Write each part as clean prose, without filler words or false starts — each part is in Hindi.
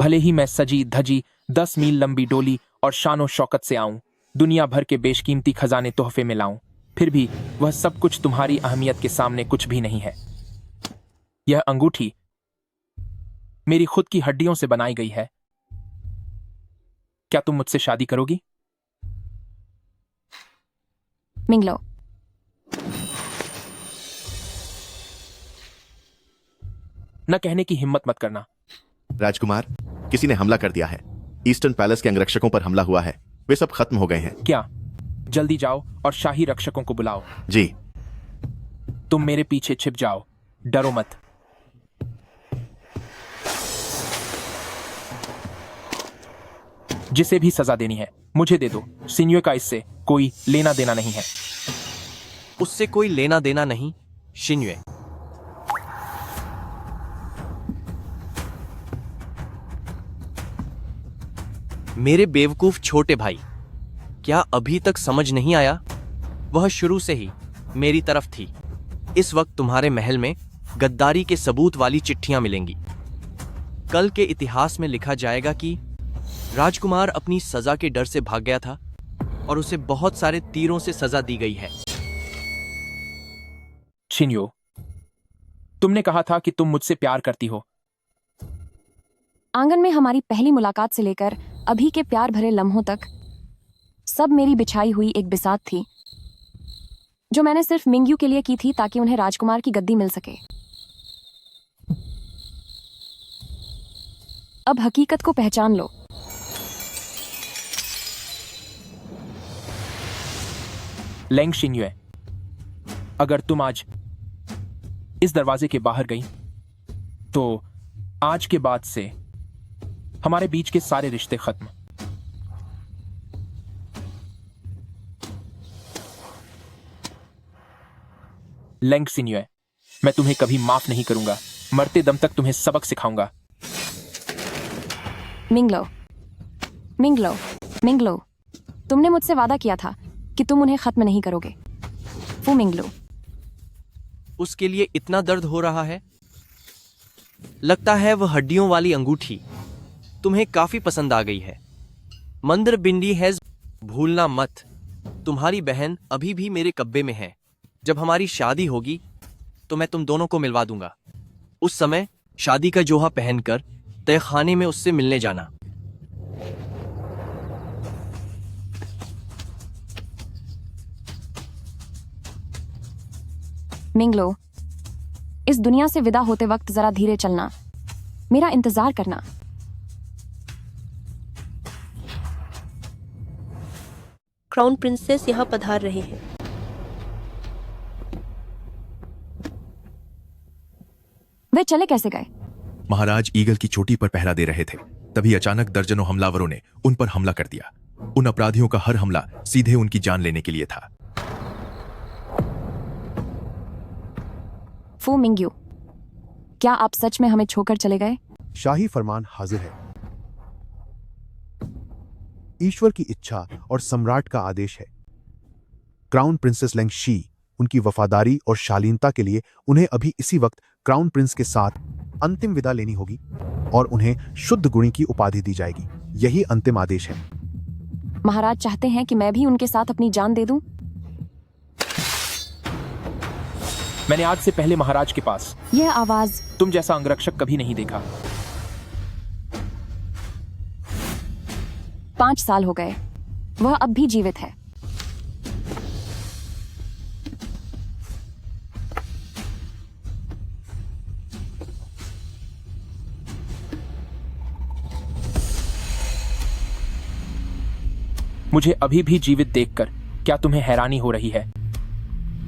भले ही मैं सजी धजी 10 मील लंबी डोली और शानो शौकत से आऊं, दुनिया भर के बेशकीमती खजाने तोहफे में लाऊं, फिर भी वह सब कुछ तुम्हारी अहमियत के सामने कुछ भी नहीं है। यह अंगूठी मेरी खुद की हड्डियों से बनाई गई है। क्या तुम मुझसे शादी करोगी? मिंगलो, न कहने की हिम्मत मत करना। राजकुमार, किसी ने हमला कर दिया है। ईस्टर्न पैलेस के अंगरक्षकों पर हमला हुआ है। वे सब खत्म हो गए हैं। क्या? जल्दी जाओ और शाही रक्षकों को बुलाओ। जी। तुम मेरे पीछे छिप जाओ, डरो मत। जिसे भी सजा देनी है मुझे दे दो। सिन्युए का इससे कोई लेना देना नहीं है। उससे कोई लेना देना नहीं, शिन्युए। मेरे बेवकूफ छोटे भाई, क्या अभी तक समझ नहीं आया? वह शुरू से ही मेरी तरफ थी। इस वक्त तुम्हारे महल में गद्दारी के सबूत वाली चिट्ठियां मिलेंगी। कल के इतिहास में लिखा जाएगा कि राजकुमार अपनी सजा के डर से भाग गया था और उसे बहुत सारे तीरों से सजा दी गई है। शिन्यो, तुमने कहा था कि तुम मुझसे प्यार करती हो। आंगन में हमारी पहली मुलाकात से लेकर अभी के प्यार भरे लम्हों तक सब मेरी बिछाई हुई एक बिसात थी, जो मैंने सिर्फ मिंग्यू के लिए की थी ताकि उन्हें राजकुमार की गद्दी मिल सके। अब हकीकत को पहचान लो। लेंग शिन्युए, अगर तुम आज इस दरवाजे के बाहर गई तो आज के बाद से हमारे बीच के सारे रिश्ते खत्म। लेंग शिन्युए, मैं तुम्हें कभी माफ नहीं करूंगा। मरते दम तक तुम्हें सबक सिखाऊंगा। मिंगलो, मिंगलो, मिंगलो, तुमने मुझसे वादा किया था कि तुम उन्हें खत्म नहीं करोगे। फू मिंगलो। उसके लिए इतना दर्द हो रहा है? लगता है वह हड्डियों वाली अंगूठी तुम्हें काफी पसंद आ गई है। मंदर बिंडी है, भूलना मत, तुम्हारी बहन अभी भी मेरे कब्जे में है। जब हमारी शादी होगी तो मैं तुम दोनों को मिलवा दूंगा। उस समय शादी का जोहा पहनकर तहखाने में उससे मिलने जाना। मिंगलो, इस दुनिया से विदा होते वक्त जरा धीरे चलना, मेरा इंतजार करना। क्राउन प्रिंसेस यहाँ पधार रहे हैं। वे चले कैसे गए? महाराज ईगल की चोटी पर पहरा दे रहे थे, तभी अचानक दर्जनों हमलावरों ने उन पर हमला कर दिया। उन अपराधियों का हर हमला सीधे उनकी जान लेने के लिए था। फू मिंग्यू, क्या आप सच में हमें छोड़कर चले गए? शाही फरमान हाजिर है। ईश्वर की इच्छा और सम्राट का आदेश है। क्राउन प्रिंसेस लेंग शी, उनकी वफादारी और शालीनता के लिए उन्हें अभी इसी वक्त क्राउन प्रिंस के साथ अंतिम विदा लेनी होगी और उन्हें शुद्ध गुणी की उपाधि दी जाएगी। यही अंतिम आदेश है। महाराज चाहते हैं कि मैं भी उनके साथ अपनी जान दे दूं? मैंने आज से पहले महाराज के पास यह आवाज तुम जैसा अंगरक्षक कभी नहीं देखा। 5 साल हो गए, वह अब भी जीवित है। मुझे अभी भी जीवित देखकर क्या तुम्हें हैरानी हो रही है?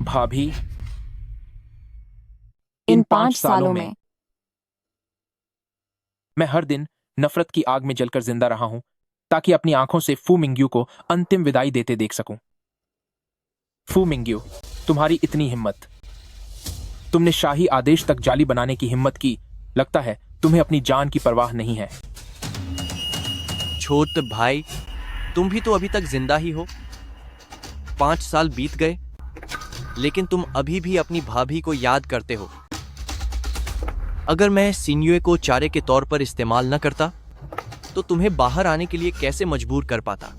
भाभी, इन 5 सालों में मैं हर दिन नफरत की आग में जलकर जिंदा रहा हूं ताकि अपनी आंखों से फू मिंग्यू को अंतिम विदाई देते देख सकूं। फू मिंग्यू, तुम्हारी इतनी हिम्मत, तुमने शाही आदेश तक जाली बनाने की हिम्मत की। लगता है तुम्हें अपनी जान की परवाह नहीं है। छोटे भाई, तुम भी तो अभी तक जिंदा ही हो। 5 साल बीत गए, लेकिन तुम अभी भी अपनी भाभी को याद करते हो। अगर मैं सिन्युए को चारे के तौर पर इस्तेमाल न करता तो तुम्हें बाहर आने के लिए कैसे मजबूर कर पाता?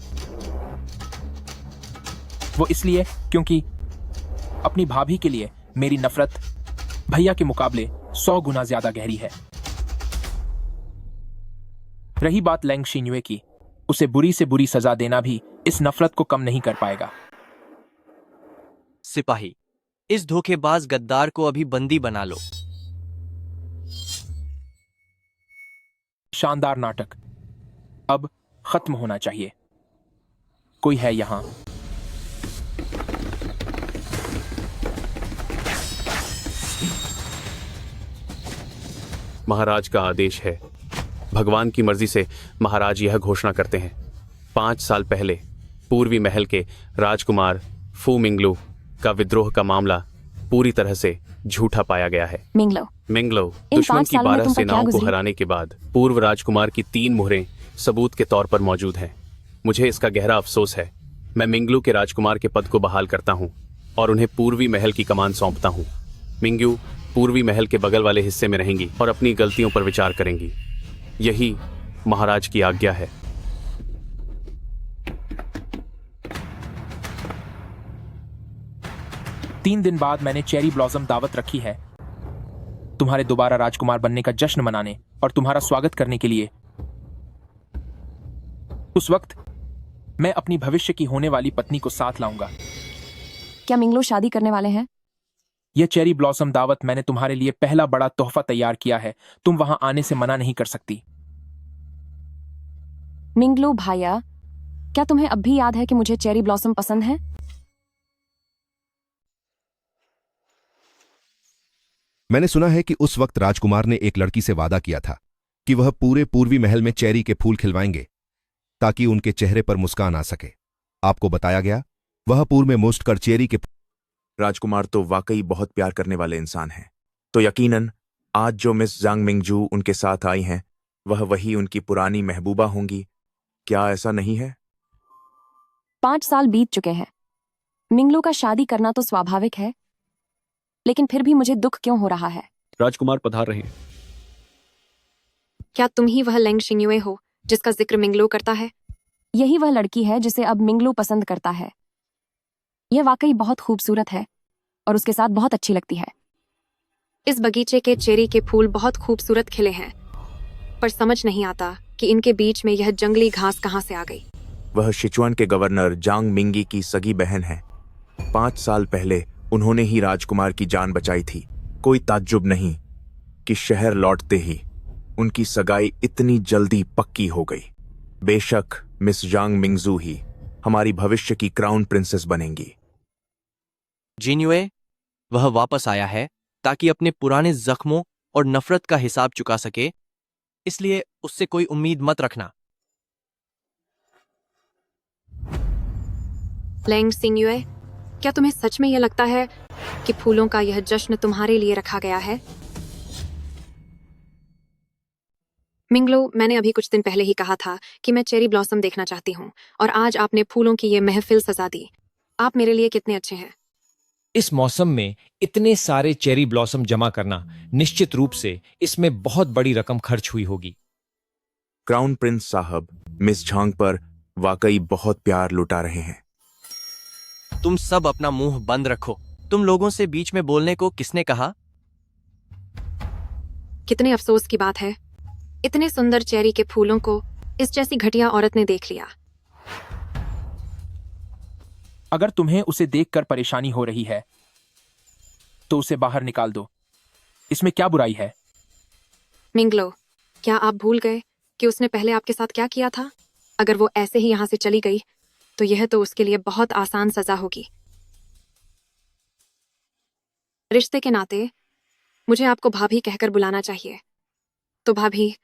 वो इसलिए क्योंकि अपनी भाभी के लिए मेरी नफरत भैया के मुकाबले 100 गुना ज्यादा गहरी है। रही बात लैंग शिन्युए की, उसे बुरी से बुरी सजा देना भी इस नफरत को कम नहीं कर पाएगा। सिपाही, इस धोखेबाज गद्दार को अभी बंदी बना लो। शानदार नाटक अब खत्म होना चाहिए। कोई है यहां? महाराज का आदेश है। भगवान की मर्जी से महाराज यह घोषणा करते हैं, 5 साल पहले पूर्वी महल के राजकुमार फू मिंगलू का विद्रोह का मामला पूरी तरह से झूठा पाया गया है। मिंगलो इन दुश्मन 5 की सालों में 12 तुम पर क्या सेनाओं को गुजरी? हराने के बाद पूर्व राजकुमार की 3 मुहरें सबूत के तौर पर मौजूद हैं। मुझे इसका गहरा अफसोस है। मैं मिंगलू के राजकुमार के पद को बहाल करता हूँ और उन्हें पूर्वी महल की कमान सौंपता हूँ। मिंगू पूर्वी महल के बगल वाले हिस्से में रहेंगी और अपनी गलतियों पर विचार करेंगी। यही महाराज की आज्ञा है। 3 दिन बाद मैंने चेरी ब्लॉसम दावत रखी है, तुम्हारे दोबारा राजकुमार बनने का जश्न मनाने और तुम्हारा स्वागत करने के लिए। उस वक्त मैं अपनी भविष्य की होने वाली पत्नी को साथ लाऊंगा। क्या मिंगलो शादी करने वाले हैं? यह चेरी ब्लॉसम दावत मैंने तुम्हारे लिए पहला बड़ा तोहफा तैयार किया है। तुम वहां आने से मना नहीं कर सकती। मिंगलो भाया, क्या तुम्हें अब भी याद है कि मुझे चेरी ब्लॉसम पसंद है? मैंने सुना है कि उस वक्त राजकुमार ने एक लड़की से वादा किया था कि वह पूरे पूर्वी महल में चेरी के फूल खिलवाएंगे ताकि उनके चेहरे पर मुस्कान आ सके। आपको बताया गया वह पूर्व में मुस्ट कर चेरी के। राजकुमार तो वाकई बहुत प्यार करने वाले इंसान हैं। तो यकीनन आज जो मिस जांग मिंगजू उनके साथ आई हैं, वह वही उनकी पुरानी महबूबा होंगी। क्या ऐसा नहीं है? 5 साल बीत चुके हैं। मिंगलो का शादी करना तो स्वाभाविक है, लेकिन फिर भी मुझे दुख क्यों हो रहा है? राजकुमार पधार रहे हैं। क्या तुम ही वह लैंग शिन्युए हो जिसका जिक्र मिंगलो करता है? यही वह लड़की है जिसे अब मिंगलो पसंद करता है। यह वाकई बहुत खूबसूरत है और उसके साथ बहुत अच्छी लगती है। इस बगीचे के चेरी के फूल बहुत खूबसूरत खिले हैं, पर समझ नहीं आता कि इनके बीच में यह जंगली घास कहां से आ गई। वह सिचुआन के गवर्नर जांग मिंगी की सगी बहन है। 5 साल पहले उन्होंने ही राजकुमार की जान बचाई थी। कोई ताज्जुब नहीं कि शहर लौटते ही उनकी सगाई इतनी जल्दी पक्की हो गई। बेशक मिस जांग मिंगजू ही हमारी भविष्य की क्राउन प्रिंसेस बनेंगी। जिन्युए, वह वापस आया है ताकि अपने पुराने जख्मों और नफरत का हिसाब चुका सके, इसलिए उससे कोई उम्मीद मत रखना। लैंग शिन्युए, क्या तुम्हें सच में यह लगता है कि फूलों का यह जश्न तुम्हारे लिए रखा गया है? मिंगलो, मैंने अभी कुछ दिन पहले ही कहा था कि मैं चेरी ब्लॉसम देखना चाहती हूँ, और आज आपने फूलों की ये महफिल सजा दी। आप मेरे लिए कितने अच्छे हैं। इस मौसम में इतने सारे चेरी ब्लॉसम जमा करना, निश्चित रूप से इसमें बहुत बड़ी रकम खर्च हुई होगी। क्राउन प्रिंस साहब मिस झांग पर वाकई बहुत प्यार लुटा रहे हैं। तुम सब अपना मुंह बंद रखो। तुम लोगों से बीच में बोलने को किसने कहा? कितने अफसोस की बात है, इतने सुंदर चेरी के फूलों को इस जैसी घटिया औरत ने देख लिया। अगर तुम्हें उसे देखकर परेशानी हो रही है तो उसे बाहर निकाल दो। इसमें क्या बुराई है? मिंगलो, क्या आप भूल गए कि उसने पहले आपके साथ क्या किया था? अगर वो ऐसे ही यहाँ से चली गई तो यह तो उसके लिए बहुत आसान सजा होगी। रिश्ते के नाते मुझे आपको भाभी कहकर बुलाना चाहिए। तो भाभी,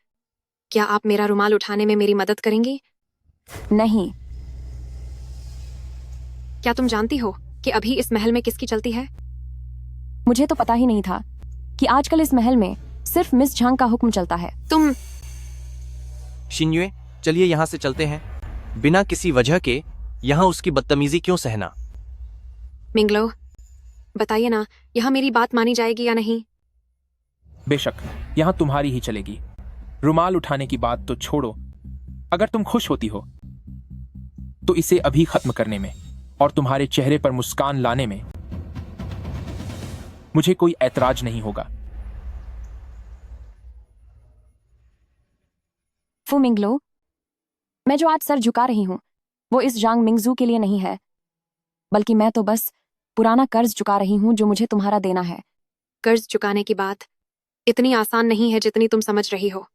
क्या आप मेरा रुमाल उठाने में मेरी मदद करेंगी? नहीं। क्या तुम जानती हो कि अभी इस महल में किसकी चलती है? मुझे तो पता ही नहीं था कि आजकल इस महल में सिर्फ मिस झांग का हुक्म चलता है। तुम शिन्युए, चलिए यहां से चलते हैं। बिना किसी वजह के यहां उसकी बदतमीजी क्यों सहना? मिंगलो, बताइए ना, यहाँ मेरी बात मानी जाएगी या नहीं? बेशक यहाँ तुम्हारी ही चलेगी। रुमाल उठाने की बात तो छोड़ो, अगर तुम खुश होती हो तो इसे अभी खत्म करने में और तुम्हारे चेहरे पर मुस्कान लाने में मुझे कोई ऐतराज नहीं होगा। फू मिंगलो, मैं जो आज सर झुका रही हूं वो इस जांग मिंगजू के लिए नहीं है, बल्कि मैं तो बस पुराना कर्ज चुका रही हूं जो मुझे तुम्हारा देना है। कर्ज चुकाने की बात इतनी आसान नहीं है जितनी तुम समझ रही हो।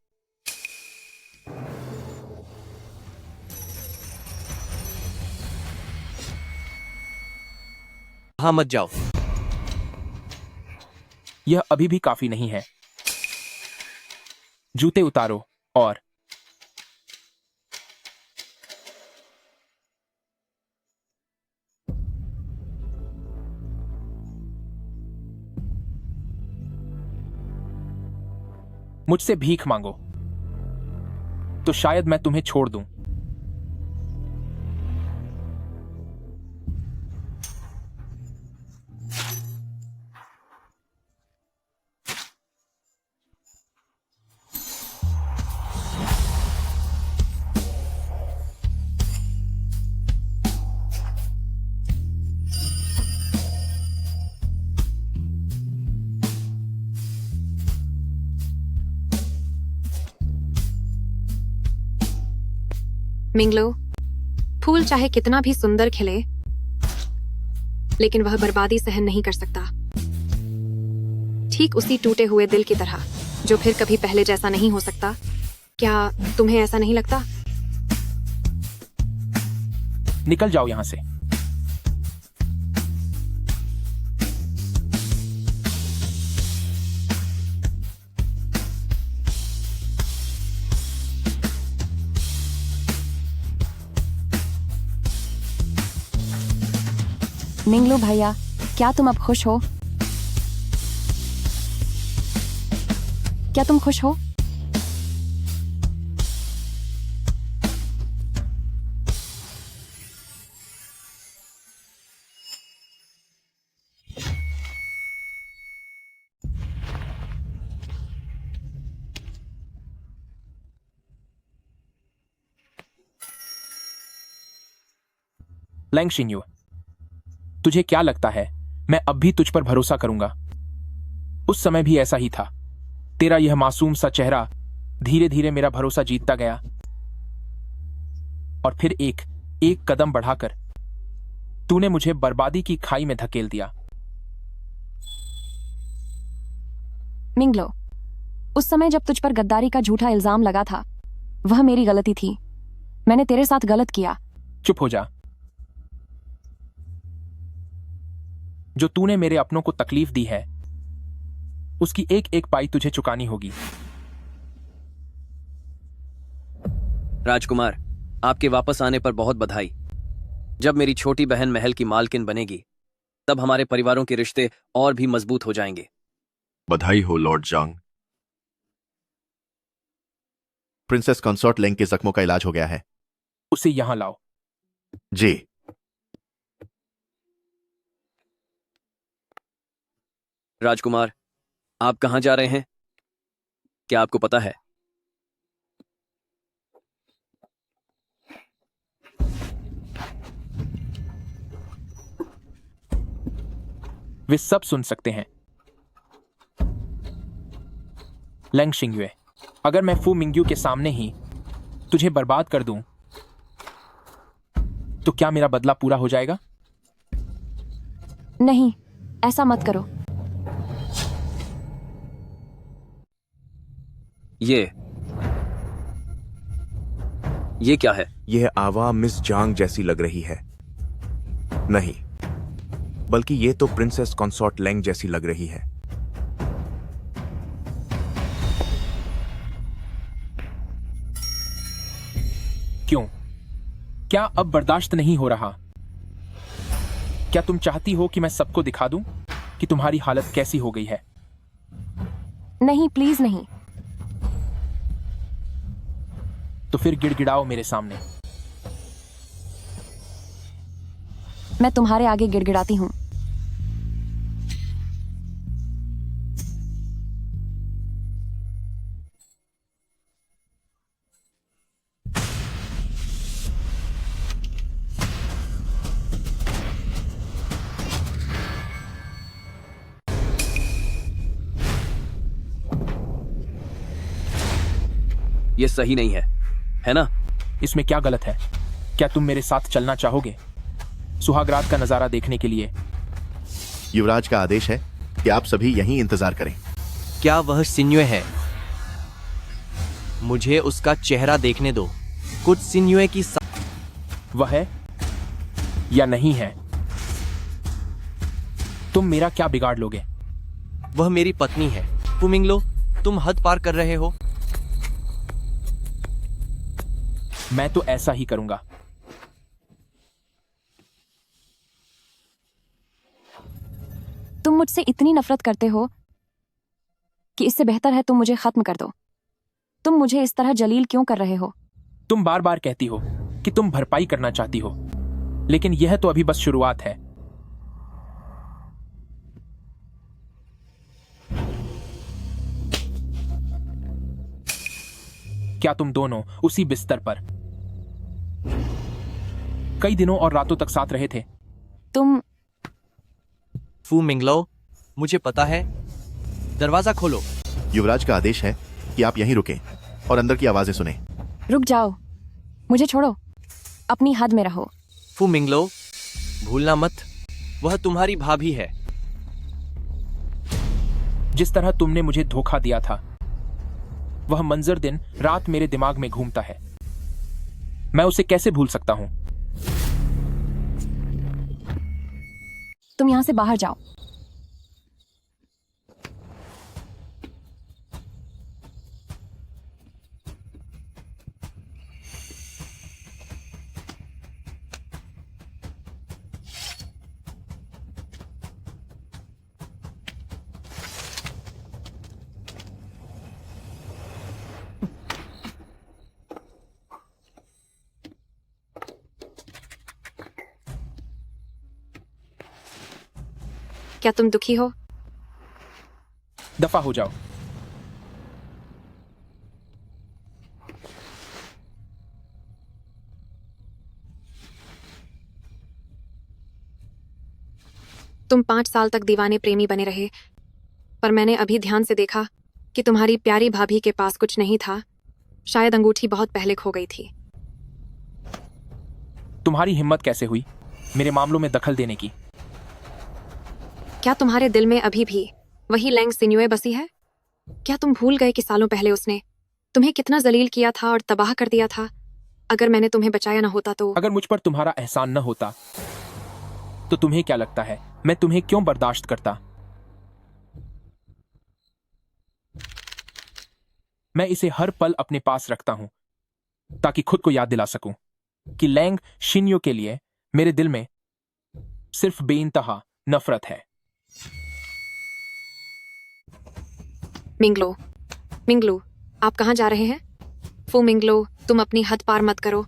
हाँ, मत जाओ। यह अभी भी काफी नहीं है। जूते उतारो और मुझसे भीख मांगो तो शायद मैं तुम्हें छोड़ दूं। मिंगलो, फूल चाहे कितना भी सुंदर खिले, लेकिन वह बर्बादी सहन नहीं कर सकता। ठीक उसी टूटे हुए दिल की तरह जो फिर कभी पहले जैसा नहीं हो सकता। क्या तुम्हें ऐसा नहीं लगता? निकल जाओ यहां से। मिंगलो भैया, क्या तुम अब खुश हो? क्या तुम खुश हो? लैंग शिन्यू, तुझे क्या लगता है मैं अब भी तुझ पर भरोसा करूंगा? उस समय भी ऐसा ही था। तेरा यह मासूम सा चेहरा धीरे धीरे मेरा भरोसा जीतता गया और फिर एक एक कदम बढ़ाकर तूने मुझे बर्बादी की खाई में धकेल दिया। मिंगलो, उस समय जब तुझ पर गद्दारी का झूठा इल्जाम लगा था, वह मेरी गलती थी। मैंने तेरे साथ गलत किया। चुप हो जा। जो तूने मेरे अपनों को तकलीफ दी है उसकी एक एक पाई तुझे चुकानी होगी। राजकुमार, आपके वापस आने पर बहुत बधाई। जब मेरी छोटी बहन महल की मालकिन बनेगी तब हमारे परिवारों के रिश्ते और भी मजबूत हो जाएंगे। बधाई हो लॉर्ड जांग। प्रिंसेस कंसॉर्ट लेंग के जख्मों का इलाज हो गया है। उसे यहां लाओ। जी। राजकुमार, आप कहां जा रहे हैं? क्या आपको पता है? वे सब सुन सकते हैं। लैंग शिंगयुए, अगर मैं फू मिंग्यू के सामने ही तुझे बर्बाद कर दूं तो क्या मेरा बदला पूरा हो जाएगा? नहीं, ऐसा मत करो। ये क्या है? यह आवा मिस जांग जैसी लग रही है। नहीं, बल्कि ये तो प्रिंसेस कंसॉर्ट लेंग जैसी लग रही है। क्यों? क्या अब बर्दाश्त नहीं हो रहा? क्या तुम चाहती हो कि मैं सबको दिखा दूं कि तुम्हारी हालत कैसी हो गई है? नहीं, प्लीज नहीं। तो फिर गिड़गिड़ाओ मेरे सामने। मैं तुम्हारे आगे गिड़गिड़ाती हूं। ये सही नहीं है ना? इसमें क्या गलत है? क्या तुम मेरे साथ चलना चाहोगे सुहागरात का नजारा देखने के लिए? युवराज का आदेश है कि आप सभी यहीं इंतजार करें। क्या वह सिन्युए है? मुझे उसका चेहरा देखने दो। कुछ सिन्युए की वह है या नहीं है? तुम मेरा क्या बिगाड़ लोगे? वह मेरी पत्नी है। fu मिंगलो, तुम हद पार कर रहे हो। मैं तो ऐसा ही करूंगा। तुम मुझसे इतनी नफरत करते हो कि इससे बेहतर है तुम मुझे खत्म कर दो। तुम मुझे इस तरह जलील क्यों कर रहे हो? तुम बार बार कहती हो कि तुम भरपाई करना चाहती हो, लेकिन यह तो अभी बस शुरुआत है। क्या तुम दोनों उसी बिस्तर पर कई दिनों और रातों तक साथ रहे थे? तुम fu मिंगलो, मुझे पता है। दरवाजा खोलो। युवराज का आदेश है कि आप यहीं रुकें और अंदर की आवाजें सुनें। रुक जाओ, मुझे छोड़ो, अपनी हद में रहो। fu मिंगलो, भूलना मत, वह तुम्हारी भाभी है। जिस तरह तुमने मुझे धोखा दिया था, वह मंजर दिन रात मेरे दिमाग में घूमता है। मैं उसे कैसे भूल सकता हूं? तुम यहां से बाहर जाओ। क्या तुम दुखी हो? दफा हो जाओ। तुम 5 साल तक दीवाने प्रेमी बने रहे, पर मैंने अभी ध्यान से देखा कि तुम्हारी प्यारी भाभी के पास कुछ नहीं था। शायद अंगूठी बहुत पहले खो गई थी। तुम्हारी हिम्मत कैसे हुई मेरे मामलों में दखल देने की? क्या तुम्हारे दिल में अभी भी वही लैंग सिन्युए बसी है? क्या तुम भूल गए कि सालों पहले उसने तुम्हें कितना जलील किया था और तबाह कर दिया था? अगर मैंने तुम्हें बचाया ना होता तो। अगर मुझ पर तुम्हारा एहसान न होता तो तुम्हें क्या लगता है मैं तुम्हें क्यों बर्दाश्त करता? मैं इसे हर पल अपने पास रखता हूं ताकि खुद को याद दिला सकूं कि लैंग शिन्यो के लिए मेरे दिल में सिर्फ बेइंतहा नफरत है। मिंगलो, मिंगलो, आप कहां जा रहे हैं? fu मिंगलो, तुम अपनी हद पार मत करो।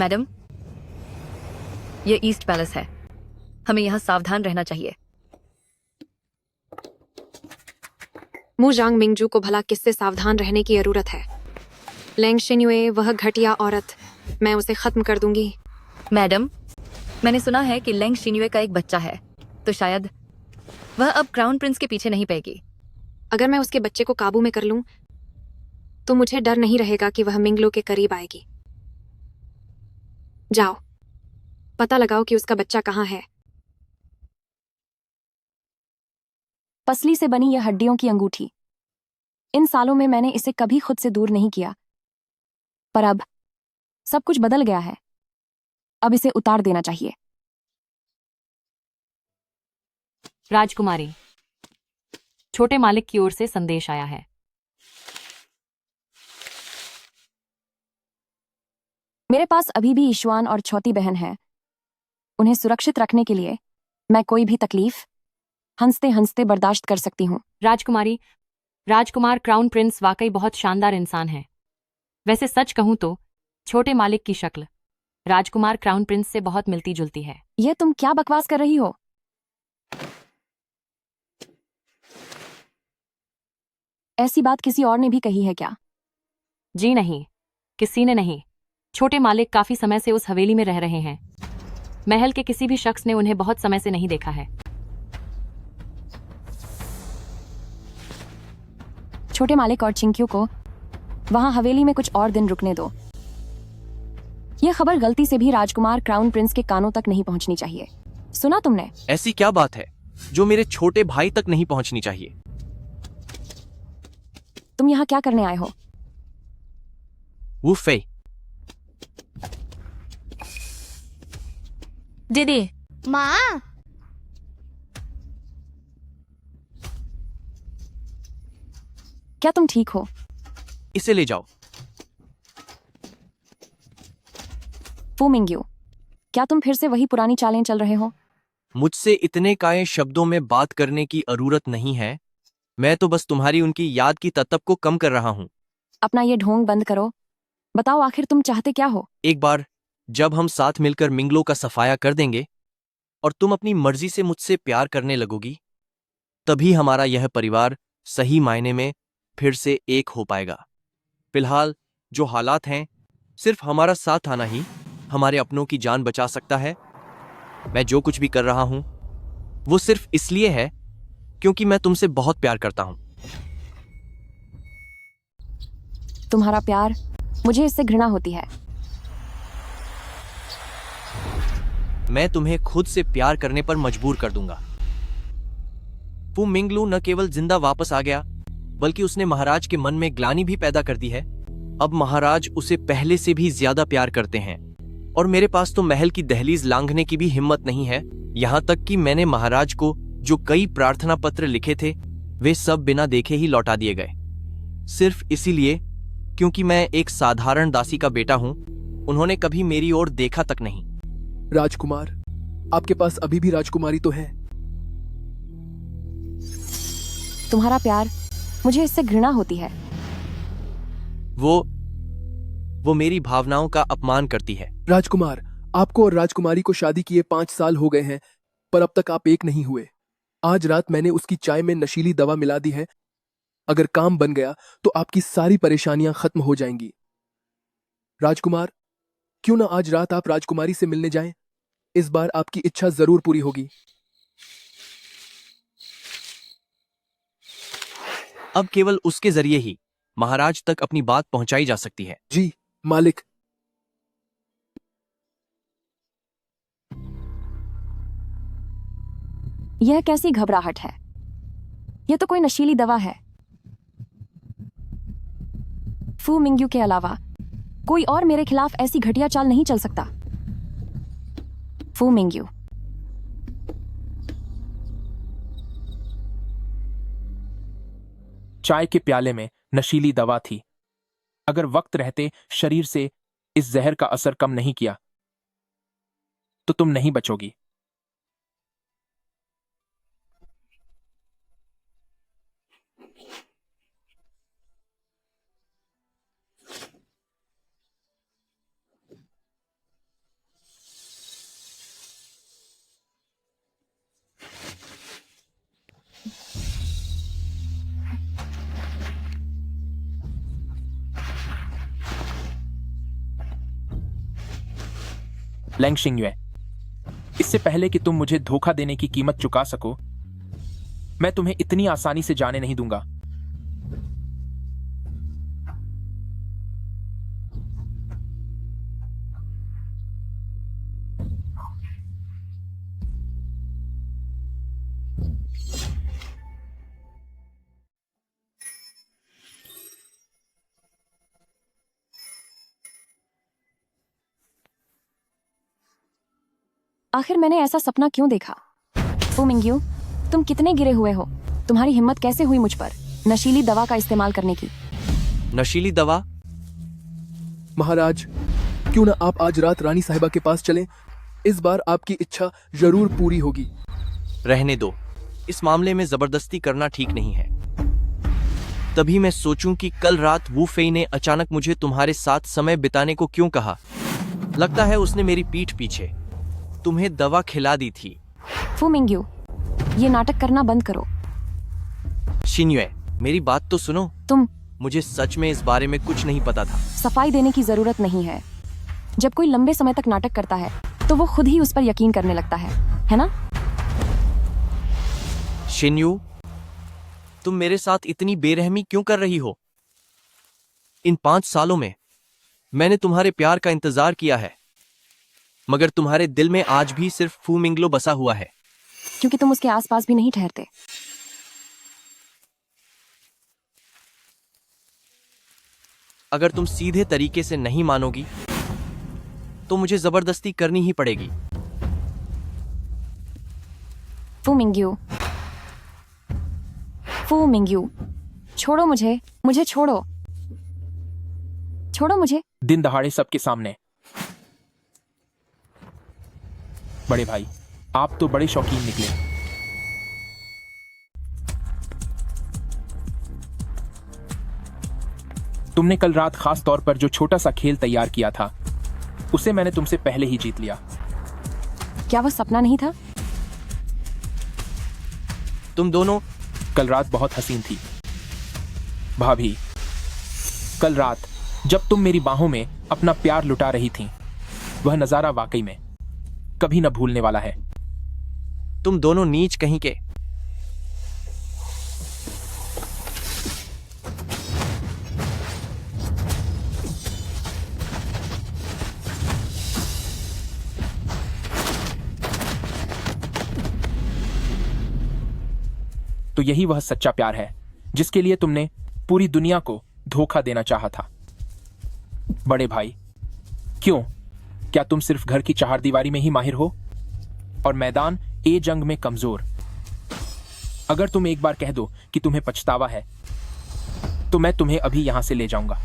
मैडम, ये ईस्ट पैलेस है, हमें यहाँ सावधान रहना चाहिए। मु जांग मिंगजू को भला किससे सावधान रहने की जरूरत है? लैंग शिन्युए वह घटिया औरत, मैं उसे खत्म कर दूंगी। मैडम, मैंने सुना है कि लेंग शिन्युए का एक बच्चा है, तो शायद वह अब क्राउन प्रिंस के पीछे नहीं पेगी। अगर मैं उसके बच्चे को काबू में कर लूं, तो मुझे डर नहीं रहेगा कि वह मिंगलो के करीब आएगी। जाओ, पता लगाओ कि उसका बच्चा कहाँ है। पसली से बनी यह हड्डियों की अंगूठी, इन सालों में मैंने इसे कभी खुद से दूर नहीं किया, पर अब सब कुछ बदल गया है। अब इसे उतार देना चाहिए। राजकुमारी, छोटे मालिक की ओर से संदेश आया है। मेरे पास अभी भी ईशवान और छोटी बहन है। उन्हें सुरक्षित रखने के लिए मैं कोई भी तकलीफ हंसते हंसते बर्दाश्त कर सकती हूँ। राजकुमारी, राजकुमार क्राउन प्रिंस वाकई बहुत शानदार इंसान है। वैसे सच कहूं तो छोटे मालिक की शक्ल राजकुमार क्राउन प्रिंस से बहुत मिलती जुलती है। यह तुम क्या बकवास कर रही हो? ऐसी बात किसी और ने भी कही है क्या? जी नहीं, किसी ने नहीं। छोटे मालिक काफी समय से उस हवेली में रह रहे हैं। महल के किसी भी शख्स ने उन्हें बहुत समय से नहीं देखा है। छोटे मालिक और चिंक्यू को वहां हवेली में कुछ और दिन रुकने दो। यह खबर गलती से भी राजकुमार क्राउन प्रिंस के कानों तक नहीं पहुंचनी चाहिए। सुना तुमने? ऐसी क्या बात है जो मेरे छोटे भाई तक नहीं पहुंचनी चाहिए? तुम यहाँ क्या करने आए हो? वो फे दीदी, माँ, क्या तुम ठीक हो? इसे ले जाओ। फू मिंग्यू, क्या तुम फिर से वही पुरानी चालें चल रहे हो? मुझसे इतने काये शब्दों में बात करने की जरूरत नहीं है। मैं तो बस तुम्हारी उनकी याद की ततब को कम कर रहा हूं। अपना ये ढोंग बंद करो। बताओ आखिर तुम चाहते क्या हो? एक बार जब हम साथ मिलकर मिंगलो का सफाया कर देंगे और तुम अपनी मर्जी से मुझसे प्यार करने लगोगी, तभी हमारा यह परिवार सही मायने में फिर से एक हो पाएगा। फिलहाल जो हालात हैं, सिर्फ हमारा साथ आना ही हमारे अपनों की जान बचा सकता है। मैं जो कुछ भी कर रहा हूं वो सिर्फ इसलिए है क्योंकि मैं तुमसे बहुत प्यार करता हूं। तुम्हारा प्यार, मुझे इससे घृणा होती है। मैं तुम्हें खुद से प्यार करने पर मजबूर कर दूंगा। फू मिंगलू न केवल जिंदा वापस आ गया, बल्कि उसने महाराज के मन में ग्लानि भी पैदा कर दी है। अब महाराज उसे पहले से भी ज्यादा प्यार करते हैं और मेरे पास तो महल की दहलीज लांघने की भी हिम्मत नहीं है। यहाँ तक कि मैंने महाराज को जो कई प्रार्थना पत्र लिखे थे, वे सब बिना देखे ही लौटा दिए गए, सिर्फ इसीलिए क्योंकि मैं एक साधारण दासी का बेटा हूँ। उन्होंने कभी मेरी ओर देखा तक नहीं। राजकुमार, आपके पास अभी भी राजकुमारी तो है। तुम्हारा प्यार, मुझे इससे घृणा होती है। वो मेरी भावनाओं का अपमान करती है। राजकुमार, आपको और राजकुमारी को शादी किए 5 साल हो गए हैं, पर अब तक आप एक नहीं हुए। आज रात मैंने उसकी चाय में नशीली दवा मिला दी है। अगर काम बन गया तो आपकी सारी परेशानियां खत्म हो जाएंगी। राजकुमार, क्यों ना आज रात आप राजकुमारी से मिलने जाएं? इस बार आपकी इच्छा जरूर पूरी होगी। अब केवल उसके जरिए ही महाराज तक अपनी बात पहुंचाई जा सकती है। जी मालिक। यह कैसी घबराहट है? यह तो कोई नशीली दवा है। फू मिंग्यू के अलावा कोई और मेरे खिलाफ ऐसी घटिया चाल नहीं चल सकता। फू मिंग्यू, चाय के प्याले में नशीली दवा थी। अगर वक्त रहते शरीर से इस जहर का असर कम नहीं किया तो तुम नहीं बचोगी। लैंग शिंगयुए, इससे पहले कि तुम मुझे धोखा देने की कीमत चुका सको, मैं तुम्हें इतनी आसानी से जाने नहीं दूंगा। आखिर मैंने ऐसा सपना क्यों देखा? फू मिंग्यू, तुम कितने गिरे हुए हो? तुम्हारी हिम्मत कैसे हुई मुझ पर नशीली दवा का इस्तेमाल करने की? नशीली दवा? महाराज, क्यों ना आप आज रात रानी साहिबा के पास चलें? इस बार आपकी इच्छा जरूर पूरी होगी। रहने दो, इस मामले में जबरदस्ती करना ठीक नहीं है। तभी मैं सोचूं कि कल रात वू फेई ने अचानक मुझे तुम्हारे साथ समय बिताने को क्यों कहा। लगता है उसने मेरी पीठ पीछे तुम्हें दवा खिला दी थी। फू मिंग्यू, ये नाटक करना बंद करो। शिन्युए, मेरी बात तो सुनो। मुझे सच में इस बारे में कुछ नहीं पता था। सफाई देने की जरूरत नहीं है। जब कोई लंबे समय तक नाटक करता है तो वो खुद ही उस पर यकीन करने लगता है ना? शिन्यू, तुम मेरे साथ इतनी बेरहमी क्यों कर रही हो? इन 5 सालों में मैंने तुम्हारे प्यार का इंतजार किया है, मगर तुम्हारे दिल में आज भी सिर्फ फू मिंगलो बसा हुआ है। क्योंकि तुम उसके आसपास भी नहीं ठहरते। अगर तुम सीधे तरीके से नहीं मानोगी तो मुझे जबरदस्ती करनी ही पड़ेगी। फू मिंग्यू, फू मिंग्यू, छोड़ो मुझे, मुझे छोड़ो, छोड़ो मुझे। दिन दहाड़े सबके सामने। बड़े भाई, आप तो बड़े शौकीन निकले। तुमने कल रात खास तौर पर जो छोटा सा खेल तैयार किया था, उसे मैंने तुमसे पहले ही जीत लिया। क्या वो सपना नहीं था? तुम दोनों कल रात बहुत हसीन थी भाभी। कल रात जब तुम मेरी बाहों में अपना प्यार लुटा रही थीं, वह नजारा वाकई में कभी न भूलने वाला है। तुम दोनों नीच कहीं के। तो यही वह सच्चा प्यार है जिसके लिए तुमने पूरी दुनिया को धोखा देना चाहा था। बड़े भाई, क्यों? क्या तुम सिर्फ घर की चारदीवारी में ही माहिर हो और मैदान ए जंग में कमजोर? अगर तुम एक बार कह दो कि तुम्हें पछतावा है, तो मैं तुम्हें अभी यहां से ले जाऊंगा।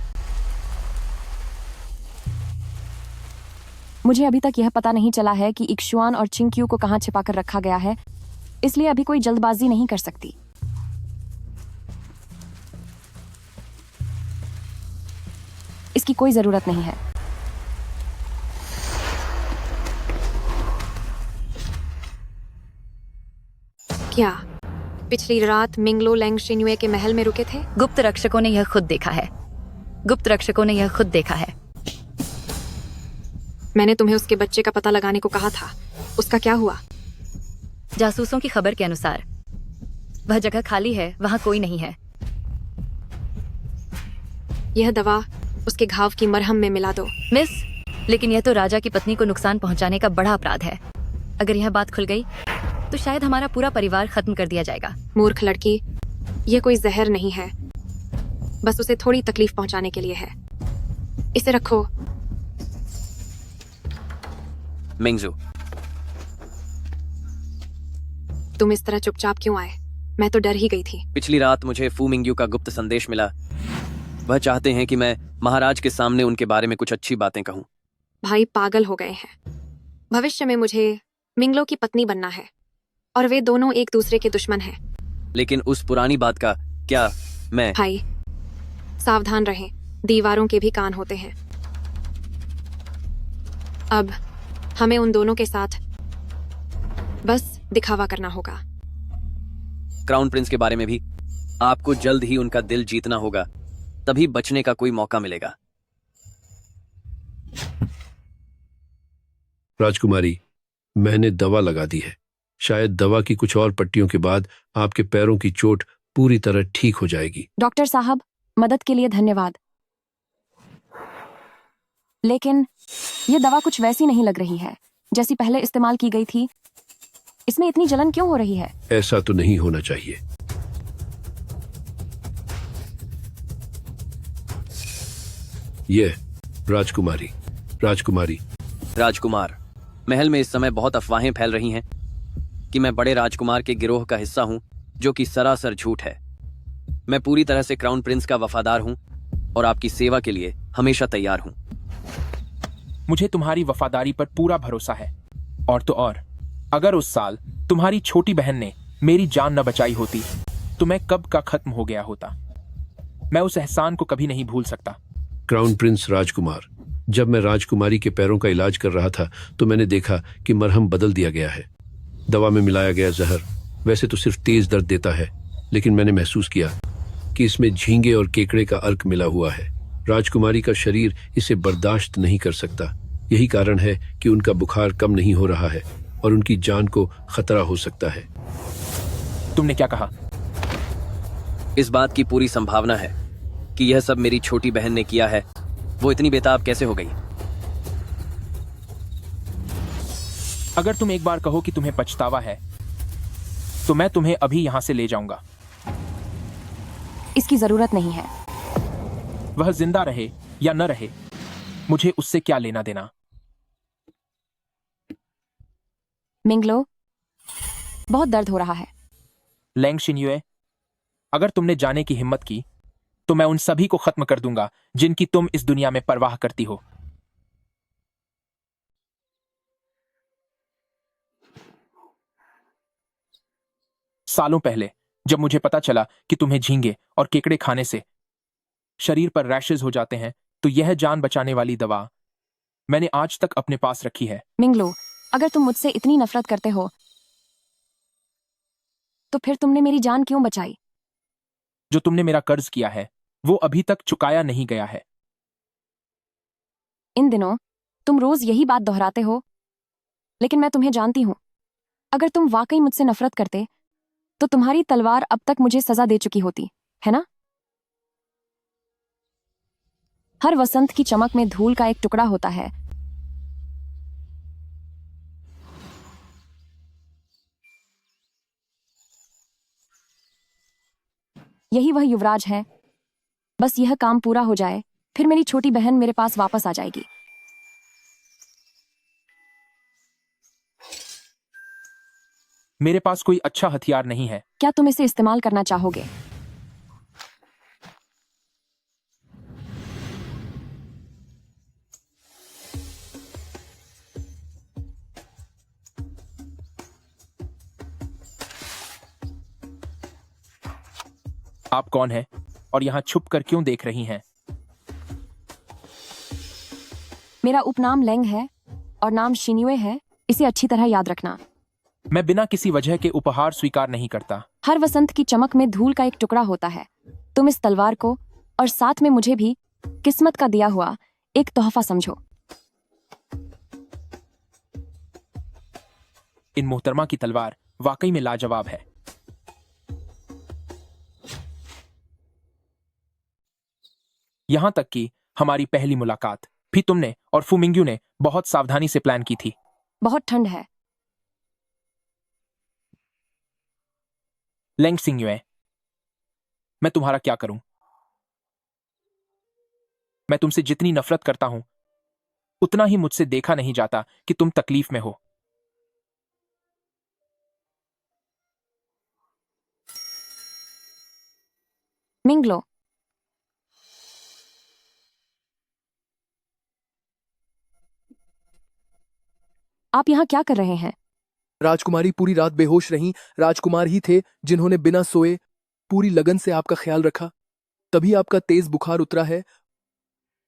मुझे अभी तक यह पता नहीं चला है कि इक्शुआन और चिंक्यू को कहां छिपाकर रखा गया है, इसलिए अभी कोई जल्दबाजी नहीं कर सकती। इसकी कोई जरूरत नहीं है। क्या पिछली रात मिंगलो लैंग शिन्युए के महल में रुके थे? गुप्त रक्षकों ने यह खुद देखा है। गुप्त रक्षकों ने यह खुद देखा है। मैंने तुम्हें उसके बच्चे का पता लगाने को कहा था। उसका क्या हुआ? जासूसों की खबर के अनुसार वह जगह खाली है, वहां कोई नहीं है। यह दवा उसके घाव की मरहम में मिला दो। मिस, लेकिन यह तो राजा की पत्नी को नुकसान पहुंचाने का बड़ा अपराध है। अगर यह बात खुल गई तो शायद हमारा पूरा परिवार खत्म कर दिया जाएगा। मूर्ख लड़की, यह कोई जहर नहीं है, बस उसे थोड़ी तकलीफ पहुंचाने के लिए है। इसे रखो। मिंगजू, तुम इस तरह चुपचाप क्यों आए? मैं तो डर ही गई थी। पिछली रात मुझे फू मिंग्यू का गुप्त संदेश मिला। वह चाहते हैं कि मैं महाराज के सामने उनके बारे में कुछ अच्छी बातें कहूं। भाई पागल हो गए हैं। भविष्य में मुझे मिंगलो की पत्नी बनना है और वे दोनों एक दूसरे के दुश्मन हैं। लेकिन उस पुरानी बात का क्या? मैं भाई सावधान रहें, दीवारों के भी कान होते हैं। अब हमें उन दोनों के साथ बस दिखावा करना होगा। क्राउन प्रिंस के बारे में भी आपको जल्द ही उनका दिल जीतना होगा, तभी बचने का कोई मौका मिलेगा। राजकुमारी, मैंने दवा लगा दी है। शायद दवा की कुछ और पट्टियों के बाद आपके पैरों की चोट पूरी तरह ठीक हो जाएगी। डॉक्टर साहब, मदद के लिए धन्यवाद, लेकिन यह दवा कुछ वैसी नहीं लग रही है जैसी पहले इस्तेमाल की गई थी। इसमें इतनी जलन क्यों हो रही है? ऐसा तो नहीं होना चाहिए। यह राजकुमारी। राजकुमारी, राजकुमार, महल में इस समय बहुत अफवाहें फैल रही हैं कि मैं बड़े राजकुमार के गिरोह का हिस्सा हूं, जो कि सरासर झूठ है। मैं पूरी तरह से क्राउन प्रिंस का वफादार हूं और आपकी सेवा के लिए हमेशा तैयार हूं। मुझे तुम्हारी वफादारी पर पूरा भरोसा है। और तो और, अगर उस साल तुम्हारी छोटी बहन ने मेरी जान न बचाई होती तो मैं कब का खत्म हो गया होता। मैं उस एहसान को कभी नहीं भूल सकता। क्राउन प्रिंस राजकुमार, जब मैं राजकुमारी के पैरों का इलाज कर रहा था तो मैंने देखा कि मरहम बदल दिया गया है। दवा में मिलाया गया जहर वैसे तो सिर्फ तेज दर्द देता है, लेकिन मैंने महसूस किया कि इसमें झींगे और केकड़े का अर्क मिला हुआ है। राजकुमारी का शरीर इसे बर्दाश्त नहीं कर सकता। यही कारण है कि उनका बुखार कम नहीं हो रहा है और उनकी जान को खतरा हो सकता है। तुमने क्या कहा? इस बात की पूरी संभावना है कि यह सब मेरी छोटी बहन ने किया है। वो इतनी बेताब कैसे हो गई? अगर तुम एक बार कहो कि तुम्हें पछतावा है तो मैं तुम्हें अभी यहां से ले जाऊंगा। इसकी जरूरत नहीं है। वह जिंदा रहे या न रहे, मुझे उससे क्या लेना देना। मिंगलो, बहुत दर्द हो रहा है। लेंग शिन्युए, अगर तुमने जाने की हिम्मत की तो मैं उन सभी को खत्म कर दूंगा जिनकी तुम इस दुनिया में परवाह करती हो। सालों पहले जब मुझे पता चला कि तुम्हें झींगे और केकड़े खाने से शरीर पर रैशेज हो जाते हैं, तो यह जान बचाने वाली दवा मैंने आज तक अपने पास रखी है। मिंगलो, अगर तुम मुझसे इतनी नफरत करते हो तो फिर तुमने मेरी जान क्यों बचाई? जो तुमने मेरा कर्ज किया है वो अभी तक चुकाया नहीं गया है। इन दिनों तुम रोज यही बात दोहराते हो, लेकिन मैं तुम्हें जानती हूं। अगर तुम वाकई मुझसे नफरत करते तो तुम्हारी तलवार अब तक मुझे सजा दे चुकी होती, है ना? हर वसंत की चमक में धूल का एक टुकड़ा होता है। यही वह युवराज है। बस यह काम पूरा हो जाए, फिर मेरी छोटी बहन मेरे पास वापस आ जाएगी। मेरे पास कोई अच्छा हथियार नहीं है। क्या तुम इसे इस्तेमाल करना चाहोगे? आप कौन हैं और यहां छुप कर क्यों देख रही हैं? मेरा उपनाम लेंग है और नाम शिन्युए है। इसे अच्छी तरह याद रखना। मैं बिना किसी वजह के उपहार स्वीकार नहीं करता। हर वसंत की चमक में धूल का एक टुकड़ा होता है। तुम इस तलवार को और साथ में मुझे भी किस्मत का दिया हुआ एक तोहफा समझो। इन मोहतरमा की तलवार वाकई में लाजवाब है। यहां तक कि हमारी पहली मुलाकात भी तुमने और फुमिंग्यू ने बहुत सावधानी से प्लान की थी। बहुत ठंड है। लेंग सिंगयुए, मैं तुम्हारा क्या करूं? मैं तुमसे जितनी नफरत करता हूं उतना ही मुझसे देखा नहीं जाता कि तुम तकलीफ में हो। मिंगलो, आप यहां क्या कर रहे हैं? राजकुमारी पूरी रात बेहोश रहीं। राजकुमार ही थे जिन्होंने बिना सोए पूरी लगन से आपका ख्याल रखा। तभी आपका तेज बुखार उतरा है।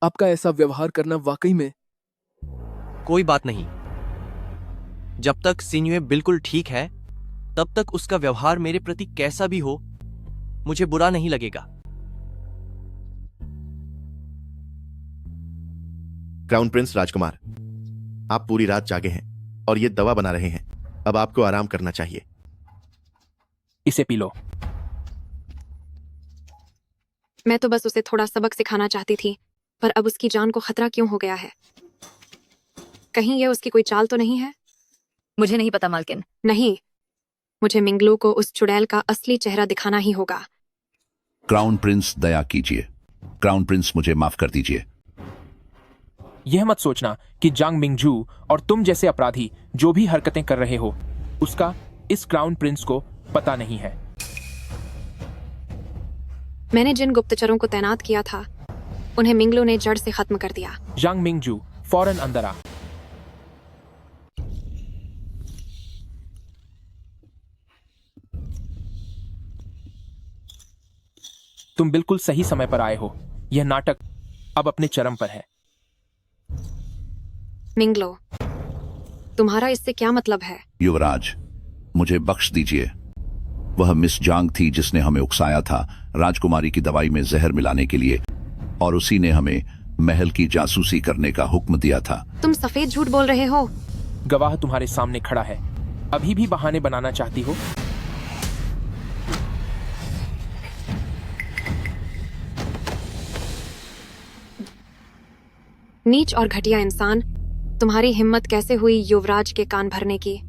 आपका ऐसा व्यवहार करना वाकई में। कोई बात नहीं। जब तक सिन्युए बिल्कुल ठीक है तब तक उसका व्यवहार मेरे प्रति कैसा भी हो मुझे बुरा नहीं लगेगा। क्राउन प्रिंस राजकुमार, आप पूरी रात जागे हैं और ये दवा बना रहे हैं। अब आपको आराम करना चाहिए। इसे पी लो। मैं तो बस उसे थोड़ा सबक सिखाना चाहती थी, पर अब उसकी जान को खतरा क्यों हो गया है? कहीं यह उसकी कोई चाल तो नहीं है? मुझे नहीं पता मालकिन। नहीं, मुझे मिंगलू को उस चुड़ैल का असली चेहरा दिखाना ही होगा। क्राउन प्रिंस, दया कीजिए। क्राउन प्रिंस, मुझे माफ कर दीजिए। यह मत सोचना कि जांग मिंगजू और तुम जैसे अपराधी जो भी हरकतें कर रहे हो उसका इस क्राउन प्रिंस को पता नहीं है। मैंने जिन गुप्तचरों को तैनात किया था उन्हें मिंगलू ने जड़ से खत्म कर दिया। जांग मिंगजू, फौरन अंदर आ। तुम बिल्कुल सही समय पर आए हो। यह नाटक अब अपने चरम पर है। मिंगलो, तुम्हारा इससे क्या मतलब है? युवराज, मुझे बख्श दीजिए। वह मिस जांग थी जिसने हमें उकसाया था राजकुमारी की दवाई में जहर मिलाने के लिए, और उसी ने हमें महल की जासूसी करने का हुक्म दिया था। तुम सफेद झूठ बोल रहे हो। गवाह तुम्हारे सामने खड़ा है। अभी भी बहाने बनाना चाहती हो? नीच और घटिया इंसान, तुम्हारी हिम्मत कैसे हुई युवराज के कान भरने की?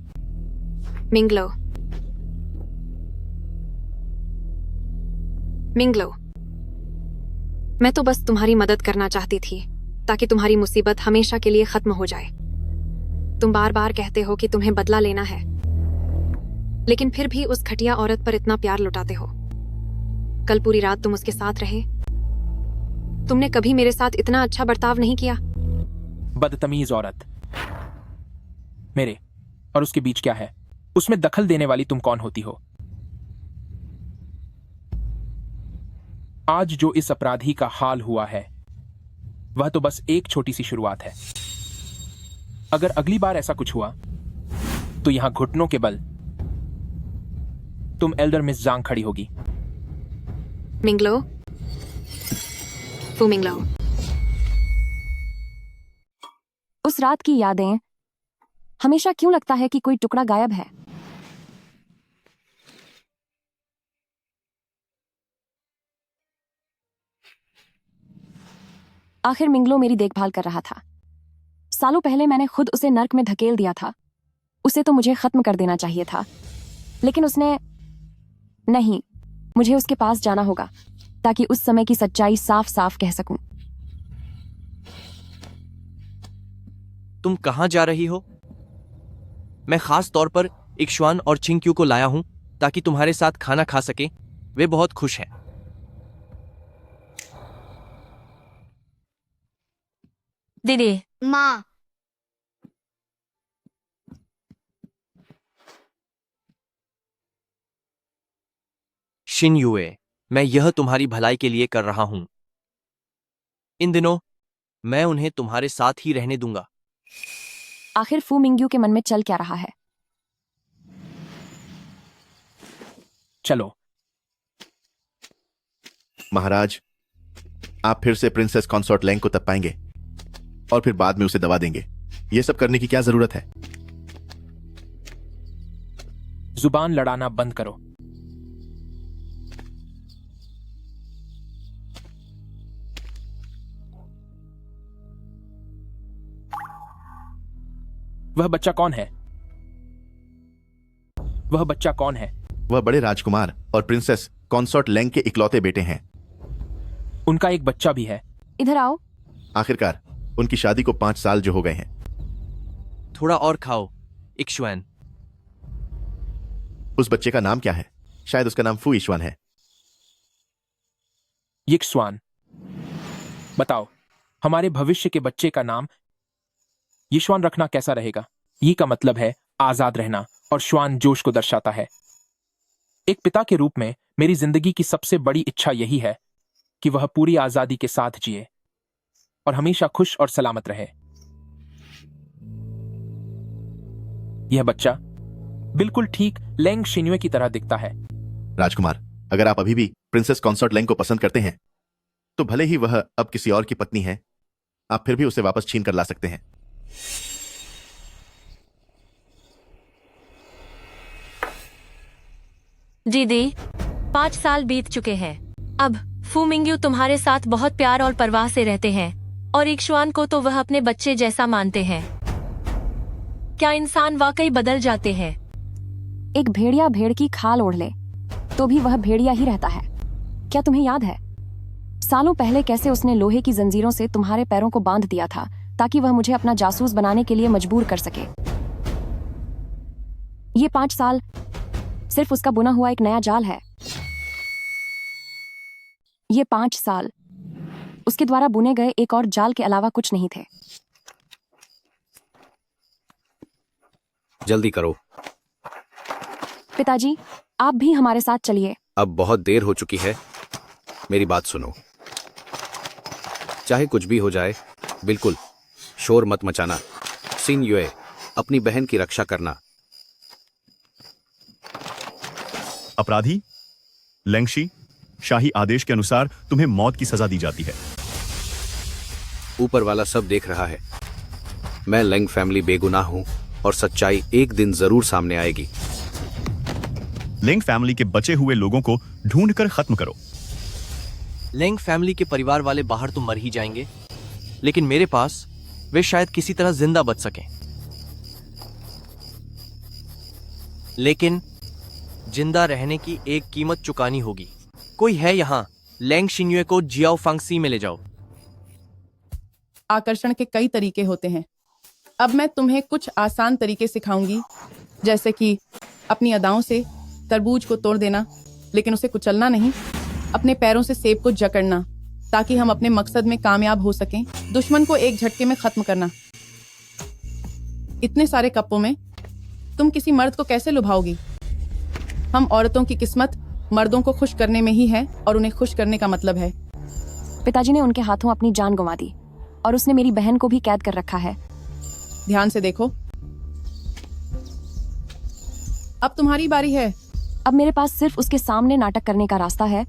मिंगलो, मिंगलो, मैं तो बस तुम्हारी मदद करना चाहती थी ताकि तुम्हारी मुसीबत हमेशा के लिए खत्म हो जाए। तुम बार बार कहते हो कि तुम्हें बदला लेना है, लेकिन फिर भी उस घटिया औरत पर इतना प्यार लुटाते हो। कल पूरी रात तुम उसके साथ रहे। तुमने कभी मेरे साथ इतना अच्छा बर्ताव नहीं किया। बदतमीज औरत। मेरे और उसके बीच क्या है? उसमें दखल देने वाली तुम कौन होती हो? आज जो इस अपराधी का हाल हुआ है वह तो बस एक छोटी सी शुरुआत है। अगर अगली बार ऐसा कुछ हुआ तो यहां घुटनों के बल तुम एल्डर मिस जांग खड़ी होगी। मिंगलो, फू मिंगलो। उस रात की यादें, हमेशा क्यों लगता है कि कोई टुकड़ा गायब है? आखिर मिंगलो मेरी देखभाल कर रहा था। सालों पहले मैंने खुद उसे नर्क में धकेल दिया था। उसे तो मुझे खत्म कर देना चाहिए था, लेकिन उसने नहीं। मुझे उसके पास जाना होगा ताकि उस समय की सच्चाई साफ साफ कह सकूं। तुम कहां जा रही हो? मैं खास तौर पर इक्श्वान और चिंक्यू को लाया हूं ताकि तुम्हारे साथ खाना खा सके। वे बहुत खुश हैं। दीदी, माँ, शिन युए, मैं यह तुम्हारी भलाई के लिए कर रहा हूं। इन दिनों मैं उन्हें तुम्हारे साथ ही रहने दूंगा। आखिर फू मिंग्यू के मन में चल क्या रहा है? चलो। महाराज, आप फिर से प्रिंसेस कंसॉर्ट लैंग को तब पाएंगे और फिर बाद में उसे दबा देंगे। यह सब करने की क्या जरूरत है? जुबान लड़ाना बंद करो। वह बच्चा कौन है? वह बच्चा कौन है? वह बड़े राजकुमार और प्रिंसेस कंसॉर्ट लैंग के इकलौते बेटे हैं। उनका एक बच्चा भी है। इधर आओ। आखिरकार उनकी शादी को 5 साल जो हो गए हैं। थोड़ा और खाओ, इक्श्वान। उस बच्चे का नाम क्या है? शायद उसका नाम फू इश्वान है। यिक्श्वान। बताओ, हमारे भविष्य के बच्चे का नाम यिश्वान रखना कैसा रहेगा? ये का मतलब है आजाद रहना, और श्वान जोश को दर्शाता है। एक पिता के रूप में मेरी जिंदगी की सबसे बड़ी इच्छा यही है कि वह पूरी आजादी के साथ जिए और हमेशा खुश और सलामत रहे। यह बच्चा बिल्कुल ठीक लैंग शिन्युए की तरह दिखता है। राजकुमार, अगर आप अभी भी प्रिंसेस कंसॉर्ट लैंग को पसंद करते हैं तो भले ही वह अब किसी और की पत्नी है, आप फिर भी उसे वापस छीन कर ला सकते हैं। दीदी, 5 साल बीत चुके हैं। अब फू मिंग्यू तुम्हारे साथ बहुत प्यार और परवाह से रहते हैं, और इक्श्वान को तो वह अपने बच्चे जैसा मानते हैं। क्या इंसान वाकई बदल जाते हैं? एक भेड़िया भेड़ की खाल ओढ़ ले तो भी वह भेड़िया ही रहता है। क्या तुम्हें याद है सालों पहले कैसे उसने लोहे की जंजीरों से तुम्हारे पैरों को बांध दिया था ताकि वह मुझे अपना जासूस बनाने के लिए मजबूर कर सके? ये 5 साल सिर्फ उसका बुना हुआ एक नया जाल है। ये 5 साल उसके द्वारा बुने गए एक और जाल के अलावा कुछ नहीं थे। जल्दी करो। पिताजी, आप भी हमारे साथ चलिए। अब बहुत देर हो चुकी है। मेरी बात सुनो। चाहे कुछ भी हो जाए, बिल्कुल शोर मत मचाना। शिन युए, अपनी बहन की रक्षा करना। अपराधी लैंगशी, शाही आदेश के अनुसार तुम्हें मौत की सजा दी जाती है। ऊपर वाला सब देख रहा है। मैं लैंग फैमिली बेगुनाह हूं और सच्चाई एक दिन जरूर सामने आएगी। लैंग फैमिली के बचे हुए लोगों को ढूंढकर खत्म करो। लैंग फैमिली के परिवार वाले बाहर तो मर ही जाएंगे। लेकिन मेरे पास वे शायद किसी तरह जिंदा बच सकें। लेकिन जिंदा रहने की एक कीमत चुकानी होगी। कोई है यहाँ? लैंग शिन्युए को जियाओ फांगसी में ले जाओ। आकर्षण के कई तरीके होते हैं। अब मैं तुम्हें कुछ आसान तरीके सिखाऊंगी, जैसे कि अपनी अदाओं से तरबूज को तोड़ देना, लेकिन उसे कुचलना नहीं। अपने पैरों से सेब को जकड़ना ताकि हम अपने मकसद में कामयाब हो सकें। दुश्मन को एक झटके में खत्म करना। इतने सारे कप्पों में तुम किसी मर्द को कैसे लुभाओगी? हम औरतों की किस्मत मर्दों को खुश करने में ही है, और उन्हें खुश करने का मतलब है। पिताजी ने उनके हाथों अपनी जान गंवा दी और उसने मेरी बहन को भी कैद कर रखा है। ध्यान से देखो। अब तुम्हारी बारी है। अब मेरे पास सिर्फ उसके सामने नाटक करने का रास्ता है।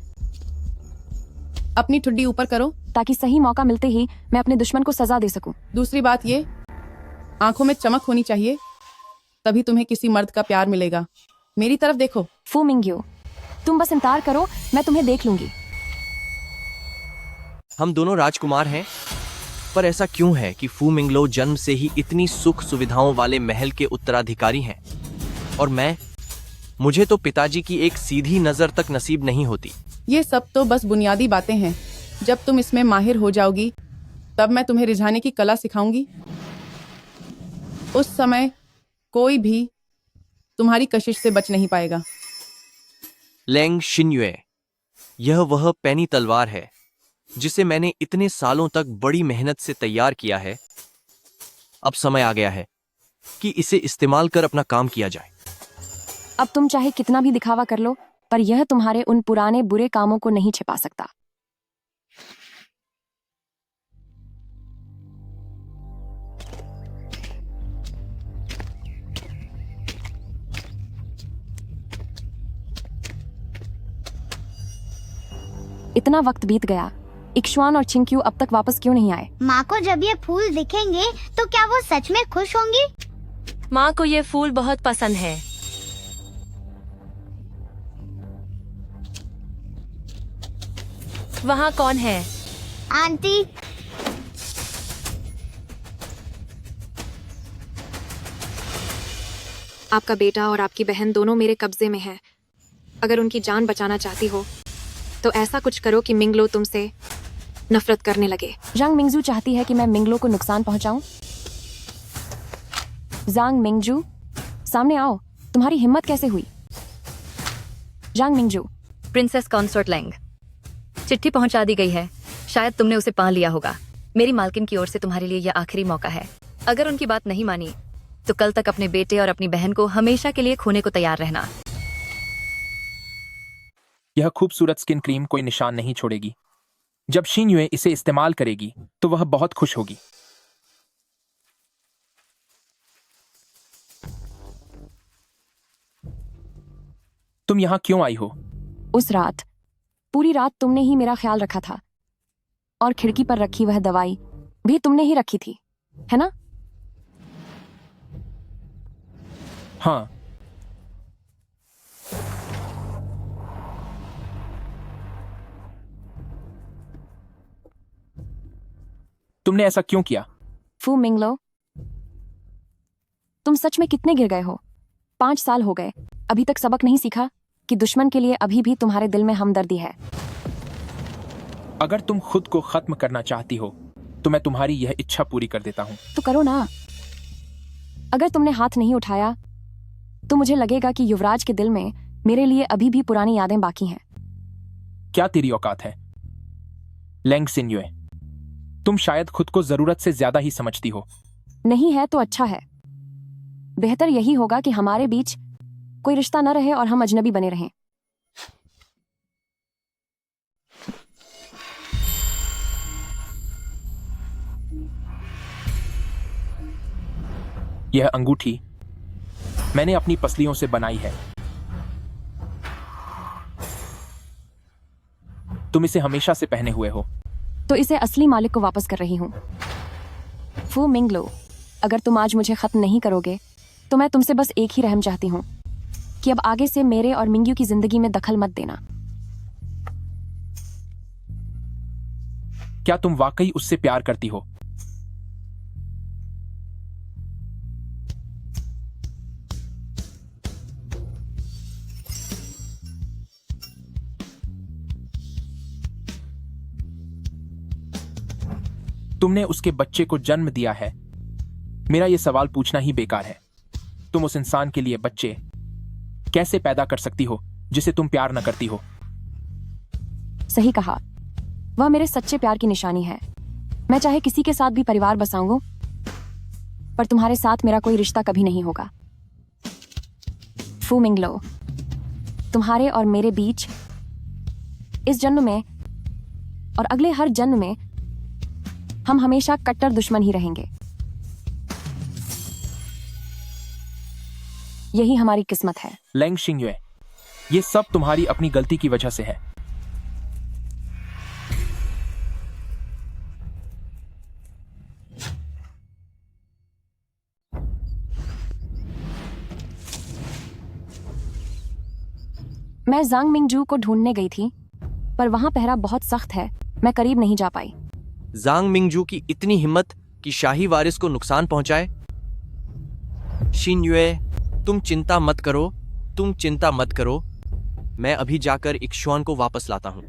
अपनी ठुड्डी ऊपर करो ताकि सही मौका मिलते ही मैं अपने दुश्मन को सजा दे सकूं। दूसरी बात ये, आंखों में चमक होनी चाहिए, तभी तुम्हें किसी मर्द का प्यार मिलेगा। मेरी तरफ देखो। फू मिंग्यू, तुम बस इंतजार करो, मैं तुम्हें देख लूंगी। हम दोनों राजकुमार हैं, पर ऐसा क्यों है कि फू मिंगलो जन्म से ही इतनी सुख सुविधाओं वाले महल के उत्तराधिकारी हैं, और मुझे तो पिताजी की एक सीधी नजर तक नसीब नहीं होती। ये सब तो बस बुनियादी बातें हैं। जब तुम इसमें माहिर हो जाओगी, तब मैं तुम्हें रिझाने की कला सिखाऊंगी। उस समय कोई भी तुम्हारी कशिश से बच नहीं पाएगा। लैंग शिन्युए, यह वह पैनी तलवार है जिसे मैंने इतने सालों तक बड़ी मेहनत से तैयार किया है। अब समय आ गया है कि इसे इस्तेमाल कर अपना काम किया जाए। अब तुम चाहे कितना भी दिखावा कर लो, पर यह तुम्हारे उन पुराने बुरे कामों को नहीं छिपा सकता। इतना वक्त बीत गया, इक्ष्वान और चिंक्यू अब तक वापस क्यों नहीं आए? माँ को जब ये फूल दिखेंगे तो क्या वो सच में खुश होंगी? माँ को ये फूल बहुत पसंद है। वहाँ कौन है? आंटी। आपका बेटा और आपकी बहन दोनों मेरे कब्जे में हैं। अगर उनकी जान बचाना चाहती हो तो ऐसा कुछ करो कि मिंगलो तुमसे नफरत करने लगे। जांग मिंगजू चाहती है कि मैं मिंगलो को नुकसान पहुंचाऊं। जांग मिंगजू, सामने आओ। तुम्हारी हिम्मत कैसे हुई? जांग मिंगजू। प्रिंसेस कॉन्सोर्ट लैंग, चिट्ठी पहुंचा दी गई है। शायद तुमने उसे पा लिया होगा। मेरी मालकिन की ओर से तुम्हारे लिए यह आखिरी मौका है। अगर उनकी बात नहीं मानी तो कल तक अपने बेटे और अपनी बहन को हमेशा के लिए खोने को तैयार रहना। यह खूबसूरत स्किन क्रीम कोई निशान नहीं छोड़ेगी। जब शिन्युए इसे इस्तेमाल करेगी तो वह बहुत खुश होगी। तुम यहाँ क्यों आई हो? उस रात पूरी रात तुमने ही मेरा ख्याल रखा था, और खिड़की पर रखी वह दवाई भी तुमने ही रखी थी, है ना? हाँ। तुमने ऐसा क्यों किया? फू मिंगलो, तुम सच में कितने गिर गए हो? 5 साल हो गए, अभी तक सबक नहीं सीखा कि दुश्मन के लिए अभी भी तुम्हारे दिल में हमदर्दी है। अगर तुम खुद को खत्म करना चाहती हो तो मैं तुम्हारी यह इच्छा पूरी कर देता हूँ। तो करो ना। अगर तुमने हाथ नहीं उठाया तो मुझे लगेगा कि युवराज के दिल में मेरे लिए अभी भी पुरानी यादें बाकी हैं। क्या तेरी औकात है लैंग शिन्युए? तुम शायद खुद को जरूरत से ज्यादा ही समझती हो। नहीं है तो अच्छा है। बेहतर यही होगा कि हमारे बीच कोई रिश्ता न रहे और हम अजनबी बने रहें। यह अंगूठी मैंने अपनी पसलियों से बनाई है। तुम इसे हमेशा से पहने हुए हो। तो इसे असली मालिक को वापस कर रही हूँ। फू मिंगलो, अगर तुम आज मुझे खत्म नहीं करोगे तो मैं तुमसे बस एक ही रहम चाहती हूँ कि अब आगे से मेरे और मिंग्यू की जिंदगी में दखल मत देना। क्या तुम वाकई उससे प्यार करती हो? तुमने उसके बच्चे को जन्म दिया है। मेरा यह सवाल पूछना ही बेकार है। तुम उस इंसान के लिए बच्चे कैसे पैदा कर सकती हो जिसे तुम प्यार न करती हो? सही कहा, वह मेरे सच्चे प्यार की निशानी है। मैं चाहे किसी के साथ भी परिवार बसाऊंगा, पर तुम्हारे साथ मेरा कोई रिश्ता कभी नहीं होगा। फू मिंगलो, तुम्हारे और मेरे बीच इस जन्म में और अगले हर जन्म में हम हमेशा कट्टर दुश्मन ही रहेंगे। यही हमारी किस्मत है। लेंग शिंगयुए, ये सब तुम्हारी अपनी गलती की वजह से है। मैं जांग मिंगजू को ढूंढने गई थी, पर वहां पहरा बहुत सख्त है, मैं करीब नहीं जा पाई। जांग मिंगजू की इतनी हिम्मत कि शाही वारिस को नुकसान पहुंचाए। शिनयुए, तुम चिंता मत करो, तुम चिंता मत करो। मैं अभी जाकर इक्ष्वान को वापस लाता हूं।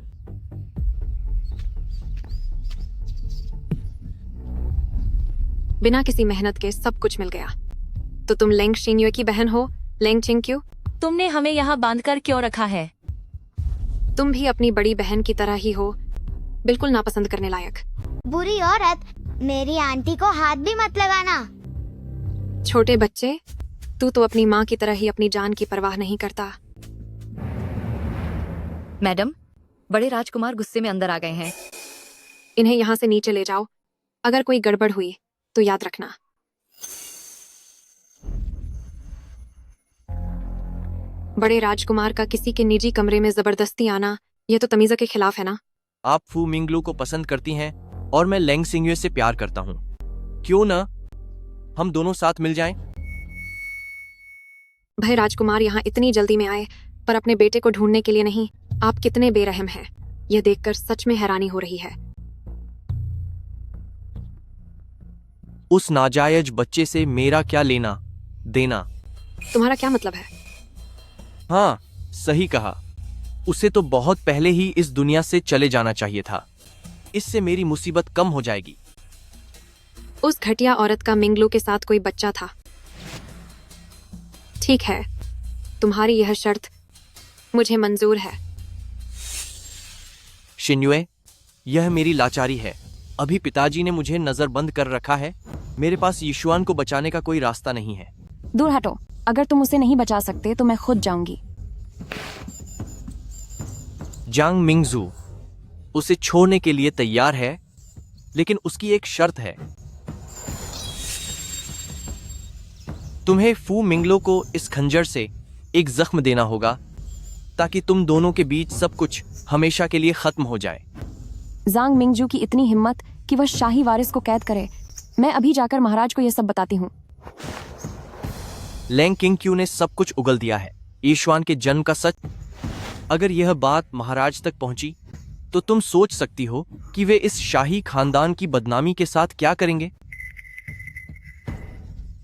बिना किसी मेहनत के सब कुछ मिल गया। तो तुम लेंग शिनयुए की बहन हो, लेंग चिंक्यू? तुमने हमें यहाँ बांधकर क्यों रखा है? तुम भी अपनी बड़ी बहन की तरह ही हो, बिल्कुल नापसंद करने लायक। बुरी औरत, मेरी आंटी को हाथ भी मत लगाना। छोटे बच्चे, तू तो अपनी माँ की तरह ही अपनी जान की परवाह नहीं करता। मैडम, बड़े राजकुमार गुस्से में अंदर आ गए हैं। इन्हें यहाँ से नीचे ले जाओ। अगर कोई गड़बड़ हुई तो याद रखना। बड़े राजकुमार का किसी के निजी कमरे में जबरदस्ती आना, यह तो तमीज़ के खिलाफ है ना? आप फू मिंगलू को पसंद करती हैं और मैं लेंग सिंगयुए से प्यार करता हूं। क्यों ना हम दोनों साथ मिल जाएं? भाई राजकुमार यहाँ इतनी जल्दी में आए, पर अपने बेटे को ढूंढने के लिए नहीं। आप कितने बेरहम हैं, यह देखकर सच में हैरानी हो रही है। उस नाजायज बच्चे से मेरा क्या लेना देना? तुम्हारा क्या मतलब है? हाँ, सही कहा। उसे तो बहुत पहले ही इस दुनिया से चले जाना चाहिए था। इससे मेरी मुसीबत कम हो जाएगी। उस घटिया औरत का मिंगलू के साथ कोई बच्चा था। ठीक है, तुम्हारी यह शर्त मुझे मंजूर है। शिनयुए, यह मेरी लाचारी है। अभी पिताजी ने मुझे नजरबंद कर रखा है। मेरे पास यीशुआन को बचाने का कोई रास्ता नहीं है। दूर हटो। अगर तुम उसे नहीं बचा सकते तो मैं खुद जाऊंगी। जांग मिंगजू उसे छोड़ने के लिए तैयार है, लेकिन उसकी एक शर्त है। तुम्हें फू मिंगलो को इस खंजर से एक जख्म देना होगा, ताकि तुम दोनों के बीच सब कुछ हमेशा के लिए खत्म हो जाए। जांग मिंगजू की इतनी हिम्मत कि वह शाही वारिस को कैद करे। मैं अभी जाकर महाराज को यह सब बताती हूँ। लेंग किंगक्यू ने सब कुछ उगल दिया है, ईश्वान के जन्म का सच। अगर यह बात महाराज तक पहुंची तो तुम सोच सकती हो कि वे इस शाही खानदान की बदनामी के साथ क्या करेंगे।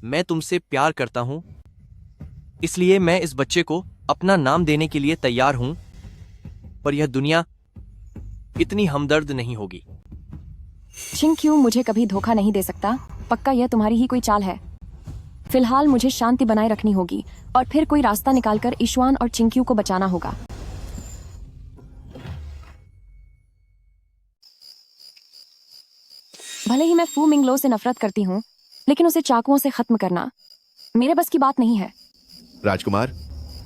मैं तुमसे प्यार करता हूं, इसलिए मैं इस बच्चे को अपना नाम देने के लिए तैयार हूं, पर यह दुनिया इतनी हमदर्द नहीं होगी। चिंक्यू मुझे कभी धोखा नहीं दे सकता। पक्का यह तुम्हारी ही कोई चाल है। फिलहाल मुझे शांति बनाए रखनी होगी और फिर कोई रास्ता निकालकर ईश्वान और चिंक्यू को बचाना होगा। भले ही मैं फू मिंगलो से नफरत करती हूँ, लेकिन उसे चाकुओं से खत्म करना मेरे बस की बात नहीं है। राजकुमार,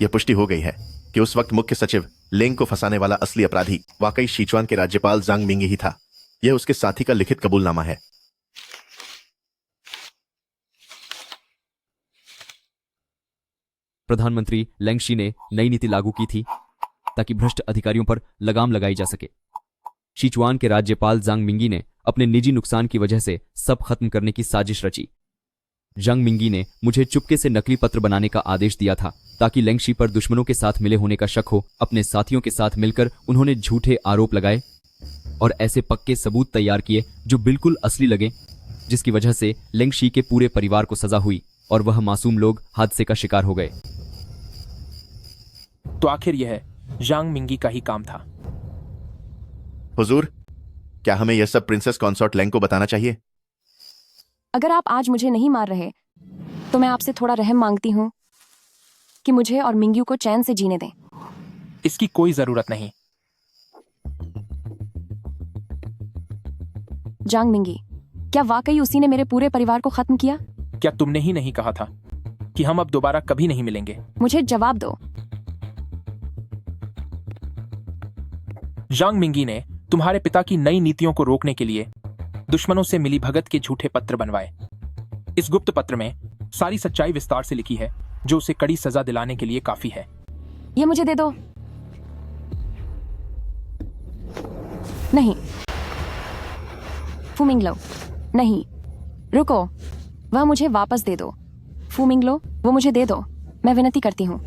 यह पुष्टि हो गई है कि उस वक्त मुख्य सचिव लेंग को फंसाने वाला असली अपराधी वाकई शीचुआन के राज्यपाल जांग मिंगी ही था। यह उसके साथी का लिखित कबूलनामा है। प्रधानमंत्री लेंगशी ने नई नीति लागू की थी ताकि भ्रष्ट अधिकारियों पर लगाम लगाई जा सके। शीचुआन के राज्यपाल जांग मिंगी ने अपने निजी नुकसान की वजह से सब खत्म करने की साजिश रची। जांग मिंगी ने मुझे चुपके से नकली पत्र बनाने का आदेश दिया था ताकि लेंगशी पर दुश्मनों के साथ मिले होने का शक हो। अपने साथियों के साथ मिलकर उन्होंने झूठे आरोप लगाए और ऐसे पक्के सबूत तैयार किए जो बिल्कुल असली लगे, जिसकी वजह से लेंगशी के पूरे परिवार को सजा हुई और वह मासूम लोग हादसे का शिकार हो गए। तो आखिर यह जांग मिंगी का ही काम था। हुजूर, क्या हमें यह सब प्रिंसेस कॉन्सॉर्ट लेंग को बताना चाहिए? अगर आप आज मुझे नहीं मार रहे तो मैं आपसे थोड़ा रहम मांगती हूँ कि मुझे और मिंग्यू को चैन से जीने दें। इसकी कोई जरूरत नहीं। जांग मिंगी, क्या वाकई उसी ने मेरे पूरे परिवार को खत्म किया? क्या तुमने ही नहीं कहा था कि हम अब दोबारा कभी नहीं मिलेंगे? मुझे जवाब दो। जांग मिंगी ने तुम्हारे पिता की नई नीतियों को रोकने के लिए दुश्मनों से मिली भगत के झूठे पत्र बनवाए। इस गुप्त पत्र में सारी सच्चाई विस्तार से लिखी है, जो उसे कड़ी सजा दिलाने के लिए काफी है। ये मुझे दे दो। नहीं फूमिंगलो, नहीं, रुको, वह मुझे वापस दे दो। फूमिंगलो, वो मुझे दे दो, मैं विनती करती हूँ।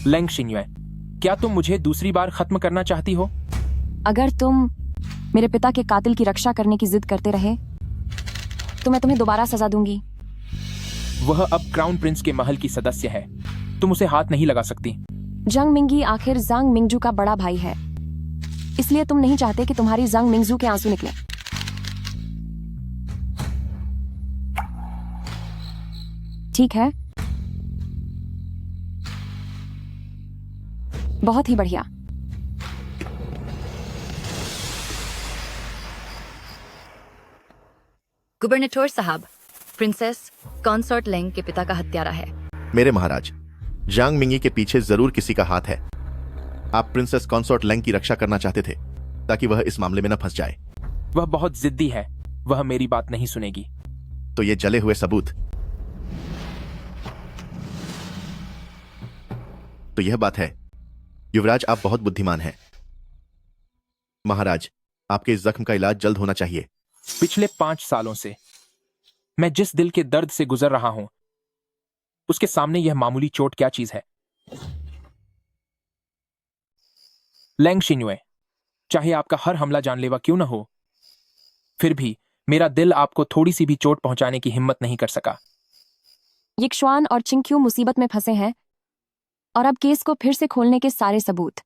लेंग शिन्युए, क्या तुम मुझे दूसरी बार खत्म करना चाहती हो? अगर तुम मेरे पिता के कातिल की रक्षा करने की जिद करते रहे तो मैं तुम्हें दोबारा सजा दूंगी। वह अब क्राउन प्रिंस के महल की सदस्य है, तुम उसे हाथ नहीं लगा सकती। जंग मिंगी आखिर जांग मिंगजू का बड़ा भाई है, इसलिए तुम नहीं चाहते कि तुम्हारी जांग मिंगजू के आंसू निकले। ठीक है, बहुत ही बढ़िया। गुबर्नेटोर साहब, प्रिंसेस कॉन्सॉर्ट लेंग के पिता का हत्यारा है। मेरे महाराज, जांग मिंगी के पीछे जरूर किसी का हाथ है। आप प्रिंसेस कॉन्सॉर्ट लेंग की रक्षा करना चाहते थे ताकि वह इस मामले में न फंस जाए। वह बहुत जिद्दी है, वह मेरी बात नहीं सुनेगी। तो ये जले हुए सबूत, तो यह बात है। युवराज, आप बहुत बुद्धिमान हैं। महाराज, आपके इस जख्म का इलाज जल्द होना चाहिए। पिछले 5 सालों से मैं जिस दिल के दर्द से गुजर रहा हूं, उसके सामने यह मामूली चोट क्या चीज है। लेंग शिन्युए, चाहे आपका हर हमला जानलेवा क्यों न हो, फिर भी मेरा दिल आपको थोड़ी सी भी चोट पहुंचाने की हिम्मत नहीं कर सका। यिक्शुआन और चिंक्यू मुसीबत में फंसे हैं और अब केस को फिर से खोलने के सारे सबूत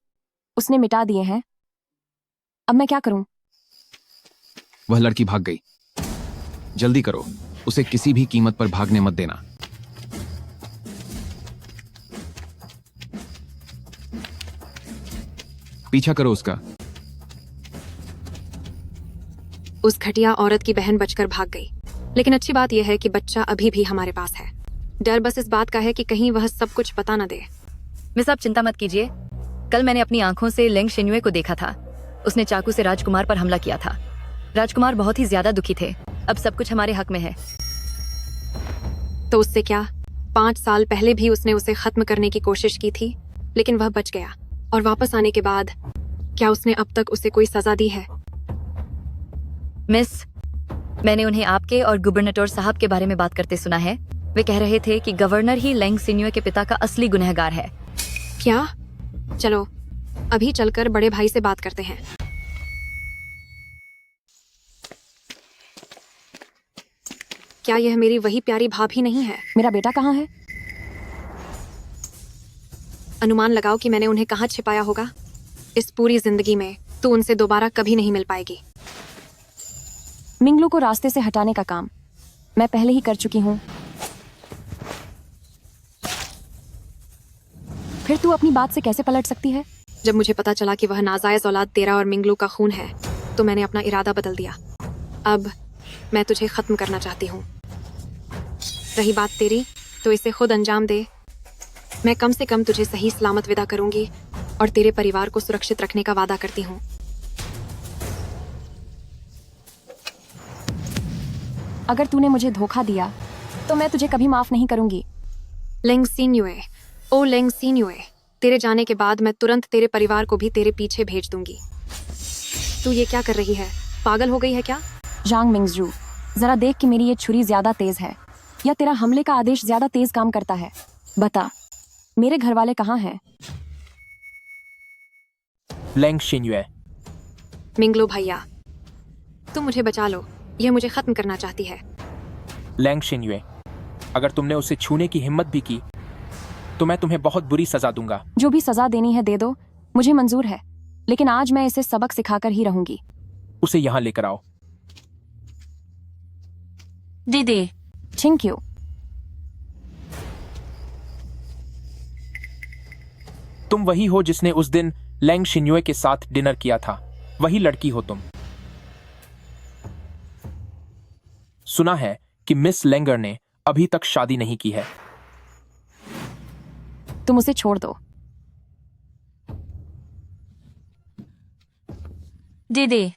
उसने मिटा दिए हैं। अब मैं क्या करूं? वह लड़की भाग गई। जल्दी करो, उसे किसी भी कीमत पर भागने मत देना। पीछा करो उसका। उस घटिया औरत की बहन बचकर भाग गई, लेकिन अच्छी बात यह है कि बच्चा अभी भी हमारे पास है। डर बस इस बात का है कि कहीं वह सब कुछ पता न दे। मिस, आप चिंता मत कीजिए। कल मैंने अपनी आंखों से लेंग शिन्युए को देखा था। उसने चाकू से राजकुमार पर हमला किया था। राजकुमार बहुत ही ज्यादा दुखी थे। अब सब कुछ हमारे हक में है। तो उससे क्या? 5 साल पहले भी उसने उसे खत्म करने की कोशिश की थी, लेकिन वह बच गया। और वापस आने के बाद क्या उसने अब तक उसे कोई सजा दी है? मिस, मैंने उन्हें आपके और गुबर्नेटोर साहब के बारे में बात करते सुना है। वे कह रहे थे कि गवर्नर ही लेंग शिन्युए के पिता का असली गुनहगार है। क्या? चलो अभी चलकर बड़े भाई से बात करते हैं। क्या यह मेरी वही प्यारी भाभी नहीं है? मेरा बेटा कहाँ है? अनुमान लगाओ कि मैंने उन्हें कहाँ छिपाया होगा। इस पूरी जिंदगी में तू उनसे दोबारा कभी नहीं मिल पाएगी। मिंगलू को रास्ते से हटाने का काम मैं पहले ही कर चुकी हूँ। फिर तू अपनी बात से कैसे पलट सकती है? जब मुझे पता चला कि वह नाजायज औलाद तेरा और मिंगलू का खून है, तो मैंने अपना इरादा बदल दिया। अब मैं तुझे खत्म करना चाहती हूँ। रही बात तेरी, तो इसे खुद अंजाम दे। मैं कम से कम तुझे सही सलामत विदा करूंगी और तेरे परिवार को सुरक्षित रखने का वादा करती हूँ। अगर तूने मुझे धोखा दिया तो मैं तुझे कभी माफ नहीं करूंगी। लेंग शिन्युए, ओ लेंग शिन्युए, तेरे जाने के बाद मैं तुरंत तेरे परिवार को भी तेरे पीछे भेज दूंगी। तू ये क्या कर रही है? पागल हो गई है क्या? जांग मिंगजू, जरा देख कि मेरी ये छुरी ज्यादा तेज है या तेरा हमले का आदेश ज्यादा तेज काम करता है। बता, मेरे घर वाले कहाँ हैं? लेंग शिन्युए। मिंगलो भैया, तुम मुझे बचा लो, यह मुझे खत्म करना चाहती है। लेंग शिन्युए, अगर तुमने उसे छूने की हिम्मत भी की तो मैं तुम्हें बहुत बुरी सजा दूंगा। जो भी सजा देनी है दे दो, मुझे मंजूर है, लेकिन आज मैं इसे सबक सिखाकर ही रहूंगी। उसे यहाँ लेकर आओ। दीदी, थैंक यू। तुम वही हो जिसने उस दिन लेंग शिन्युए के साथ डिनर किया था, वही लड़की हो तुम। सुना है कि मिस लेंगर ने अभी तक शादी नहीं की है। तुम उसे छोड़ दो। दीदी,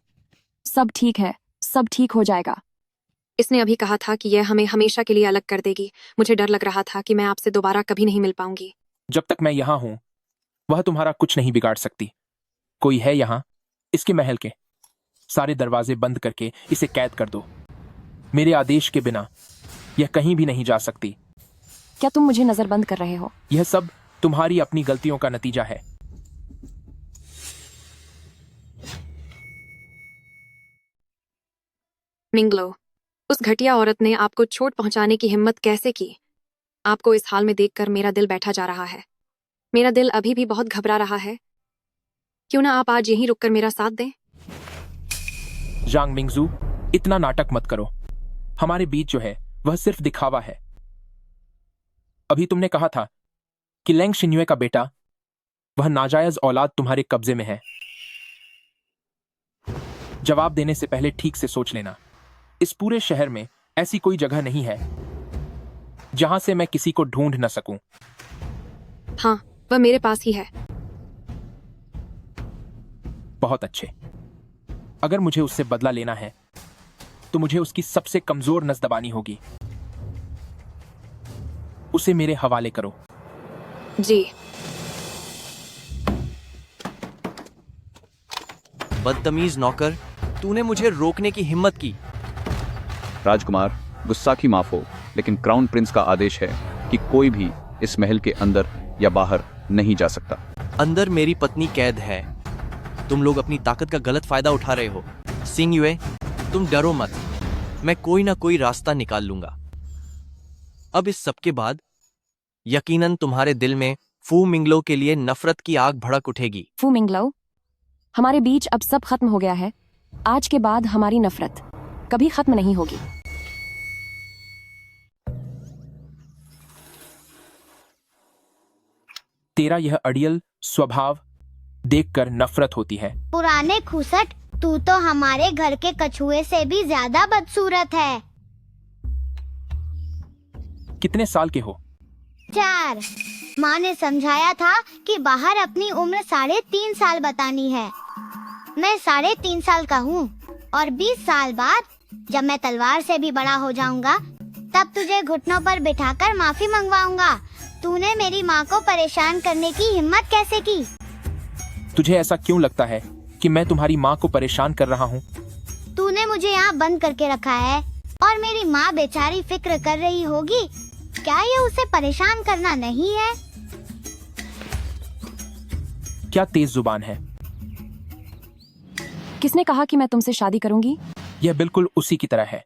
सब ठीक है, सब ठीक हो जाएगा। इसने अभी कहा था कि यह हमें हमेशा के लिए अलग कर देगी। मुझे डर लग रहा था कि मैं आपसे दोबारा कभी नहीं मिल पाऊंगी। जब तक मैं यहाँ हूं वह तुम्हारा कुछ नहीं बिगाड़ सकती। कोई है यहाँ? इसके महल के सारे दरवाजे बंद करके इसे कैद कर दो। मेरे आदेश के बिना यह कहीं भी नहीं जा सकती। क्या तुम मुझे नजरबंद कर रहे हो? यह सब तुम्हारी अपनी गलतियों का नतीजा है। मिंगलो, उस घटिया औरत ने आपको चोट पहुंचाने की हिम्मत कैसे की? आपको इस हाल में देखकर मेरा दिल बैठा जा रहा है। मेरा दिल अभी भी बहुत घबरा रहा है। क्यों ना आप आज यहीं रुककर मेरा साथ दें? जांग मिंगजू, इतना नाटक मत करो। हमारे बीच जो है वह सिर्फ दिखावा है। अभी तुमने कहा था कि लेंग शिन्युए का बेटा, वह नाजायज औलाद तुम्हारे कब्जे में है। जवाब देने से पहले ठीक से सोच लेना। इस पूरे शहर में ऐसी कोई जगह नहीं है जहां से मैं किसी को ढूंढ न सकूं। हाँ, वह मेरे पास ही है। बहुत अच्छे। अगर मुझे उससे बदला लेना है तो मुझे उसकी सबसे कमजोर नस दबानी होगी। उसे मेरे हवाले करो। जी। बदतमीज नौकर, तूने मुझे रोकने की हिम्मत की। राजकुमार, गुस्साखी माफ हो, लेकिन क्राउन प्रिंस का आदेश है कि कोई भी इस महल के अंदर या बाहर नहीं जा सकता। अंदर मेरी पत्नी कैद है। तुम लोग अपनी ताकत का गलत फायदा उठा रहे हो। सिंगयुए, तुम डरो मत, मैं कोई ना कोई रास्ता निकाल लूंगा। अब इस सब के बाद यकीनन तुम्हारे दिल में फू मिंगलो के लिए नफरत की आग भड़क उठेगी। फू मिंगलो, हमारे बीच अब सब खत्म हो गया है। आज के बाद हमारी नफरत कभी खत्म नहीं होगी। तेरा यह अड़ियल स्वभाव देखकर नफरत होती है। पुराने खुसट, तू तो हमारे घर के कछुए से भी ज्यादा बदसूरत है। कितने साल के हो? 4। माँ ने समझाया था कि बाहर अपनी उम्र 3.5 साल बतानी है। मैं 3.5 साल का हूँ और 20 साल बाद जब मैं तलवार से भी बड़ा हो जाऊंगा तब तुझे घुटनों पर बिठाकर माफी मंगवाऊंगा। तूने मेरी माँ को परेशान करने की हिम्मत कैसे की? तुझे ऐसा क्यों लगता है कि मैं तुम्हारी माँ को परेशान कर रहा हूँ? तूने मुझे यहाँ बंद करके रखा है और मेरी माँ बेचारी फिक्र कर रही होगी। क्या ये उसे परेशान करना नहीं है? क्या तेज जुबान है। किसने कहा कि मैं तुमसे शादी करूंगी? यह बिल्कुल उसी की तरह है।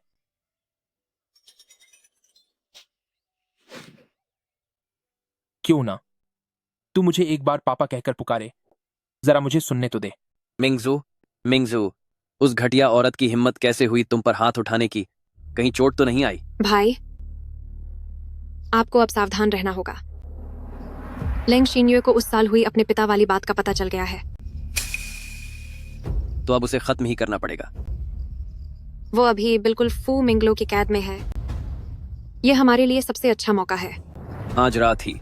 क्यों ना तू मुझे एक बार पापा कहकर पुकारे। जरा मुझे सुनने तो दे। मिंगजू, उस घटिया औरत की हिम्मत कैसे हुई तुम पर हाथ उठाने की? कहीं चोट तो नहीं आई? भाई, आपको अब सावधान रहना होगा। लेंग शिन्युए को उस साल हुई अपने पिता वाली बात का पता चल गया है। तो अब उसे खत्म ही करना पड़ेगा। वो अभी बिल्कुल फू मिंगलो की कैद में है। यह हमारे लिए सबसे अच्छा मौका है। आज रात ही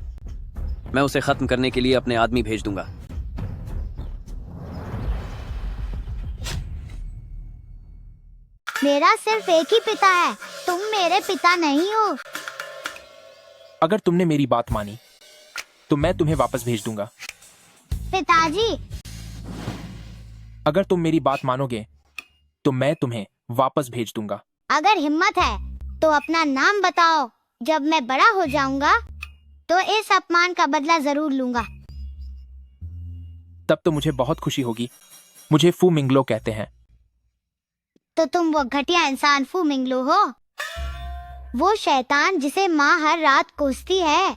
मैं उसे खत्म करने के लिए अपने आदमी भेज दूंगा। मेरा सिर्फ एक ही पिता है, तुम मेरे पिता नहीं हो। अगर तुमने मेरी बात मानी तो मैं तुम्हें वापस भेज दूंगा। पिताजी, अगर तुम मेरी बात मानोगे तो मैं तुम्हें वापस भेज दूंगा। अगर हिम्मत है तो अपना नाम बताओ। जब मैं बड़ा हो जाऊंगा तो इस अपमान का बदला जरूर लूंगा। तब तो मुझे बहुत खुशी होगी। मुझे फू मिंगलो कहते हैं। तो तुम वो घटिया इंसान फू मिंगलो हो, वो शैतान जिसे माँ हर रात कोसती है।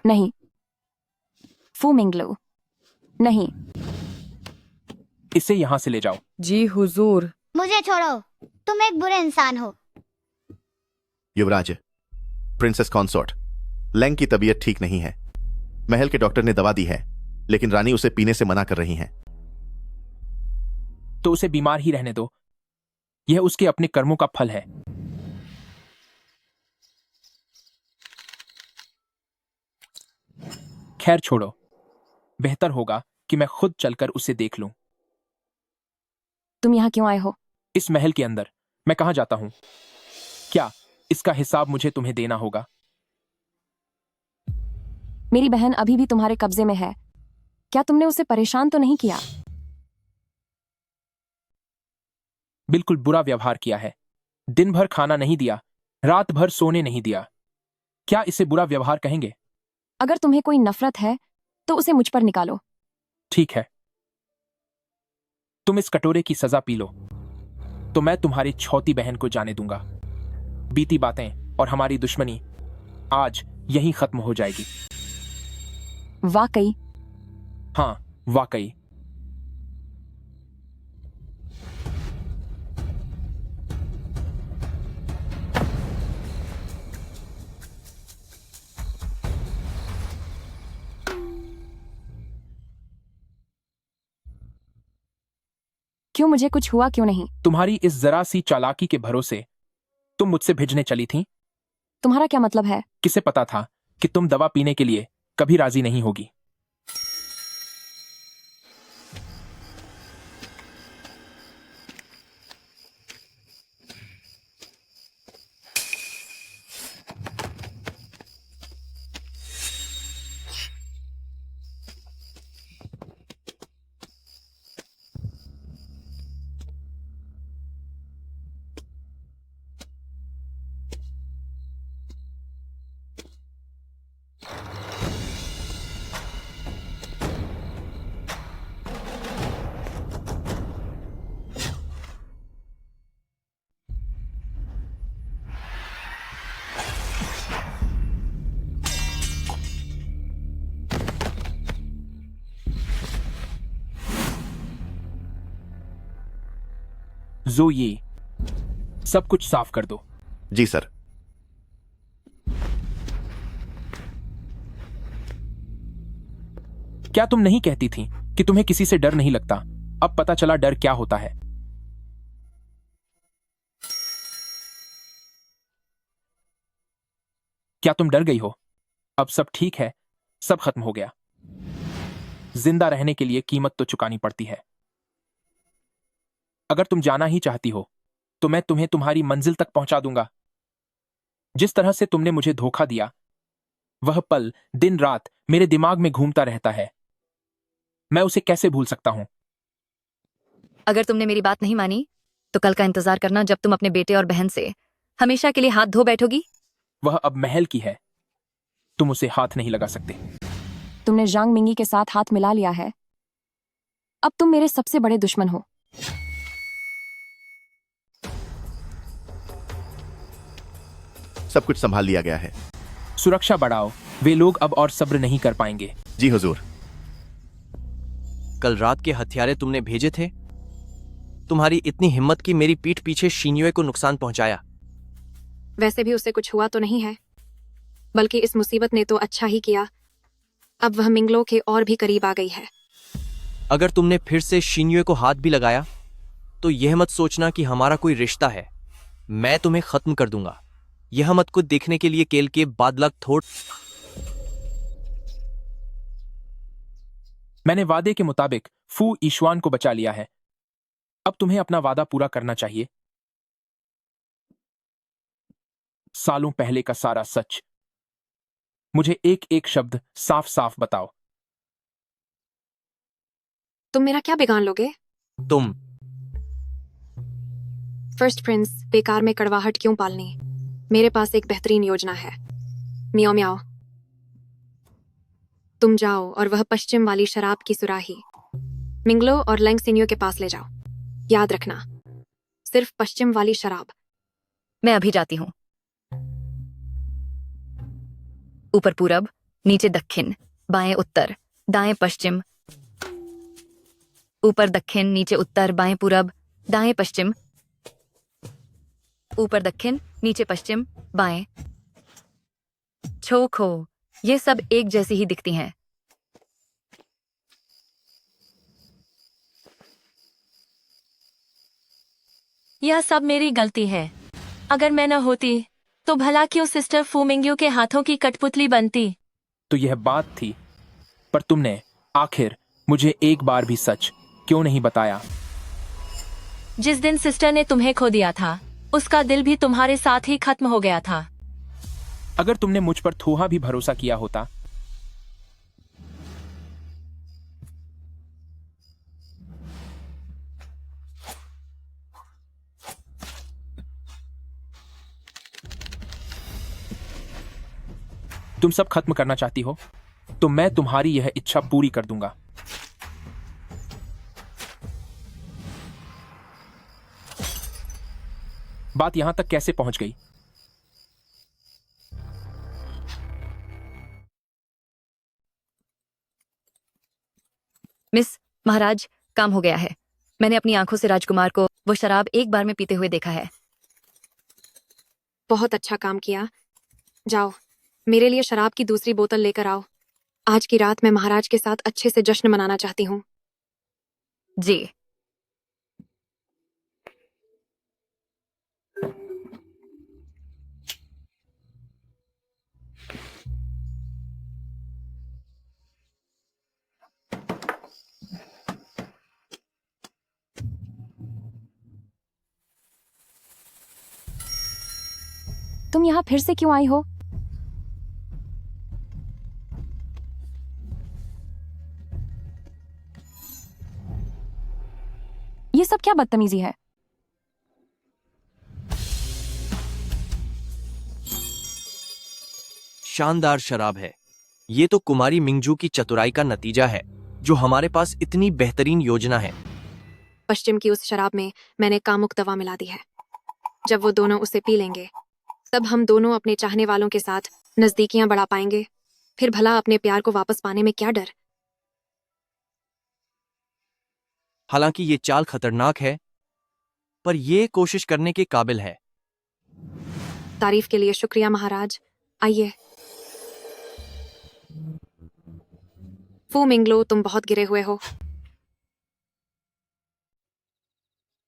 नहीं फू मिंगलो, नहीं। इसे यहाँ से ले जाओ। जी हुजूर। मुझे छोड़ो, तुम एक बुरे इंसान हो। युवराज, प्रिंसेस कॉन्सोर्ट, लैंग की तबीयत ठीक नहीं है। महल के डॉक्टर ने दवा दी है, लेकिन रानी उसे पीने से मना कर रही हैं। तो उसे बीमार ही रहने दो। यह उसके अपने कर्मों का फल है। खैर छोड़ो, बेहतर होगा कि मैं खुद चलकर उसे देख लूं। तुम यहाँ क्यों आए हो? इस महल के अंदर मैं कहां जाता हूं? क्या इसका हिसाब मुझे तुम्हें देना होगा? मेरी बहन अभी भी तुम्हारे कब्जे में है। क्या तुमने उसे परेशान तो नहीं किया? बिल्कुल बुरा व्यवहार किया है। दिन भर खाना नहीं दिया, रात भर सोने नहीं दिया। क्या इसे बुरा व्यवहार कहेंगे? अगर तुम्हें कोई नफरत है तो उसे मुझ पर निकालो। ठीक है, तुम इस कटोरे की सजा पी लो तो मैं तुम्हारी छौती बहन को जाने दूंगा। बीती बातें और हमारी दुश्मनी आज यहीं खत्म हो जाएगी। वाकई? हाँ, वाकई। क्यों, मुझे कुछ हुआ क्यों नहीं? तुम्हारी इस जरा सी चालाकी के भरोसे तुम मुझसे भिजने चली थी। तुम्हारा क्या मतलब है? किसे पता था कि तुम दवा पीने के लिए कभी राजी नहीं होगी। ज़ोये, सब कुछ साफ कर दो। जी सर। क्या तुम नहीं कहती थी कि तुम्हें किसी से डर नहीं लगता? अब पता चला डर क्या होता है। क्या तुम डर गई हो? अब सब ठीक है, सब खत्म हो गया। जिंदा रहने के लिए कीमत तो चुकानी पड़ती है। अगर तुम जाना ही चाहती हो तो मैं तुम्हें तुम्हारी मंजिल तक पहुंचा दूंगा। जिस तरह से तुमने मुझे धोखा दिया, वह पल दिन रात मेरे दिमाग में घूमता रहता है। मैं उसे कैसे भूल सकता हूं? अगर तुमने मेरी बात नहीं मानी तो कल का इंतजार करना, जब तुम अपने बेटे और बहन से हमेशा के लिए हाथ धो बैठोगी। वह अब महल की है, तुम उसे हाथ नहीं लगा सकते। तुमने जांग मिंगी के साथ हाथ मिला लिया है। अब तुम मेरे सबसे बड़े दुश्मन हो। सब कुछ संभाल लिया गया है। सुरक्षा बढ़ाओ, वे लोग अब और सब्र नहीं कर पाएंगे। जी हुजूर। कल रात के हथियारे तुमने भेजे थे। तुम्हारी इतनी हिम्मत की मेरी पीठ पीछे शीन्युए को नुकसान पहुंचाया। वैसे भी उसे कुछ हुआ तो नहीं है, बल्कि इस मुसीबत ने तो अच्छा ही किया। अब वह मिंगलो के और भी करीब आ गई है। अगर तुमने फिर से शीन्युए को हाथ भी लगाया तो यह मत सोचना कि हमारा कोई रिश्ता है। मैं तुम्हें खत्म कर दूंगा। यह मत को देखने के लिए केल के बादलक थोड़। मैंने वादे के मुताबिक फू ईशवान को बचा लिया है। अब तुम्हें अपना वादा पूरा करना चाहिए। सालों पहले का सारा सच मुझे एक एक शब्द साफ साफ बताओ। तुम मेरा क्या बिगाड़ लोगे? तुम फर्स्ट प्रिंस, बेकार में कड़वाहट क्यों पालनी? मेरे पास एक बेहतरीन योजना है। मियाओ मियाओ। तुम जाओ और वह पश्चिम वाली शराब की सुराही मिंगलो और लेंग सिनियो के पास ले जाओ। याद रखना, सिर्फ पश्चिम वाली शराब। मैं अभी जाती हूँ। ऊपर पूरब, नीचे दक्षिण, बाएं उत्तर, दाएं पश्चिम। ऊपर दक्षिण, नीचे उत्तर, बाएं पूरब, दाएं पश्चिम। ऊपर दक्षिण, नीचे पश्चिम, बाएं। छो खो, ये सब एक जैसी ही दिखती हैं। यह सब मेरी गलती है। अगर मैं न होती तो भला क्यों सिस्टर फूमिंग्यू के हाथों की कठपुतली बनती। तो यह बात थी, पर तुमने आखिर मुझे एक बार भी सच क्यों नहीं बताया? जिस दिन सिस्टर ने तुम्हें खो दिया था, उसका दिल भी तुम्हारे साथ ही खत्म हो गया था। अगर तुमने मुझ पर थोड़ा भी भरोसा किया होता तुम सब खत्म करना चाहती हो तो मैं तुम्हारी यह इच्छा पूरी कर दूंगा। बात यहां तक कैसे पहुंच गई? मिस महाराज, काम हो गया है। मैंने अपनी आंखों से राजकुमार को वो शराब एक बार में पीते हुए देखा है। बहुत अच्छा काम किया। जाओ, मेरे लिए शराब की दूसरी बोतल लेकर आओ। आज की रात मैं महाराज के साथ अच्छे से जश्न मनाना चाहती हूँ। जी। तुम यहाँ फिर से क्यों आई हो? ये सब क्या बदतमीजी है? शानदार शराब है। ये तो कुमारी मिंगजू की चतुराई का नतीजा है, जो हमारे पास इतनी बेहतरीन योजना है। पश्चिम की उस शराब में मैंने कामुक दवा मिला दी है। जब वो दोनों उसे पी लेंगे, तब हम दोनों अपने चाहने वालों के साथ नजदीकियां बढ़ा पाएंगे। फिर भला अपने प्यार को वापस पाने में क्या डर? हालांकि ये चाल खतरनाक है, पर ये कोशिश करने के काबिल है। तारीफ के लिए शुक्रिया महाराज। आइए। फू मिंगलो, तुम बहुत गिरे हुए हो।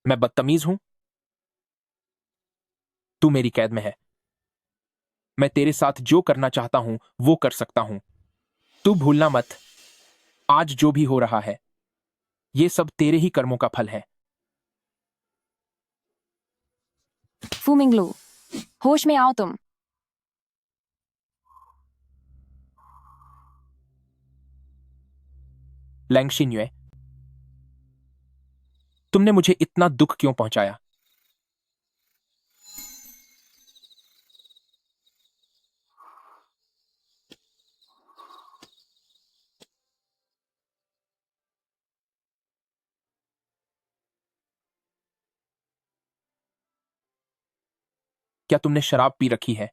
मैं बदतमीज हूं? तू मेरी कैद में है। मैं तेरे साथ जो करना चाहता हूं वो कर सकता हूं। तू भूलना मत, आज जो भी हो रहा है ये सब तेरे ही कर्मों का फल है। फू मिंगलो, होश में आओ तुम। लैंग शिन्युए, तुमने मुझे इतना दुख क्यों पहुंचाया? क्या तुमने शराब पी रखी है?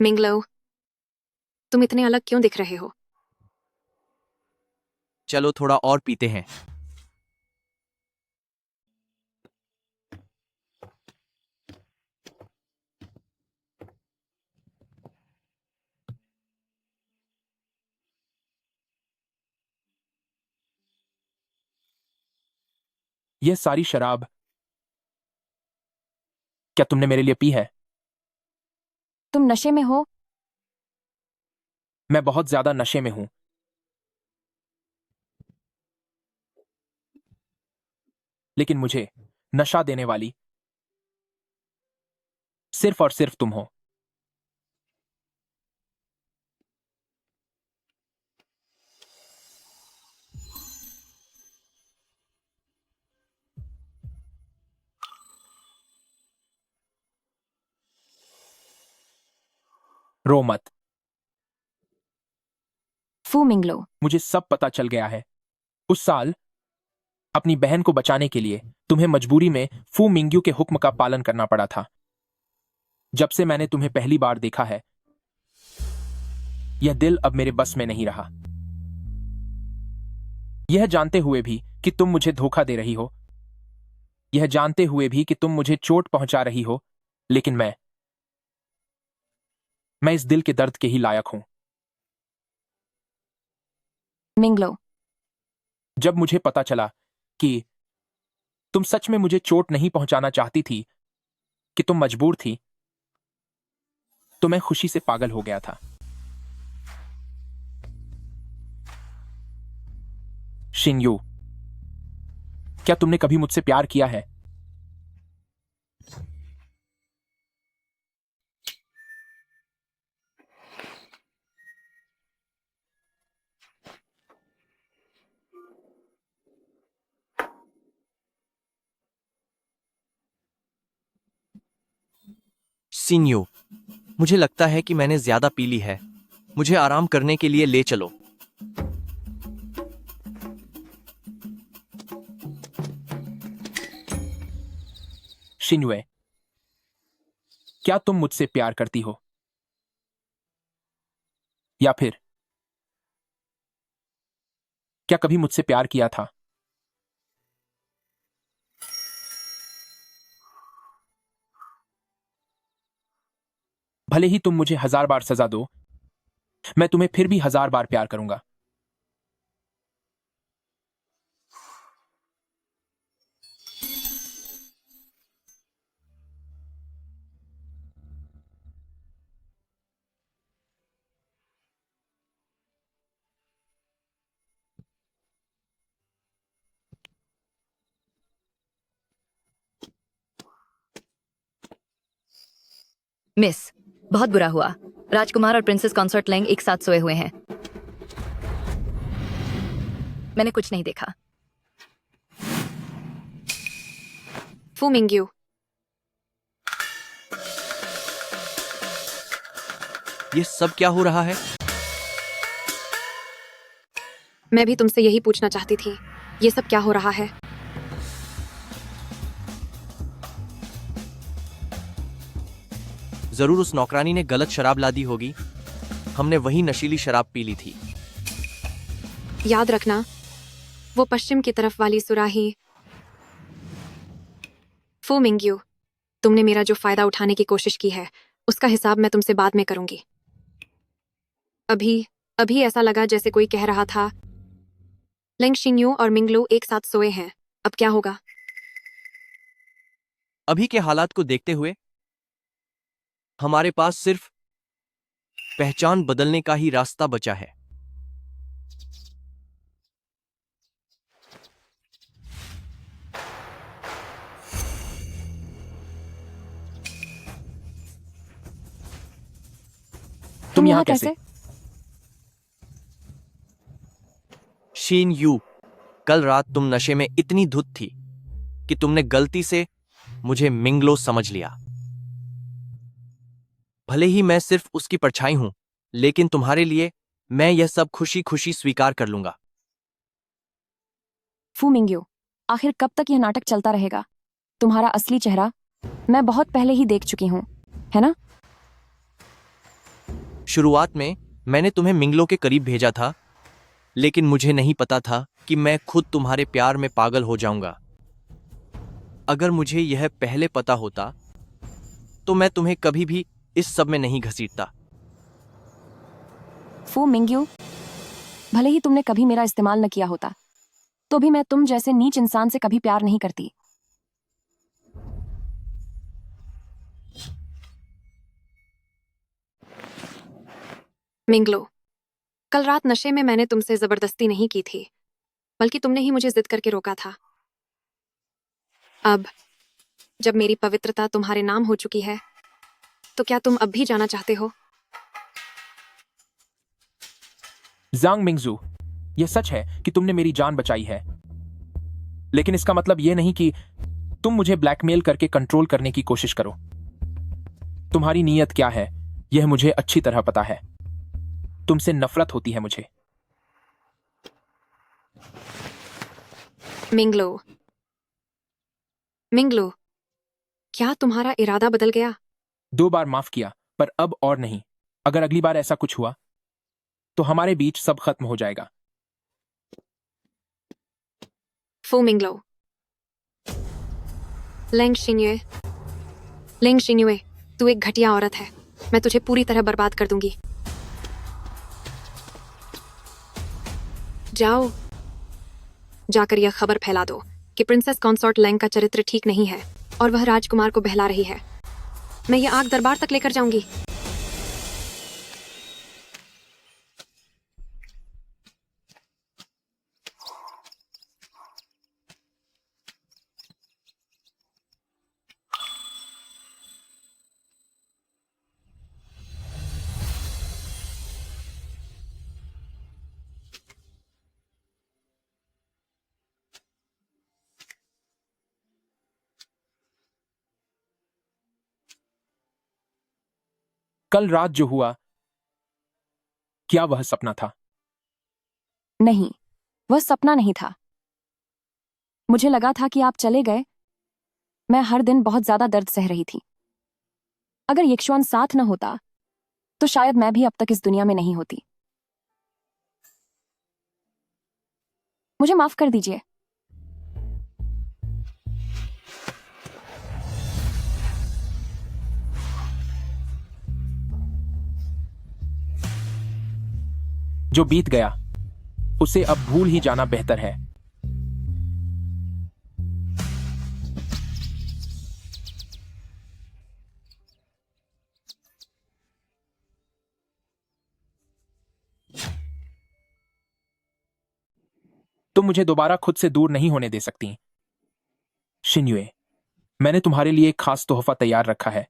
मिंगलो, तुम इतने अलग क्यों दिख रहे हो? चलो थोड़ा और पीते हैं। यह सारी शराब क्या तुमने मेरे लिए पी है? तुम नशे में हो? मैं बहुत ज्यादा नशे में हूं। लेकिन मुझे नशा देने वाली सिर्फ और सिर्फ तुम हो। रो मत। फू मिंगलो, मुझे सब पता चल गया है। उस साल अपनी बहन को बचाने के लिए तुम्हें मजबूरी में फू मिंग्यू के हुक्म का पालन करना पड़ा था। जब से मैंने तुम्हें पहली बार देखा है, यह दिल अब मेरे बस में नहीं रहा। यह जानते हुए भी कि तुम मुझे धोखा दे रही हो, यह जानते हुए भी कि तुम मुझे चोट पहुंचा रही हो, लेकिन मैं इस दिल के दर्द के ही लायक हूं। मिंगलो, जब मुझे पता चला कि तुम सच में मुझे चोट नहीं पहुंचाना चाहती थी, कि तुम मजबूर थी, तो मैं खुशी से पागल हो गया था। शिनयू, क्या तुमने कभी मुझसे प्यार किया है? सिन्यो, मुझे लगता है कि मैंने ज्यादा पी ली है। मुझे आराम करने के लिए ले चलो। शिन्युए, क्या तुम मुझसे प्यार करती हो? या फिर क्या कभी मुझसे प्यार किया था? भले ही तुम मुझे 1000 बार सजा दो, मैं तुम्हें फिर भी 1000 बार प्यार करूंगा। मिस, बहुत बुरा हुआ। राजकुमार और प्रिंसेस कॉन्सर्ट लैंग एक साथ सोए हुए हैं। मैंने कुछ नहीं देखा। फू मिंग्यू, ये सब क्या हो रहा है? मैं भी तुमसे यही पूछना चाहती थी। ये सब क्या हो रहा है? जरूर उस नौकरानी ने गलत शराब ला दी होगी। हमने वही नशीली शराब पी ली थी। याद रखना, वो पश्चिम की तरफ वाली सुराही। फू मिंग्यू, तुमने मेरा जो फायदा उठाने की कोशिश की है, उसका हिसाब मैं तुमसे बाद में करूंगी। अभी ऐसा लगा जैसे कोई कह रहा था, लेंग शिन्यू और मिंगलू एक साथ सोए हैं। अब क्या होगा? अभी के हालात को देखते हुए हमारे पास सिर्फ पहचान बदलने का ही रास्ता बचा है। तुम यहाँ कैसे? शीन यू, कल रात तुम नशे में इतनी धुत थी कि तुमने गलती से मुझे मिंगलो समझ लिया। भले ही मैं सिर्फ उसकी परछाई हूं, लेकिन तुम्हारे लिए मैं यह सब खुशी खुशी स्वीकार कर लूंगा। फू मिंग्यू, आखिर कब तक यह नाटक चलता रहेगा? तुम्हारा असली चेहरा मैं बहुत पहले ही देख चुकी हूं, है ना? शुरुआत में मैंने तुम्हें मिंगलो के करीब भेजा था, लेकिन मुझे नहीं पता था कि मैं खुद तुम्हारे प्यार में पागल हो जाऊंगा। अगर मुझे यह पहले पता होता तो मैं तुम्हें कभी भी इस सब में नहीं घसीटता। फू मिंग्यू, भले ही तुमने कभी मेरा इस्तेमाल न किया होता, तो भी मैं तुम जैसे नीच इंसान से कभी प्यार नहीं करती। मिंगलो, कल रात नशे में मैंने तुमसे जबरदस्ती नहीं की थी, बल्कि तुमने ही मुझे जिद करके रोका था। अब जब मेरी पवित्रता तुम्हारे नाम हो चुकी है, तो क्या तुम अब भी जाना चाहते हो? जांग मिंगजू, यह सच है कि तुमने मेरी जान बचाई है, लेकिन इसका मतलब यह नहीं कि तुम मुझे ब्लैकमेल करके कंट्रोल करने की कोशिश करो। तुम्हारी नीयत क्या है यह मुझे अच्छी तरह पता है। तुमसे नफरत होती है मुझे। मिंगलो, मिंगलो, क्या तुम्हारा इरादा बदल गया? 2 बार माफ किया, पर अब और नहीं। अगर अगली बार ऐसा कुछ हुआ तो हमारे बीच सब खत्म हो जाएगा। फू मिंगलो, लेंग शिन्युए, लेंग शिन्युए, तू एक घटिया औरत है। मैं तुझे पूरी तरह बर्बाद कर दूंगी। जाओ, जाकर यह खबर फैला दो कि प्रिंसेस कॉन्सॉर्ट लेंग का चरित्र ठीक नहीं है और वह राजकुमार को बहला रही है। मैं यह आग दरबार तक लेकर जाऊंगी। कल रात जो हुआ, क्या वह सपना था? नहीं, वह सपना नहीं था। मुझे लगा था कि आप चले गए। मैं हर दिन बहुत ज्यादा दर्द सह रही थी। अगर यक्षवान साथ न होता तो शायद मैं भी अब तक इस दुनिया में नहीं होती। मुझे माफ कर दीजिए। जो बीत गया उसे अब भूल ही जाना बेहतर है। तुम मुझे दोबारा खुद से दूर नहीं होने दे सकती। शिन्युए, मैंने तुम्हारे लिए एक खास तोहफा तैयार रखा है।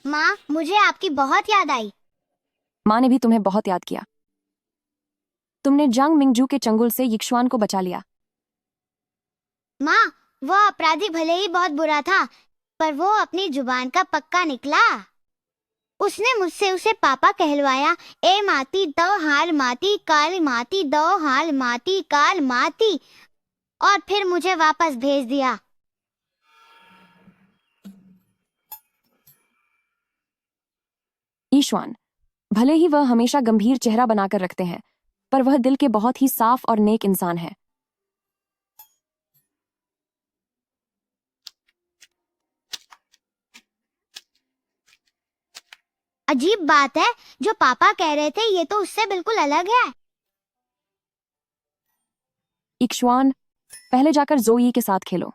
माँ, मुझे आपकी बहुत याद आई। माँ ने भी तुम्हें बहुत याद किया। तुमने जांग मिंगजू के चंगुल से यिक्शुआन को बचा लिया। माँ, वो अपराधी भले ही बहुत बुरा था, पर वो अपनी जुबान का पक्का निकला। उसने मुझसे उसे पापा कहलवाया। ए माती दो हाल माती काल माती दो हाल माती काल माती, और फिर मुझे वापस भेज दिया। ईश्वान, भले ही वह हमेशा गंभीर चेहरा बनाकर रखते हैं, पर वह दिल के बहुत ही साफ और नेक इंसान है। अजीब बात है, जो पापा कह रहे थे ये तो उससे बिल्कुल अलग है। इक्शवान, पहले जाकर जोई के साथ खेलो।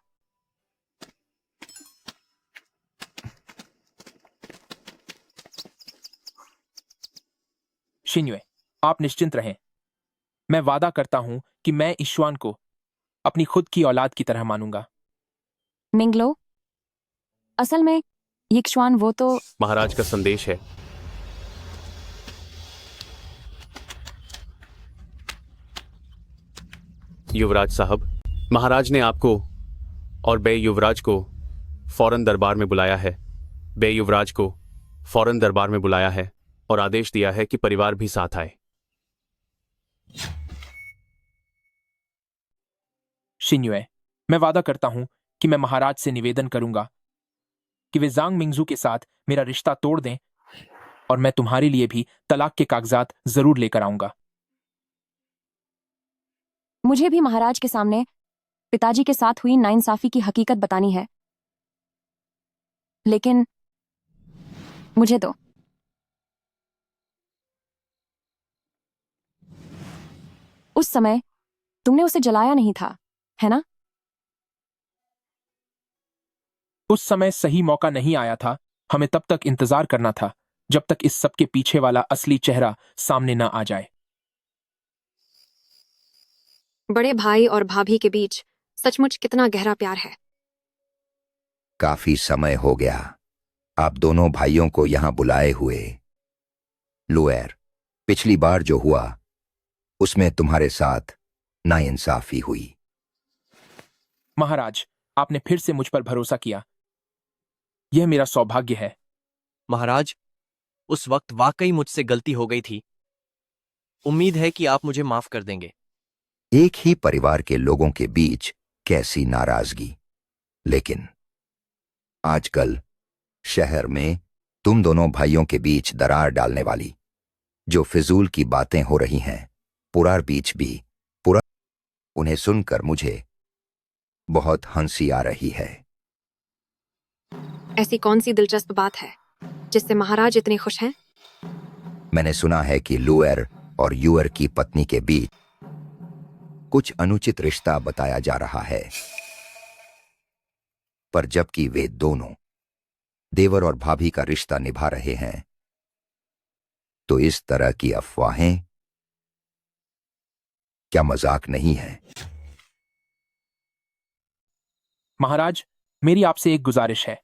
शिन्युए, आप निश्चिंत रहें। मैं वादा करता हूं कि मैं ईश्वान को अपनी खुद की औलाद की तरह मानूंगा। मिंगलो, असल में यिक्शवान वो तो महाराज का संदेश है। युवराज साहब, महाराज ने आपको और बे युवराज को फौरन दरबार में बुलाया है। बे युवराज को फौरन दरबार में बुलाया है और आदेश दिया है कि परिवार भी साथ आए। शिन्युए, मैं वादा करता हूं कि मैं महाराज से निवेदन करूंगा कि वे जांग मिंगजू के साथ मेरा रिश्ता तोड़ दें, और मैं तुम्हारे लिए भी तलाक के कागजात जरूर लेकर आऊंगा। मुझे भी महाराज के सामने पिताजी के साथ हुई नाइंसाफी की हकीकत बतानी है, लेकिन मुझे दो। उस समय तुमने उसे जलाया नहीं था, है ना? उस समय सही मौका नहीं आया था। हमें तब तक इंतजार करना था जब तक इस सब के पीछे वाला असली चेहरा सामने ना आ जाए। बड़े भाई और भाभी के बीच सचमुच कितना गहरा प्यार है। काफी समय हो गया आप दोनों भाइयों को यहां बुलाए हुए। लुएर, पिछली बार जो हुआ उसमें तुम्हारे साथ नाइंसाफी हुई। महाराज, आपने फिर से मुझ पर भरोसा किया। यह मेरा सौभाग्य है। महाराज, उस वक्त वाकई मुझसे गलती हो गई थी। उम्मीद है कि आप मुझे माफ कर देंगे। एक ही परिवार के लोगों के बीच कैसी नाराजगी, लेकिन आजकल शहर में तुम दोनों भाइयों के बीच दरार डालने वाली जो फिजूल की बातें हो रही हैं, पुरार बीच भी पुरा, उन्हें सुनकर मुझे बहुत हंसी आ रही है। ऐसी कौन सी दिलचस्प बात है जिससे महाराज इतने खुश हैं? मैंने सुना है कि लुएर और यूअर की पत्नी के बीच कुछ अनुचित रिश्ता बताया जा रहा है, पर जबकि वे दोनों देवर और भाभी का रिश्ता निभा रहे हैं, तो इस तरह की अफवाहें क्या मजाक नहीं है? महाराज, मेरी आपसे एक गुजारिश है।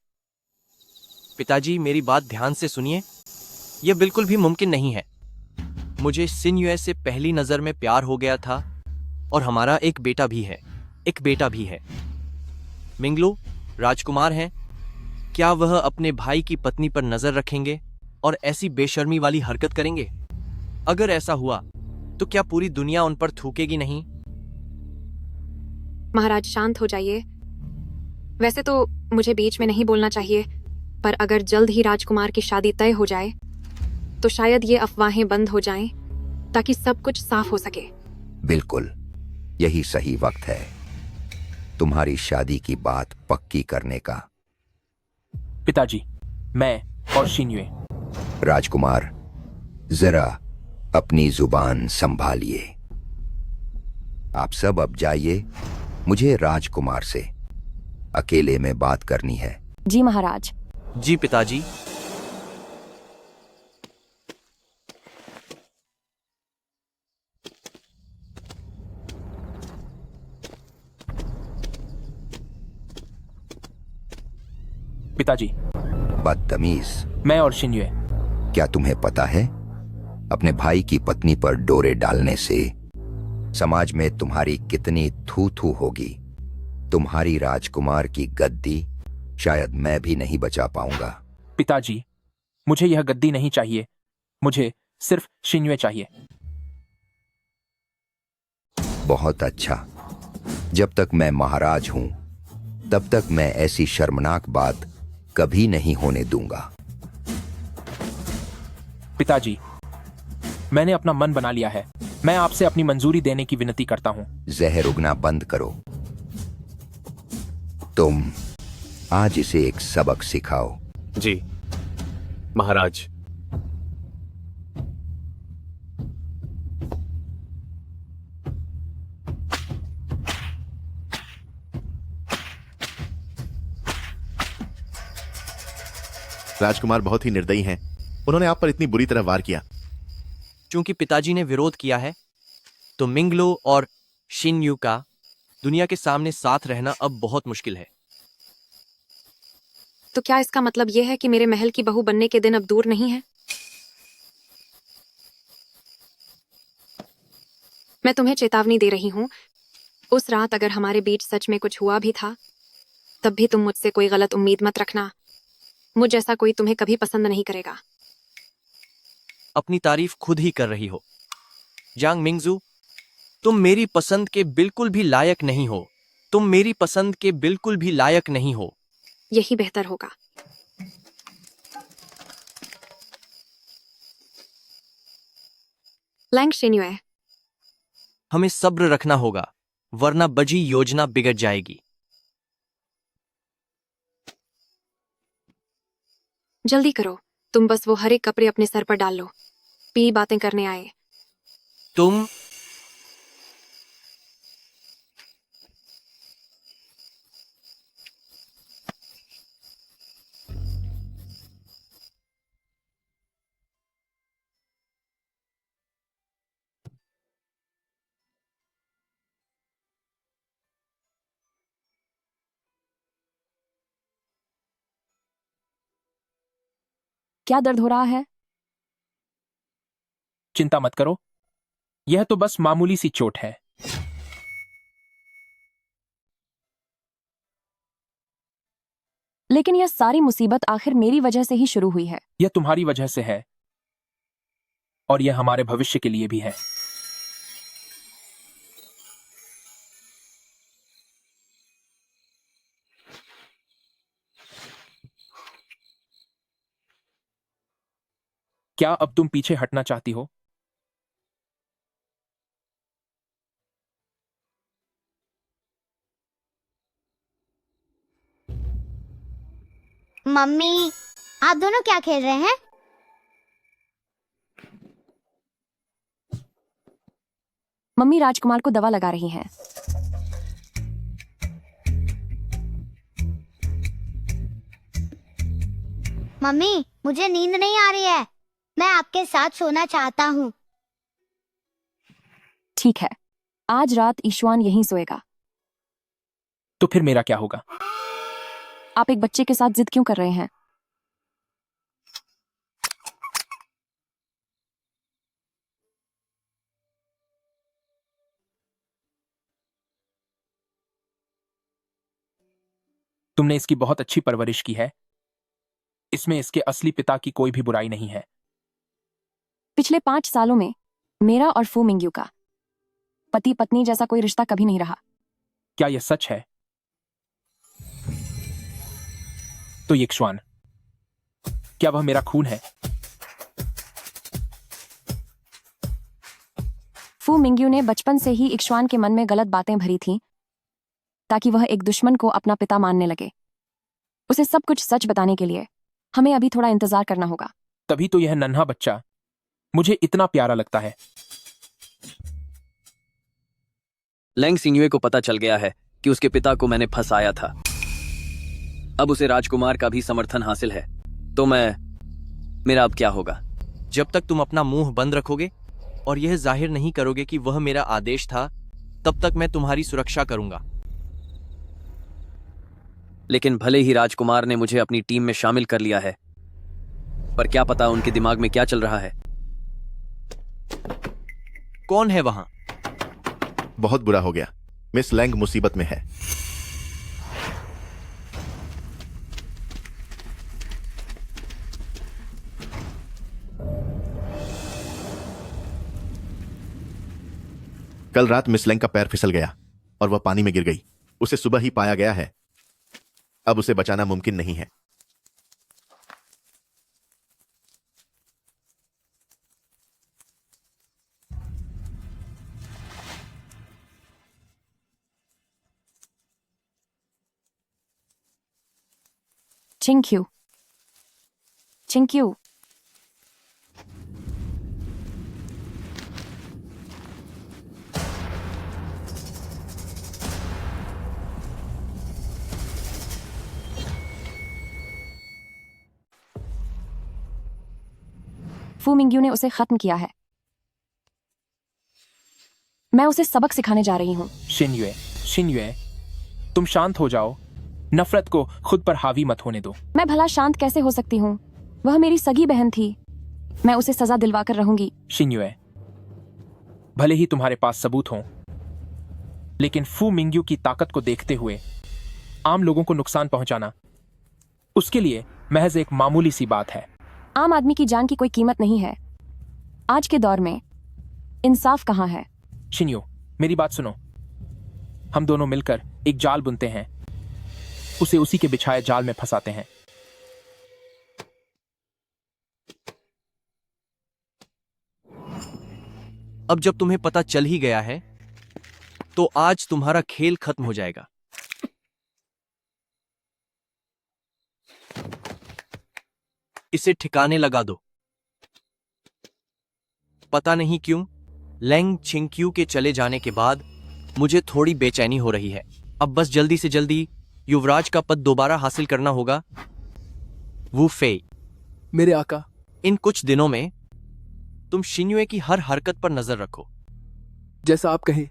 पिताजी, मेरी बात ध्यान से सुनिए। यह बिल्कुल भी मुमकिन नहीं है। मुझे सिन्युए से पहली नजर में प्यार हो गया था और हमारा एक बेटा भी है। मिंगलो राजकुमार हैं। क्या वह अपने भाई की पत्नी पर नजर रखेंगे और ऐसी बेशर्मी वाली हरकत करेंगे? अगर ऐसा हुआ तो क्या पूरी दुनिया उन पर थूकेगी नहीं? महाराज, शांत हो जाइए। वैसे तो मुझे बीच में नहीं बोलना चाहिए, पर अगर जल्द ही राजकुमार की शादी तय हो जाए तो शायद ये अफवाहें बंद हो जाएं, ताकि सब कुछ साफ हो सके। बिल्कुल, यही सही वक्त है तुम्हारी शादी की बात पक्की करने का। पिताजी, मैं और शिन्युए। राजकुमार, जरा अपनी जुबान संभालिए। आप सब अब जाइए, मुझे राजकुमार से अकेले में बात करनी है। जी महाराज। जी पिताजी। पिताजी। बदतमीज। मैं और शिन्युए। क्या तुम्हें पता है, अपने भाई की पत्नी पर डोरे डालने से समाज में तुम्हारी कितनी थू थू होगी? तुम्हारी राजकुमार की गद्दी शायद मैं भी नहीं बचा पाऊंगा। पिताजी, मुझे यह गद्दी नहीं चाहिए। मुझे सिर्फ शिन्युए चाहिए। बहुत अच्छा। जब तक मैं महाराज हूं, तब तक मैं ऐसी शर्मनाक बात कभी नहीं होने दूंगा। पिताजी, मैंने अपना मन बना लिया है। मैं आपसे अपनी मंजूरी देने की विनती करता हूं। जहर उगना बंद करो। तुम आज इसे एक सबक सिखाओ। जी महाराज। राजकुमार बहुत ही निर्दयी हैं। उन्होंने आप पर इतनी बुरी तरह वार किया। चूंकि पिताजी ने विरोध किया है, तो मिंगलो और शिन्यू का दुनिया के सामने साथ रहना अब बहुत मुश्किल है। तो क्या इसका मतलब यह है कि मेरे महल की बहू बनने के दिन अब दूर नहीं है? मैं तुम्हें चेतावनी दे रही हूं, उस रात अगर हमारे बीच सच में कुछ हुआ भी था, तब भी तुम मुझसे कोई गलत उम्मीद मत रखना। मुझ जैसा कोई तुम्हें कभी पसंद नहीं करेगा। अपनी तारीफ खुद ही कर रही हो। जांग मिंगजू, तुम मेरी पसंद के बिल्कुल भी लायक नहीं हो। तुम मेरी पसंद के बिल्कुल भी लायक नहीं हो। यही बेहतर होगा। लैंग शिन्युए, हमें सब्र रखना होगा, वरना बजी योजना बिगड़ जाएगी। जल्दी करो, तुम बस वो हरे कपड़े अपने सर पर डाल लो। पी बातें करने आए। तुम क्या दर्द हो रहा है? चिंता मत करो, यह तो बस मामूली सी चोट है। लेकिन यह सारी मुसीबत आखिर मेरी वजह से ही शुरू हुई है। यह तुम्हारी वजह से है और यह हमारे भविष्य के लिए भी है। क्या अब तुम पीछे हटना चाहती हो? मम्मी, आप दोनों क्या खेल रहे हैं? मम्मी राजकुमार को दवा लगा रही हैं। मम्मी, मुझे नींद नहीं आ रही है। मैं आपके साथ सोना चाहता हूँ। ठीक है, आज रात ईश्वान यहीं सोएगा। तो फिर मेरा क्या होगा? आप एक बच्चे के साथ जिद क्यों कर रहे हैं? तुमने इसकी बहुत अच्छी परवरिश की है। इसमें इसके असली पिता की कोई भी बुराई नहीं है। पिछले 5 सालों में मेरा और फू मिंग्यू का पति पत्नी जैसा कोई रिश्ता कभी नहीं रहा। क्या यह सच है? तो यिक्ष्वान, क्या वह मेरा खून है? फू मिंग्यू ने बचपन से ही इक्ष्वान के मन में गलत बातें भरी थीं ताकि वह एक दुश्मन को अपना पिता मानने लगे। उसे सब कुछ सच बताने के लिए हमें अभी थोड़ा इंतजार करना होगा। तभी तो यह नन्हा बच्चा मुझे इतना प्यारा लगता है। लेंग सिंगवे को पता चल गया है कि उसके पिता को मैंने फंसाया था। अब उसे राजकुमार का भी समर्थन हासिल है। तो मेरा अब क्या होगा? जब तक तुम अपना मुंह बंद रखोगे और यह जाहिर नहीं करोगे कि वह मेरा आदेश था, तब तक मैं तुम्हारी सुरक्षा करूंगा। लेकिन भले ही राजकुमार ने मुझे अपनी टीम में शामिल कर लिया है, पर क्या पता उनके दिमाग में क्या चल रहा है। कौन है वहां? बहुत बुरा हो गया। मिस लैंग मुसीबत में है। कल रात मिस लैंग का पैर फिसल गया और वह पानी में गिर गई। उसे सुबह ही पाया गया है। अब उसे बचाना मुमकिन नहीं है। चिंक्यू, चिंक्यू, फू मिंग्यू ने उसे खत्म किया है। मैं उसे सबक सिखाने जा रही हूँ। शिन्युए, शिन्युए, तुम शांत हो जाओ। नफरत को खुद पर हावी मत होने दो। मैं भला शांत कैसे हो सकती हूँ? वह मेरी सगी बहन थी। मैं उसे सजा दिलवाकर रहूंगी। शिन्युए, भले ही तुम्हारे पास सबूत हों, लेकिन फू मिंग्यू की ताकत को देखते हुए आम लोगों को नुकसान पहुंचाना उसके लिए महज एक मामूली सी बात है। आम आदमी की जान की कोई कीमत नहीं है। आज के दौर में इंसाफ कहाँ है? शिन्यू, मेरी बात सुनो। हम दोनों मिलकर एक जाल बुनते हैं, उसे उसी के बिछाए जाल में फंसाते हैं। अब जब तुम्हें पता चल ही गया है, तो आज तुम्हारा खेल खत्म हो जाएगा। इसे ठिकाने लगा दो। पता नहीं क्यों लेंग छिंक्यू के चले जाने के बाद मुझे थोड़ी बेचैनी हो रही है। अब बस जल्दी से जल्दी युवराज का पद दोबारा हासिल करना होगा। वू फेई, मेरे आका, इन कुछ दिनों में तुम शिन्युए की हर हरकत पर नजर रखो। जैसा आप कहें।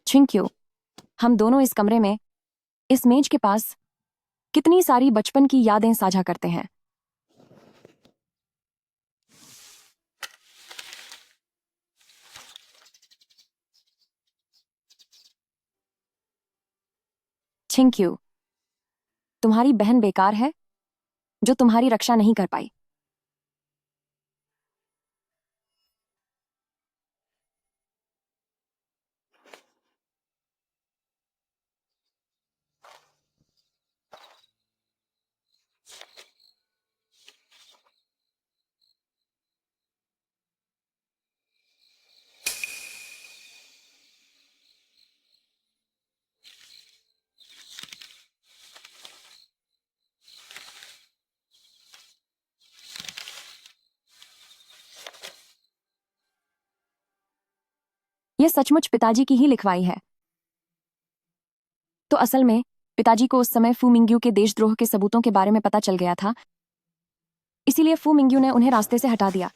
छिंक्यू, हम दोनों इस कमरे में, इस मेज के पास कितनी सारी बचपन की यादें साझा करते हैं। छिंक्यू, तुम्हारी बहन बेकार है जो तुम्हारी रक्षा नहीं कर पाई। यह सचमुच पिताजी की ही लिखवाई है। तो असल में पिताजी को उस समय फू मिंग्यू के देशद्रोह के सबूतों के बारे में पता चल गया था, इसीलिए फू मिंग्यू ने उन्हें रास्ते से हटा दिया।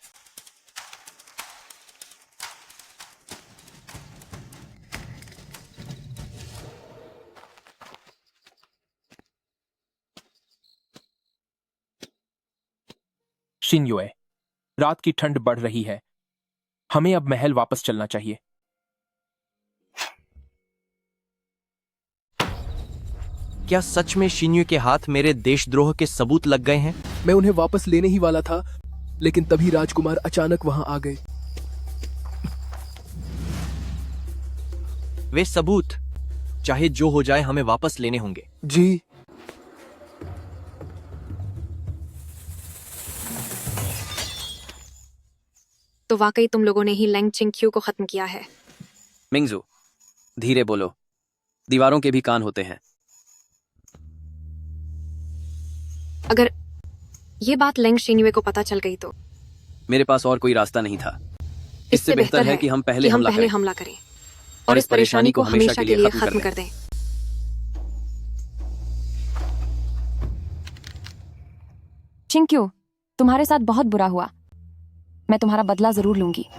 शिनयुए, रात की ठंड बढ़ रही है, हमें अब महल वापस चलना चाहिए। क्या सच में शिन्यू के हाथ मेरे देशद्रोह के सबूत लग गए हैं? मैं उन्हें वापस लेने ही वाला था, लेकिन तभी राजकुमार अचानक वहां आ गए। वे सबूत, चाहे जो हो जाए, हमें वापस लेने होंगे। जी। तो वाकई तुम लोगों ने ही लेंग चिंक्यू को खत्म किया है। मिंगजू, धीरे बोलो, दीवारों के भी कान होते हैं। अगर ये बात लेंग शिन्युए को पता चल गई तो मेरे पास और कोई रास्ता नहीं था। इससे बेहतर है कि हम पहले हमला करें और इस परेशानी को हमेशा के लिए खत्म कर दें। चिंक्यू, तुम्हारे साथ बहुत बुरा हुआ, मैं तुम्हारा बदला जरूर लूंगी।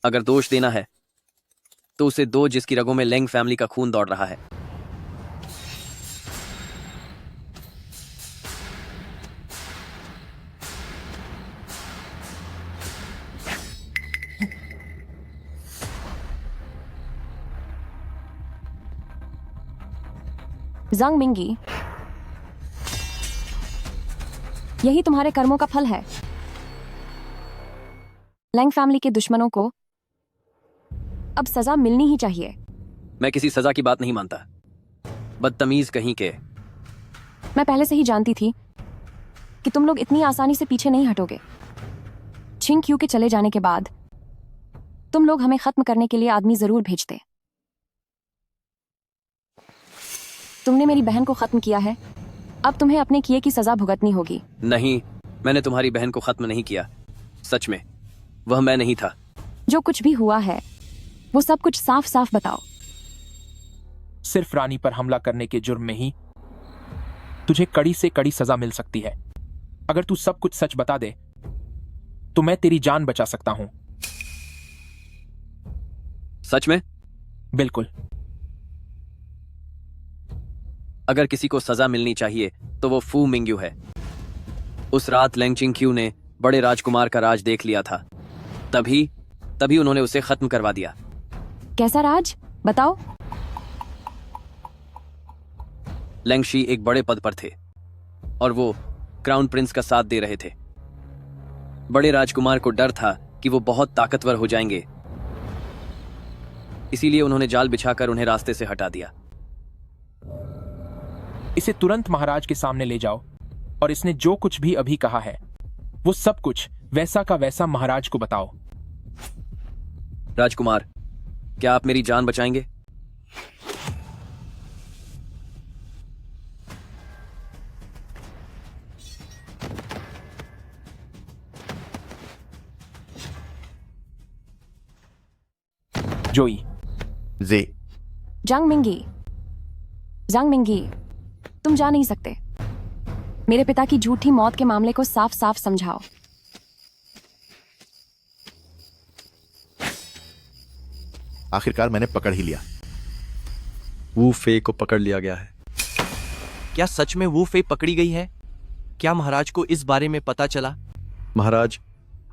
अगर दोष देना है तो उसे दो जिसकी रगों में लेंग फैमिली का खून दौड़ रहा है। ज़ांग मिंगी, यही तुम्हारे कर्मों का फल है। लेंग फैमिली के दुश्मनों को अब सजा मिलनी ही चाहिए। मैं किसी सजा की बात नहीं मानता, बदतमीज कहीं के। मैं पहले से ही जानती थी कि तुम लोग इतनी आसानी से पीछे नहीं हटोगे। छिंक्यू के चले जाने के बाद तुम लोग हमें खत्म करने के लिए आदमी जरूर भेजते। तुमने मेरी बहन को खत्म किया है, अब तुम्हें अपने किए की सजा भुगतनी होगी। नहीं, मैंने तुम्हारी बहन को खत्म नहीं किया। सच में वह मैं नहीं था। जो कुछ भी हुआ है वो सब कुछ साफ साफ बताओ। सिर्फ रानी पर हमला करने के जुर्म में ही तुझे कड़ी से कड़ी सजा मिल सकती है। अगर तू सब कुछ सच बता दे तो मैं तेरी जान बचा सकता हूं। सच में? बिल्कुल। अगर किसी को सजा मिलनी चाहिए तो वो फू मिंग्यू है। उस रात लेंग चिंक्यू ने बड़े राजकुमार का राज देख लिया था, तभी उन्होंने उसे खत्म करवा दिया। कैसा राज, बताओ। लेंगशी एक बड़े पद पर थे और वो क्राउन प्रिंस का साथ दे रहे थे। बड़े राजकुमार को डर था कि वो बहुत ताकतवर हो जाएंगे, इसीलिए उन्होंने जाल बिछाकर उन्हें रास्ते से हटा दिया। इसे तुरंत महाराज के सामने ले जाओ और इसने जो कुछ भी अभी कहा है वो सब कुछ वैसा का वैसा महाराज को बताओ। राजकुमार, क्या आप मेरी जान बचाएंगे? जोई। जे। ज़ांग मिंगी, तुम जा नहीं सकते। मेरे पिता की झूठी मौत के मामले को साफ साफ समझाओ। आखिरकार मैंने पकड़ ही लिया। वू फे को पकड़ लिया गया है। क्या सच में वू फे पकड़ी गई है? क्या महाराज को इस बारे में पता चला? महाराज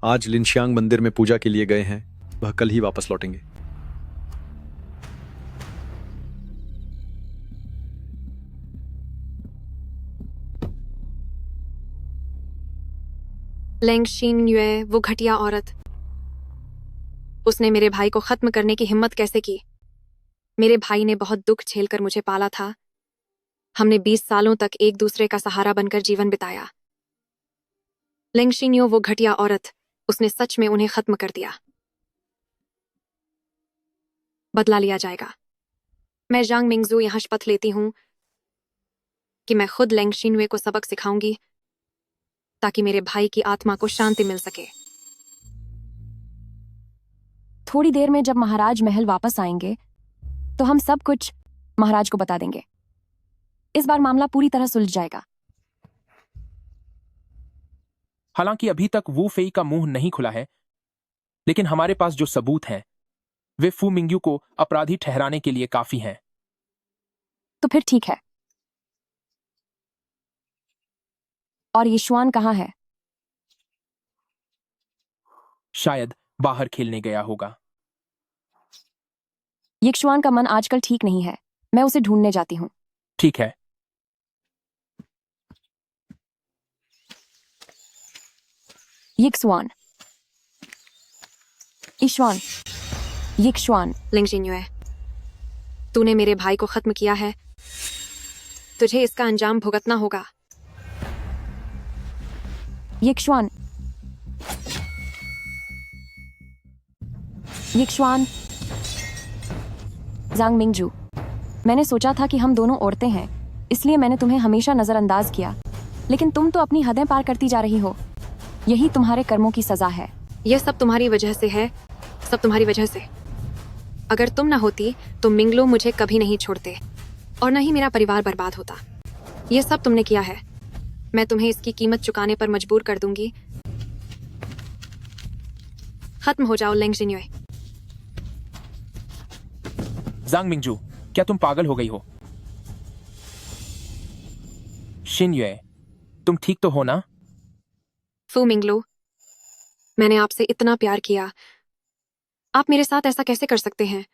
आज लिनशियांग मंदिर में पूजा के लिए गए हैं, वह कल ही वापस लौटेंगे। लेंग शीन युए, वो घटिया औरत, उसने मेरे भाई को खत्म करने की हिम्मत कैसे की? मेरे भाई ने बहुत दुख झेलकर मुझे पाला था। हमने 20 सालों तक एक दूसरे का सहारा बनकर जीवन बिताया। लेंग शीन्यो, वो घटिया औरत, उसने सच में उन्हें खत्म कर दिया। बदला लिया जाएगा। मैं जांग मिंगजू यहां शपथ लेती हूं कि मैं खुद लेंग शीन्वे को सबक सिखाऊंगी ताकि मेरे भाई की आत्मा को शांति मिल सके। थोड़ी देर में जब महाराज महल वापस आएंगे तो हम सब कुछ महाराज को बता देंगे। इस बार मामला पूरी तरह सुलझ जाएगा। हालांकि अभी तक वू फेई का मुंह नहीं खुला है, लेकिन हमारे पास जो सबूत हैं वे फू मिंग्यू को अपराधी ठहराने के लिए काफी हैं। तो फिर ठीक है। और यीशुआन कहाँ है? शायद बाहर खेलने गया होगा। यीशुआन का मन आजकल ठीक नहीं है, मैं उसे ढूंढने जाती हूँ। ठीक है। यिक्सुआन, ईश्वान, यिक्सुआन। लिंगजिन्युए, तूने मेरे भाई को खत्म किया है, तुझे इसका अंजाम भुगतना होगा। यिक्सुआन, यिक्सुआन। जांग मिंगजू, मैंने सोचा था कि हम दोनों औरतें हैं, इसलिए मैंने तुम्हें हमेशा नजरअंदाज किया, लेकिन तुम तो अपनी हदें पार करती जा रही हो। यही तुम्हारे कर्मों की सजा है। यह सब तुम्हारी वजह से है, सब तुम्हारी वजह से। अगर तुम ना होती तो मिंगलो मुझे कभी नहीं छोड़ते और न ही मेरा परिवार बर्बाद होता। यह सब तुमने किया है। मैं तुम्हें इसकी कीमत चुकाने पर मजबूर कर दूंगी। खत्म हो जाओ लेंगजिन्युए। जांग मिंगजू, क्या तुम पागल हो गई हो? शिनयुए, तुम ठीक तो हो ना? फू मिंगलो, मैंने आपसे इतना प्यार किया, आप मेरे साथ ऐसा कैसे कर सकते हैं?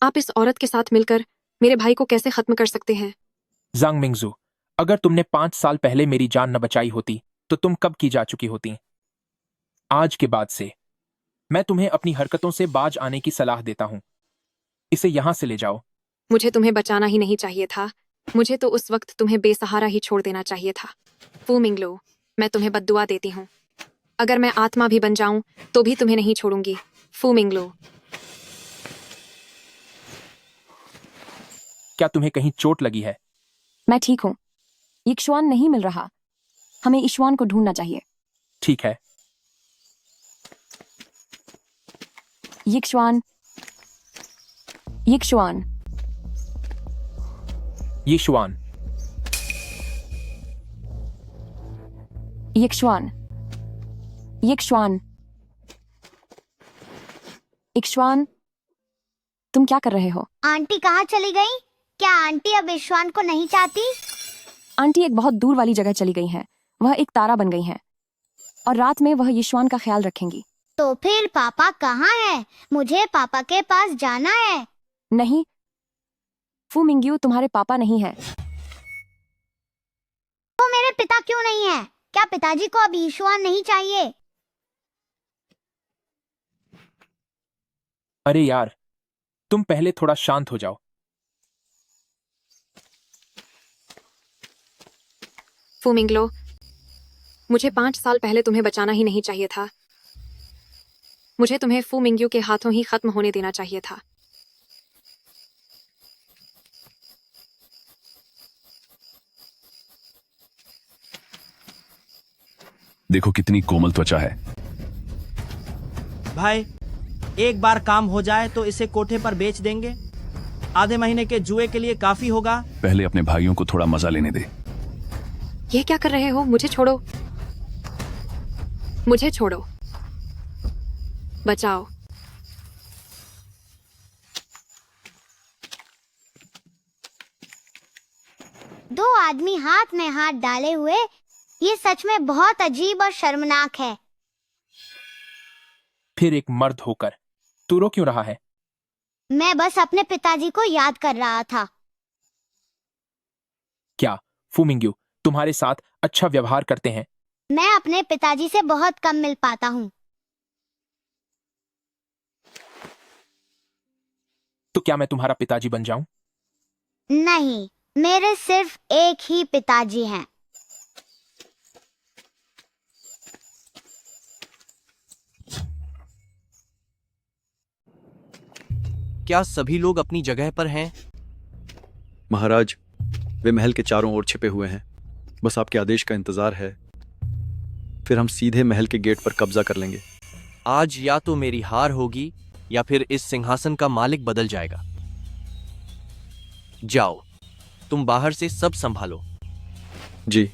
आप इस औरत के साथ मिलकर मेरे भाई को कैसे खत्म कर सकते हैं? जांग मिंगजू, अगर तुमने 5 साल पहले मेरी जान न बचाई होती तो तुम कब की जा चुकी होती। आज के बाद से मैं तुम्हें अपनी हरकतों से बाज आने की सलाह देता हूं। इसे यहां से ले जाओ। मुझे तुम्हें बचाना ही नहीं चाहिए था, मुझे तो उस वक्त तुम्हें बेसहारा ही छोड़ देना चाहिए था। फू मिंगलो, मैं तुम्हें बद्दुआ देती हूँ। अगर मैं आत्मा भी बन जाऊं तो भी तुम्हें नहीं छोड़ूंगी। फू मिंगलो। क्या तुम्हें कहीं चोट लगी है? मैं ठीक हूँ। यिक्सुआन नहीं मिल रहा, हमें ईश्वान को ढूंढना चाहिए। ठीक है। यिक्सुआन, यिक्सुआन, यीशुआन, यिक्सुआन, यिक्सुआन, इक्सुआन, तुम क्या कर रहे हो? आंटी कहाँ चली गई? क्या आंटी अब ईश्वान को नहीं चाहती? आंटी एक बहुत दूर वाली जगह चली गई हैं। वह एक तारा बन गई हैं और रात में वह यीशुआन का ख्याल रखेंगी। तो फिर पापा कहाँ है? मुझे पापा के पास जाना है। नहीं, फू मिंग्यू तुम्हारे पापा नहीं है। तो मेरे पिता क्यों नहीं है? क्या पिताजी को अब ईश्वान नहीं चाहिए? अरे यार, तुम पहले थोड़ा शांत हो जाओ। फू मिंगलो, मुझे 5 साल पहले तुम्हें बचाना ही नहीं चाहिए था। मुझे तुम्हें फू मिंग्यू के हाथों ही खत्म होने देना चाहिए था। देखो कितनी कोमल त्वचा है। भाई, एक बार काम हो जाए तो इसे कोठे पर बेच देंगे। आधे महीने के जुए के लिए काफी होगा। पहले अपने भाइयों को थोड़ा मजा लेने दे। ये क्या कर रहे हो? मुझे छोड़ो, मुझे छोड़ो, बचाओ। दो आदमी हाथ में हाथ डाले हुए, ये सच में बहुत अजीब और शर्मनाक है। फिर एक मर्द होकर तू रो क्यों रहा है? मैं बस अपने पिताजी को याद कर रहा था। क्या फू मिंग्यू तुम्हारे साथ अच्छा व्यवहार करते हैं? मैं अपने पिताजी से बहुत कम मिल पाता हूँ। तो क्या मैं तुम्हारा पिताजी बन जाऊं? नहीं, मेरे सिर्फ एक ही पिताजी हैं। क्या सभी लोग अपनी जगह पर हैं? महाराज, वे महल के चारों ओर छिपे हुए हैं। बस आपके आदेश का इंतजार है, फिर हम सीधे महल के गेट पर कब्जा कर लेंगे। आज या तो मेरी हार होगी या फिर इस सिंहासन का मालिक बदल जाएगा। जाओ, तुम बाहर से सब संभालो। जी।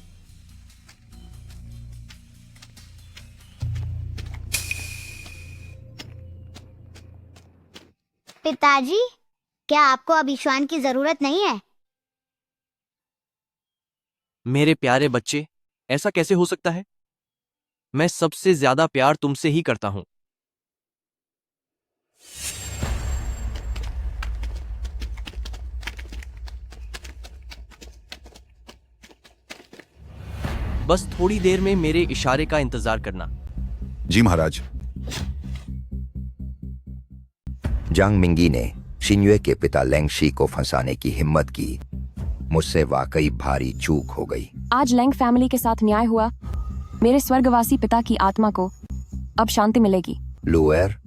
पिताजी, क्या आपको अब ईश्वान की जरूरत नहीं है? मेरे प्यारे बच्चे, ऐसा कैसे हो सकता है? मैं सबसे ज्यादा प्यार तुमसे ही करता हूं। बस थोड़ी देर में मेरे इशारे का इंतजार करना। जी महाराज। जांग मिंगी ने शिन्युए के पिता लेंगशी को फंसाने की हिम्मत की। मुझसे वाकई भारी चूक हो गई। आज लेंग फैमिली के साथ न्याय हुआ। मेरे स्वर्गवासी पिता की आत्मा को अब शांति मिलेगी। लुएर,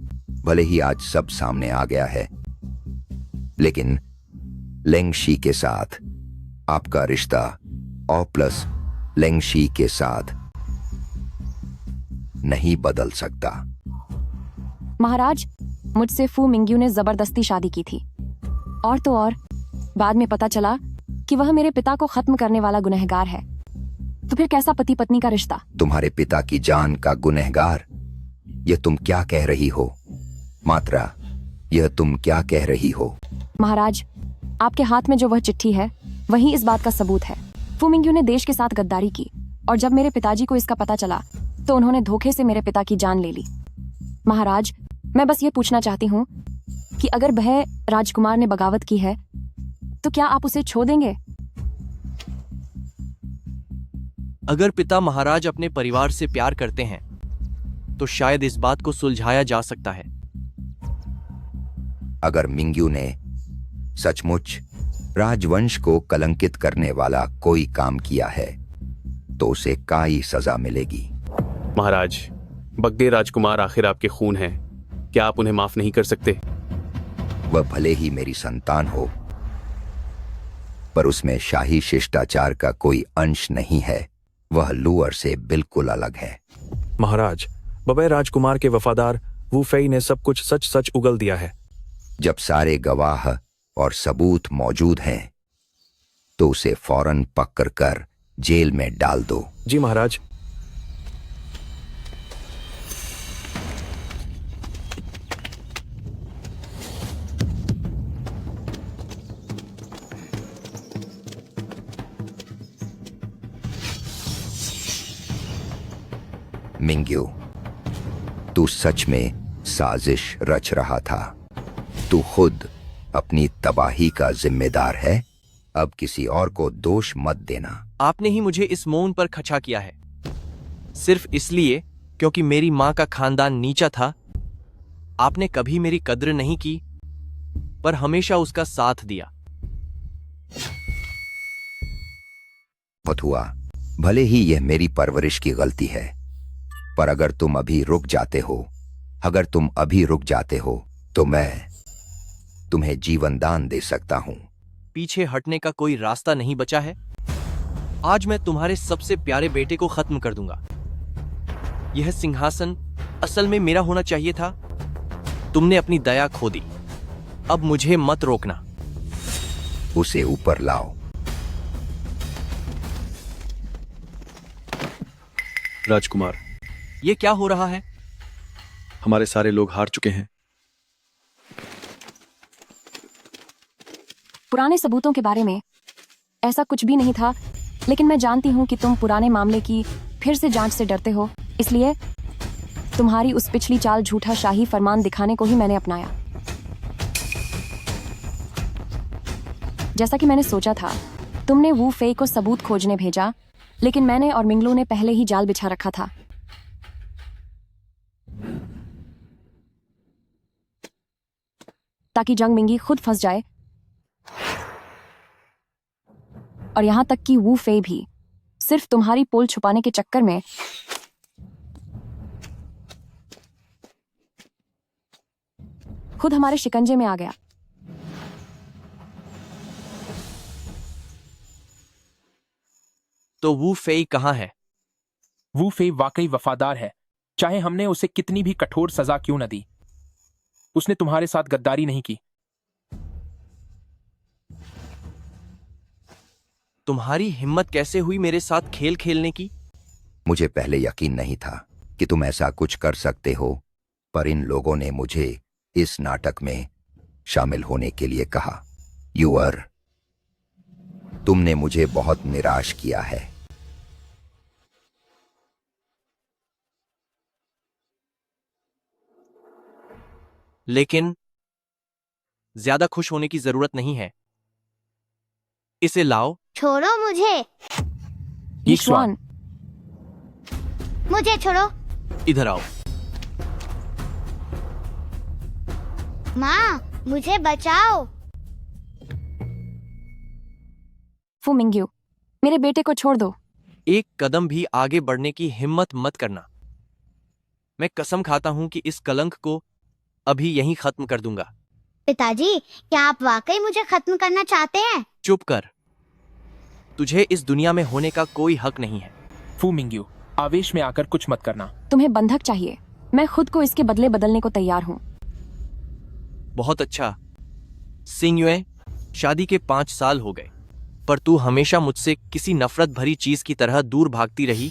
भले ही आज सब सामने आ गया है, लेकिन लेंगशी के साथ आपका रिश्ता और प्लस लेंगशी के साथ नहीं बदल सकता। महाराज, मुझसे फू मिंग्यू ने जबरदस्ती शादी की थी, और तो और बाद में पता चला कि वह मेरे पिता को खत्म करने वाला गुनहगार है। तो फिर कैसा पति पत्नी का रिश्ता? तुम्हारे पिता की जान का गुनहगार? यह तुम क्या कह रही हो? मात्रा, यह तुम क्या कह रही हो? महाराज, आपके हाथ में जो वह चिट्ठी है वही इस बात का सबूत है। फू मिंग्यू ने देश के साथ गद्दारी की, और जब मेरे पिताजी को इसका पता चला तो उन्होंने धोखे से मेरे पिता की जान ले ली। महाराज, मैं बस ये पूछना चाहती हूँ कि अगर वह राजकुमार ने बगावत की है तो क्या आप उसे छोड़ देंगे? अगर पिता महाराज अपने परिवार से प्यार करते हैं तो शायद इस बात को सुलझाया जा सकता है। अगर मिंग्यू ने सचमुच राजवंश को कलंकित करने वाला कोई काम किया है तो उसे काई सजा मिलेगी। महाराज, बगदे राजकुमार आखिर आपके खून हैं। क्या आप उन्हें माफ नहीं कर सकते? वह भले ही मेरी संतान हो, पर उसमें शाही शिष्टाचार का कोई अंश नहीं है। वह लुअर से बिल्कुल अलग है। महाराज, बबे राजकुमार के वफादार वू फेई ने सब कुछ सच सच उगल दिया है। जब सारे गवाह और सबूत मौजूद हैं तो उसे फौरन पकड़ कर जेल में डाल दो। जी महाराज। मिंग्यू, तू सच में साजिश रच रहा था। तू खुद अपनी तबाही का जिम्मेदार है। अब किसी और को दोष मत देना। आपने ही मुझे इस मौन पर खचा किया है, सिर्फ इसलिए क्योंकि मेरी मां का खानदान नीचा था। आपने कभी मेरी कद्र नहीं की, पर हमेशा उसका साथ दिया। हुआ, भले ही यह मेरी परवरिश की गलती है, पर अगर तुम अभी रुक जाते हो तो मैं तुम्हें जीवन दान दे सकता हूं। पीछे हटने का कोई रास्ता नहीं बचा है। आज मैं तुम्हारे सबसे प्यारे बेटे को खत्म कर दूंगा। यह सिंहासन असल में मेरा होना चाहिए था। तुमने अपनी दया खो दी। अब मुझे मत रोकना। उसे ऊपर लाओ। राजकुमार, ये क्या हो रहा है? हमारे सारे लोग हार चुके हैं। पुराने सबूतों के बारे में ऐसा कुछ भी नहीं था, लेकिन मैं जानती हूँ कि तुम पुराने मामले की फिर से जांच से डरते हो, इसलिए तुम्हारी उस पिछली चाल झूठा शाही फरमान दिखाने को ही मैंने अपनाया। जैसा कि मैंने सोचा था, तुमने वू फेई को सबूत खोजने भेजा, लेकिन मैंने और मिंगलू ने पहले ही जाल बिछा रखा था। ताकि जंग मिंगी खुद फंस जाए, और यहां तक कि वू फेई भी सिर्फ तुम्हारी पोल छुपाने के चक्कर में खुद हमारे शिकंजे में आ गया। तो वू फेई कहाँ है? वू फेई वाकई वफादार है, चाहे हमने उसे कितनी भी कठोर सजा क्यों न दी। उसने तुम्हारे साथ गद्दारी नहीं की। तुम्हारी हिम्मत कैसे हुई मेरे साथ खेल खेलने की? मुझे पहले यकीन नहीं था कि तुम ऐसा कुछ कर सकते हो, पर इन लोगों ने मुझे इस नाटक में शामिल होने के लिए कहा। यूअर, तुमने मुझे बहुत निराश किया है। लेकिन ज्यादा खुश होने की जरूरत नहीं है। इसे लाओ। छोड़ो मुझे। यीशुआन, मुझे छोड़ो। इधर आओ। माँ, मुझे बचाओ। फू मिंग्यू, मेरे बेटे को छोड़ दो। एक कदम भी आगे बढ़ने की हिम्मत मत करना। मैं कसम खाता हूं कि इस कलंक को अभी यहीं खत्म कर दूंगा। पिताजी, क्या आप वाकई मुझे खत्म करना चाहते हैं? चुप कर। तुझे इस दुनिया में होने का कोई हक नहीं है। फू मिंग्यू, आवेश में आकर कुछ मत करना। तुम्हें बंधक चाहिए, मैं खुद को इसके बदले बदलने को तैयार हूँ। बहुत अच्छा। सिंगयुए, शादी के 5 साल हो गए, पर तू हमेशा मुझसे किसी नफरत भरी चीज की तरह दूर भागती रही।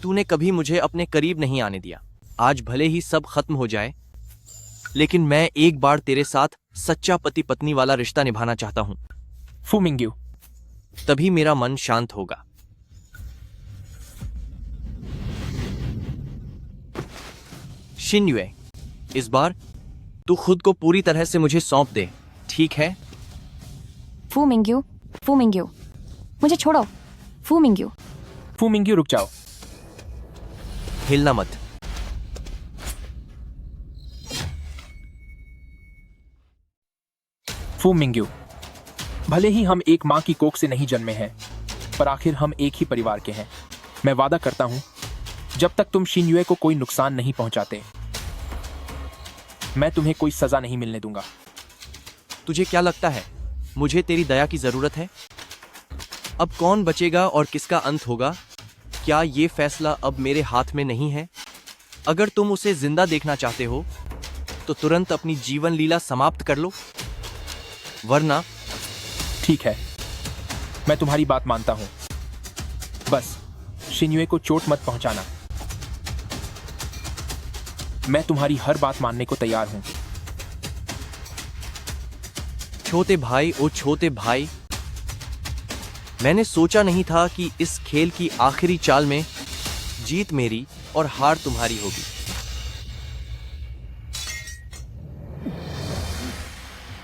तूने कभी मुझे अपने करीब नहीं आने दिया। आज भले ही सब खत्म हो जाए, लेकिन मैं एक बार तेरे साथ सच्चा पति पत्नी वाला रिश्ता निभाना चाहता हूं। फू मिंग्यू, तभी मेरा मन शांत होगा। शिनयुए, इस बार तू खुद को पूरी तरह से मुझे सौंप दे, ठीक है? फू मिंग्यू, फू मिंग्यू, मुझे छोड़ो। फू मिंग्यू। फू मिंग्यू, रुक जाओ। हिलना मत। फू मिंग्यू, भले ही हम एक माँ की कोख से नहीं जन्मे हैं, पर आखिर हम एक ही परिवार के हैं। मैं वादा करता हूं, जब तक तुम शिनयुए को कोई नुकसान नहीं पहुंचाते, मैं तुम्हें कोई सजा नहीं मिलने दूंगा। तुझे क्या लगता है मुझे तेरी दया की जरूरत है? अब कौन बचेगा और किसका अंत होगा, क्या ये फैसला अब मेरे हाथ में नहीं है? अगर तुम उसे जिंदा देखना चाहते हो तो तुरंत अपनी जीवन लीला समाप्त कर लो, वरना। ठीक है, मैं तुम्हारी बात मानता हूं। बस शिनयुए को चोट मत पहुंचाना। मैं तुम्हारी हर बात मानने को तैयार हूं। छोटे भाई, ओ छोटे भाई, मैंने सोचा नहीं था कि इस खेल की आखिरी चाल में जीत मेरी और हार तुम्हारी होगी।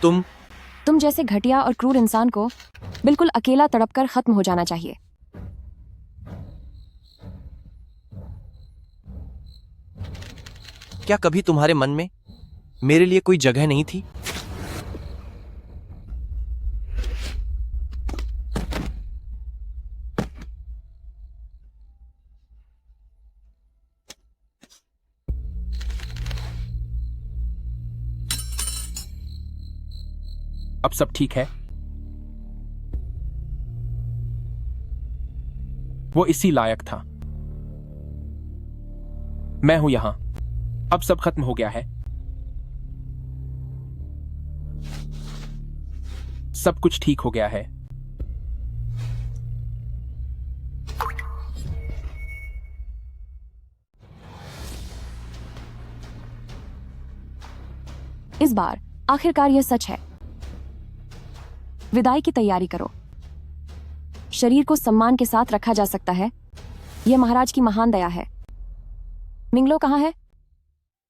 तुम जैसे घटिया और क्रूर इंसान को बिल्कुल अकेला तड़पकर खत्म हो जाना चाहिए। क्या कभी तुम्हारे मन में मेरे लिए कोई जगह नहीं थी? अब सब ठीक है। वो इसी लायक था। मैं हूं यहां। अब सब खत्म हो गया है। सब कुछ ठीक हो गया है। इस बार आखिरकार यह सच है। विदाई की तैयारी करो। शरीर को सम्मान के साथ रखा जा सकता है, यह महाराज की महान दया है। मिंगलो कहाँ है?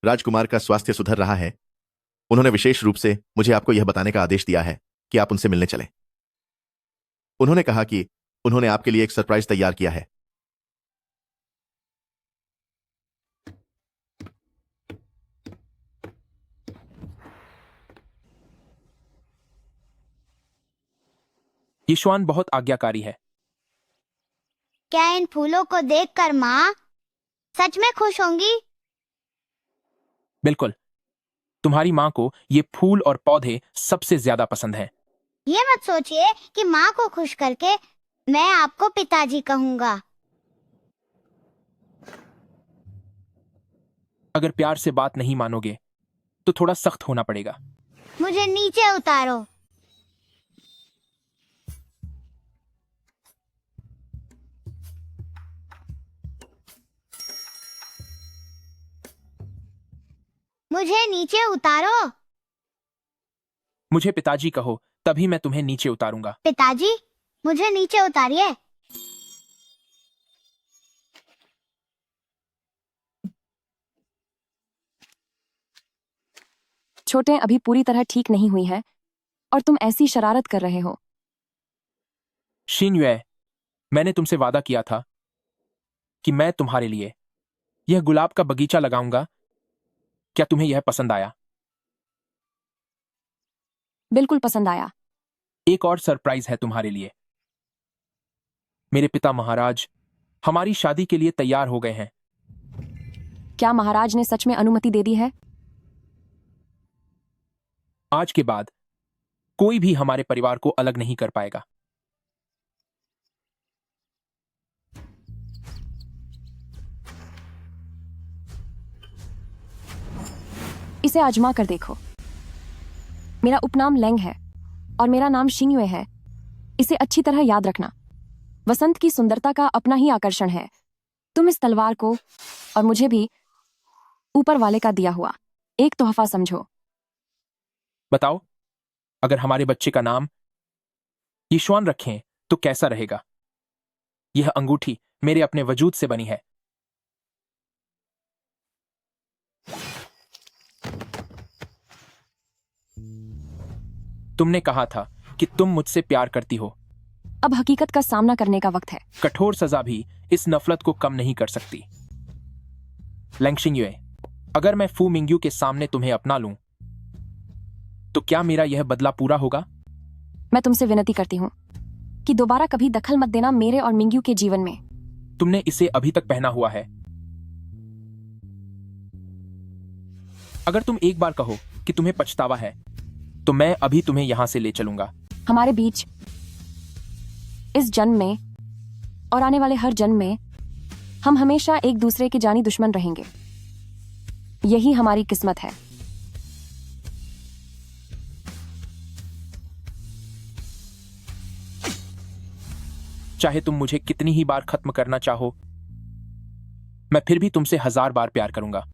राजकुमार का स्वास्थ्य सुधर रहा है। उन्होंने विशेष रूप से मुझे आपको यह बताने का आदेश दिया है कि आप उनसे मिलने चलें। उन्होंने कहा कि उन्होंने आपके लिए एक सरप्राइज तैयार किया है। यीशुआन बहुत आज्ञाकारी है। क्या इन फूलों को देखकर माँ सच में खुश होंगी? बिल्कुल, तुम्हारी माँ को ये फूल और पौधे सबसे ज्यादा पसंद हैं। ये मत सोचिए कि माँ को खुश करके मैं आपको पिताजी कहूँगा। अगर प्यार से बात नहीं मानोगे तो थोड़ा सख्त होना पड़ेगा। मुझे नीचे उतारो। मुझे नीचे उतारो। मुझे पिताजी कहो, तभी मैं तुम्हें नीचे उतारूंगा। पिताजी, मुझे नीचे उतारिए। छोटे अभी पूरी तरह ठीक नहीं हुई है और तुम ऐसी शरारत कर रहे हो। शिन्युए, मैंने तुमसे वादा किया था कि मैं तुम्हारे लिए यह गुलाब का बगीचा लगाऊंगा। क्या तुम्हें यह पसंद आया? बिल्कुल पसंद आया। एक और सरप्राइज है तुम्हारे लिए। मेरे पिता महाराज हमारी शादी के लिए तैयार हो गए हैं। क्या महाराज ने सच में अनुमति दे दी है? आज के बाद कोई भी हमारे परिवार को अलग नहीं कर पाएगा। इसे आजमा कर देखो। मेरा उपनाम लेंग है और मेरा नाम शिंगयुए है। इसे अच्छी तरह याद रखना। वसंत की सुंदरता का अपना ही आकर्षण है। तुम इस तलवार को और मुझे भी ऊपर वाले का दिया हुआ एक तोहफा समझो। बताओ, अगर हमारे बच्चे का नाम यीशुआन रखें तो कैसा रहेगा? यह अंगूठी मेरे अपने वजूद से बनी है। तुमने कहा था कि तुम मुझसे प्यार करती हो। अब हकीकत का सामना करने का वक्त है। कठोर सजा भी इस नफरत को कम नहीं कर सकती। लेंगशिंगयुए, अगर मैं फू मिंग्यू के सामने तुम्हें अपना लूं तो क्या मेरा यह बदला पूरा होगा? मैं तुमसे विनती करती हूँ कि दोबारा कभी दखल मत देना मेरे और मिंग्यू के जीवन में। तुमने इसे अभी तक पहना हुआ है। अगर तुम एक बार कहो कि तुम्हें पछतावा है तो मैं अभी तुम्हें यहां से ले चलूंगा। हमारे बीच इस जन्म में और आने वाले हर जन्म में हम हमेशा एक दूसरे के जानी दुश्मन रहेंगे। यही हमारी किस्मत है। चाहे तुम मुझे कितनी ही बार खत्म करना चाहो, मैं फिर भी तुमसे 1000 बार प्यार करूंगा।